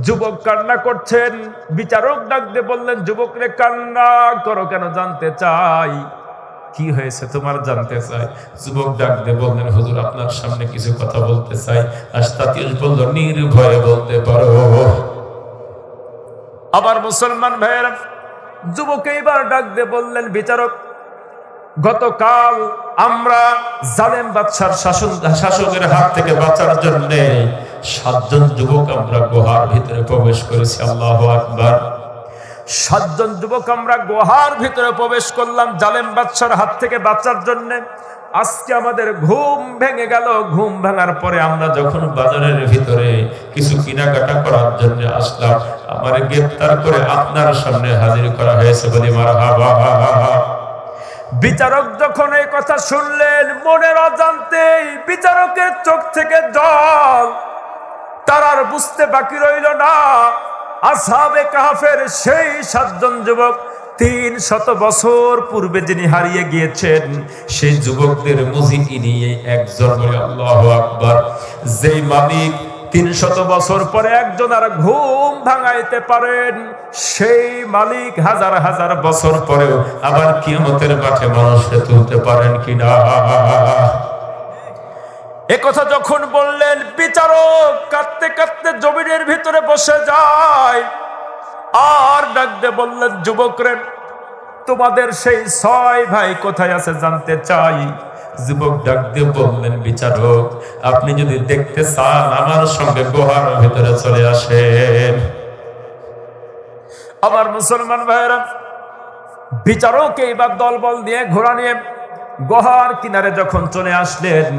যুবক কান্না করছেন। বিচারক ডাক দিয়ে বললেন, যুবক রে, কান্না করো কেন? জানতে চাই কি হয়েছে তোমার, জানতে চাই। যুবক ডাক দিয়ে বললেন, হুজুর, আপনার সামনে কিছু কথা বলতে চাই। আশতাতিউস বলল, নির্ভয়ে বলতে পারো। আবার মুসলমান ভাইয়েরা, যুবক এইবার ডাক দিয়ে বললেন, বিচারক, গতকাল আমরা জালেম বাদশার শাসকের হাত থেকে বাঁচার জন্য 7 জন যুবক আমরা গুহার ভিতরে প্রবেশ করেছি। আল্লাহু আকবার। 7 জন যুবক আমরা গুহার ভিতরে প্রবেশ করলাম জালেম বাদশার হাত থেকে বাঁচার জন্য। আজকে আমাদের ঘুম ভেঙে গেল। ঘুম ভাঙার পরে আমরা যখন বাজারের ভিতরে কিছু কেনাকাটা করার জন্য আসলাম, আমার গ্রেফতার করে আপনার সামনে হাজির করা হয়েছে, বলি মারহাবা। বিচারক যখন এই কথা শুনলেন, মনের অজান্তেই বিচারকের চোখ থেকে জল। তার আর বুঝতে বাকি রইল না, আসহাবে কাহাফের সেই 7 জন যুবক 300 বছর পূর্বে যিনি হারিয়ে গিয়েছেন, সেই যুবকদের মধ্যে ইনি একজন। বলে আল্লাহু আকবার। যেই মালিক 300 বছর পরে একজন আর ঘুম ভাঙাইতে পারেন, সেই মালিক হাজার হাজার বছর পরেও আবার কিয়ামতের মাঠে মানুষকে তুলতে পারেন কিনা। একথা যখন বললেন, বিচারক কাঁদতে কাঁদতে জমিনের ভিতরে বসে যায়। আর ডাক দিয়ে বললেন, যুবকরে, তোমাদের সেই 6 ভাই কোথায় আছে জানতে চাই। যুবক ডাক দিয়ে বললেন, বিচারক আপনি যদি দেখতে চান আমার সঙ্গে গুহার ভিতরে চলে আসেন। আমার মুসলমান ভাইরা, বিচারক এইবার দলবল নিয়ে ঘোড়া নিয়ে গুহার কিনারে যখন চলে আসলেন,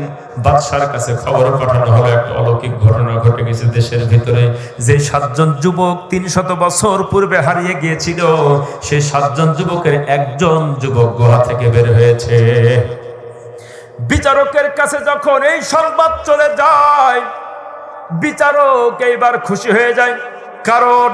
বাদশার কাছে খবর পাঠানো হলো একটা অলৌকিক ঘটনা ঘটে গেছে দেশের ভিতরে। যে 7 জন যুবক 300 বছর পূর্বে হারিয়ে গিয়েছিল, সেই 7 জন যুবকের একজন যুবক গুহা থেকে বের হয়েছে। বিচারকের কাছে যখন এই সংবাদ চলে যায়, বিচারক এইবার খুশি হয়ে যায়। কারণ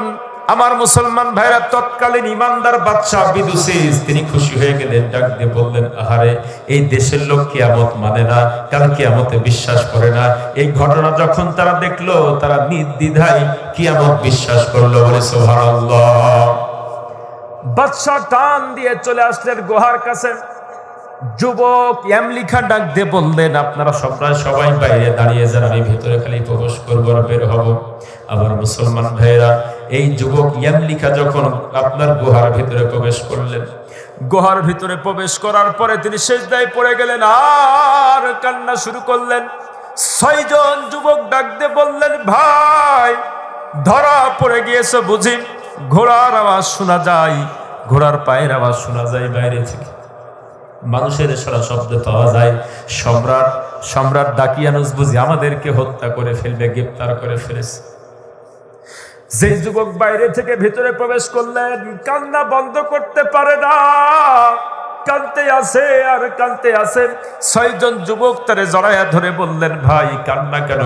আমার মুসলমান ভাইরা, তৎকালীন ইমানদার বাদশা বিদুসিস তিনি খুশি হয়ে গেলেন। ডাক দিয়ে বললেন, আহারে, এই দেশের লোক কিয়ামত মানে না, কাল কিয়ামতে বিশ্বাস করে না। এই ঘটনা যখন তারা দেখলো, তারা নির্দ্বিধায় কিয়ামত বিশ্বাস করলো। বলে সুবহানাল্লাহ। বাদশা টান দিয়ে চলে আসলেন গুহার কাছে। যুবক ইয়ামলিখা ডাক দিয়ে বললেন, আপনারা সবাই বাইরে দাঁড়িয়ে যান, আমি ভিতরে খালি প্রবেশ করবো আর বের হব। আমার মুসলমান ভাইরা, এই যুবক ইয়ামলিখা যখন আপনার গুহার ভিতরে প্রবেশ করলেন, গুহার ভিতরে প্রবেশ করার পরে তিনি সিজদায় পড়ে গেলেন আর কান্না শুরু করলেন। 6 জন যুবক ডাক দিয়ে বললেন, ভাই ধরা পড়ে গিয়েছে বুঝি? ঘোড়ার আওয়াজ শোনা যায়, ঘোড়ার পায়ের আওয়াজ শোনা যায় বাইরে থেকে, মানুষের সারা শব্দ পাওয়া যায়। সম্রাট দাকিয়ানুস বুঝি আমাদেরকে হত্যা করে ফেলবে, গ্রেফতার করে ফেলেছে। যে যুবক বাইরে থেকে ভিতরে প্রবেশ করলেন, কান্না বন্ধ করতে পারে না, কাঁদতে আসে আর কাঁদতে আসে। 6 জন যুবক তারে জড়াইয়া ধরে বললেন, ভাই কান্না কেন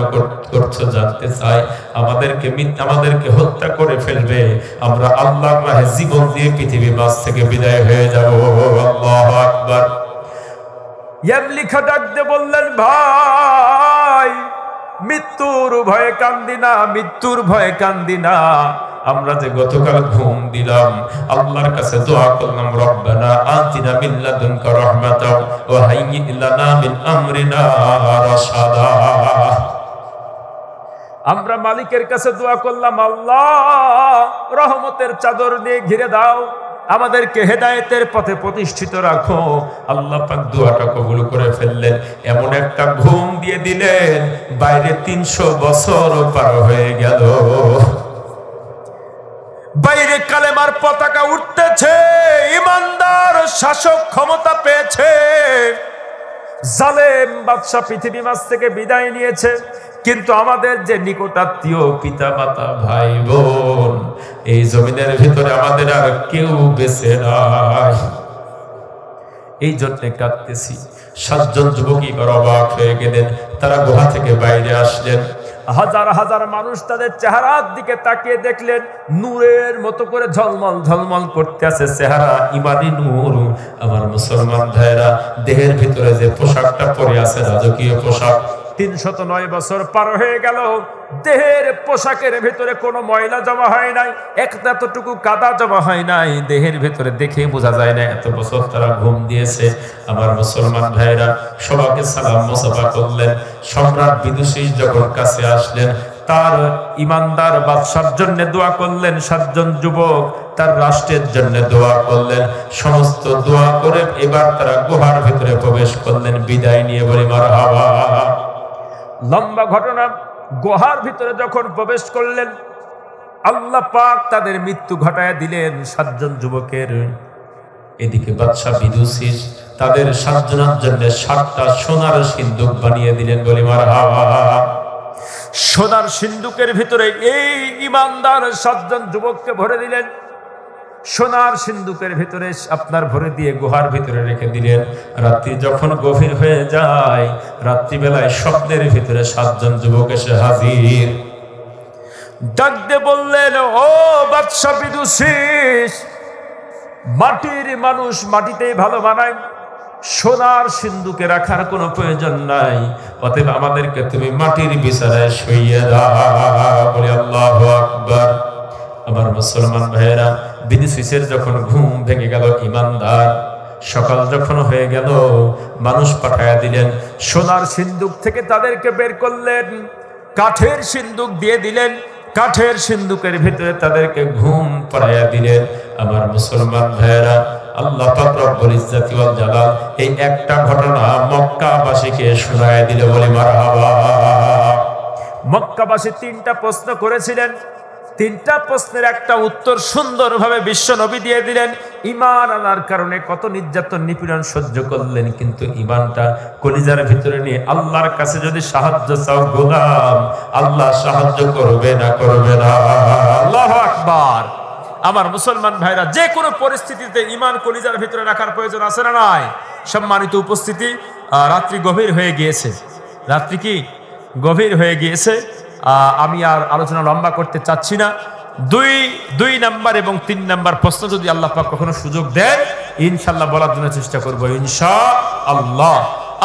করছো জানতে চাই, আমাদেরকে হত্যা করে ফেলবে, আমরা আল্লাহর রাহে জীবন দিয়ে পৃথিবীর মাঝ থেকে বিদায় হয়ে যাব। আল্লাহু আকবার। ইয়ামলিখা ডাক দিয়ে বললেন, ভাই মৃত্যুর ভয়ে কান্দি না, মৃত্যুর ভয়ে কান্দি না। আমরা যে গতকাল ঘুম দিলাম, আল্লাহর কাছে দোয়া করলাম, রব্বানা আতিনা মিন লাদুনকা রাহমাতাও ওয়া হাইয়্যি লানা মিন আমরিনা রাশাদা। আমরা মালিকের কাছে দোয়া করলাম, আল্লাহ রহমতের চাদর দিয়ে ঘিরে দাও, আমাদেরকে হেদায়েতের পথে প্রতিষ্ঠিত রাখো। আল্লাহ পাক দোয়াটা কবুল করে ফেললেন। এমন একটা ঘুম দিয়ে দিলেন, বাইরে 300 বছর পার হয়ে গেল। বাইরে কালেমার পতাকা উঠতেছে, ইমানদার শাসক ক্ষমতা পেয়েছে, জালেম বাদশা পৃথিবী মাঝ থেকে বিদায় নিয়েছে। কিন্তু আমাদের যে নিকটাত্মীয় পিতা মাতা ভাই বোন, এই জমিনের ভিতরে আমাদের আর কেউ বেঁচে নাই। এই জন্য কাঁদতেছি। 7 জন যুবক এবার অবাক হয়ে গেলেন। তারা গুহা থেকে বাইরে আসলেন। হাজার হাজার মানুষ তাদের চেহারার দিকে তাকিয়ে দেখলেন, নূরের মতো করে ঝলমল ঝলমল করতে আছে চেহারা, ইমানি নূর। আমার মুসলমান ভাইরা, দেহের ভিতরে যে পোশাকটা পরে আছে, রাজকীয় পোশাক, 309 বছর পার হয়ে গেল, দেহের পোশাকের ভিতরে কোনো ময়লা জমা হয় নাই, এতটুকু কাদা জমা হয় নাই, দেহের ভিতরে দেখে বোঝা যায় না এত বছর তারা ঘুম দিয়েছে। আমার মুসলমান ভাইরা, সবাইকে সালাম মোসাফা করলেন। সম্রাট বিদুষী যখন কাছে আসলেন, তার ইমানদার বাদশার জন্য দোয়া করলেন। 7 জন যুবক তার রাষ্ট্রের জন্য দোয়া করলেন। সমস্ত দোয়া করে এবার তারা গুহার ভিতরে প্রবেশ করলেন, বিদায় নিয়ে বলি মারহাবা। লম্বা ঘটনা। গুহার ভিতরে যখন প্রবেশ করলেন, আল্লাহ পাক তাদের মৃত্যু ঘটায় দিলেন 7 জন যুবকের। এদিকে বাদশা বিদুসিস তাদের 7 জনের জন্য 7টা সোনার সিন্দুক বানিয়ে দিলেন। বলি মারহাবা। সোনার সিন্দুকের ভিতরে এই ইমানদার 7 জন যুবককে ভরে দিলেন। সোনার সিন্দুকের ভিতরে আপনার ভরে দিয়ে গুহার ভিতরে রেখে দিলেন। রাত্রি যখন গভীর হয়ে যায়, রাত্রিবেলায় স্বপ্নের ভিতরে 7 জন যুবক এসে হাজির। ডাক দিয়ে বললেন, ও বাদশা বিদুসিস, মাটির মানুষ মাটিতেই ভালো বানায়, সোনার সিন্দুকে রাখার কোনো প্রয়োজন নাই, অতএব আমাদেরকে তুমি মাটির বিছানায় শুইয়ে দাও। বলি আল্লাহু আকবার। আমার মুসলমান ভাইয়েরা, বিদুসিসের যখন ঘুম ভেঙে গেল, ইমানদার, সকাল যখন হয়ে গেল, মানুষ পাঠায়া দিলেন। সোনার সিন্দুক থেকে তাদেরকে বের করলেন, কাঠের সিন্দুক দিয়ে দিলেন, কাঠের সিন্দুকের ভিতরে তাদেরকে ঘুম পাড়াইয়া দিলেন। আমার মুসলমান ভাইয়েরা, আল্লাহ পাক রব্বুল ইজ্জতি ওয়াল জালাল এই একটা ঘটনা মক্কাবাসীকে শোনায় দিলে। বলে মারহাবা। মক্কাবাসী 3টা প্রশ্ন করেছিলেন, 3টা প্রশ্নের একটা উত্তর সুন্দরভাবে বিশ্ব নবী দিয়ে দিলেন। ঈমান আনার কারণে কত নির্যাতন নিপীড়ন সহ্য করলেন, কিন্তু ঈমানটা কলিজার ভিতরে নিয়ে আল্লাহর কাছে যদি সাহায্য চাও গোলাম, আল্লাহ সাহায্য করবে না, করবে না। আল্লাহু আকবার। আমার মুসলমান ভাইরা, যে কোনো পরিস্থিতিতে ঈমান কলিজার ভিতরে রাখার প্রয়োজন আছে না নাই? সম্মানিত উপস্থিতি, রাত্রি গভীর হয়ে গিয়েছে। রাত্রি কি গভীর হয়ে গিয়েছে। আমি আর আলোচনা লম্বা করতে চাচ্ছি না। 2 নাম্বার এবং 3 নাম্বার প্রশ্ন যদি আল্লাহ পাক কখনো সুযোগ দেন, ইনশাআল্লাহ বলার জন্য চেষ্টা করবো ইনশাআল্লাহ।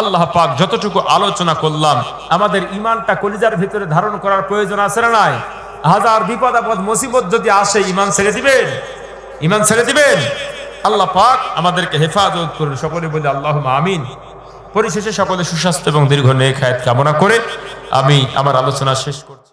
আল্লাহ পাক যতটুকু আলোচনা করলাম, আমাদের ঈমানটা কলিজার ভিতরে ধারণ করার প্রয়োজন আছে না নাই? হাজার বিপদ আপদ মুসিবত যদি আসে, ঈমান ছেড়ে দিবেন? ঈমান ছেড়ে দিবেন? আল্লাহ পাক আমাদেরকে হেফাজত করুন। সকলে বলি আল্লাহুম্মা আমিন। পরিশেষে সকলে সুস্বাস্থ্য এবং দীর্ঘ নেক হায়াত কামনা করে আমি আমার আলোচনা শেষ করছি।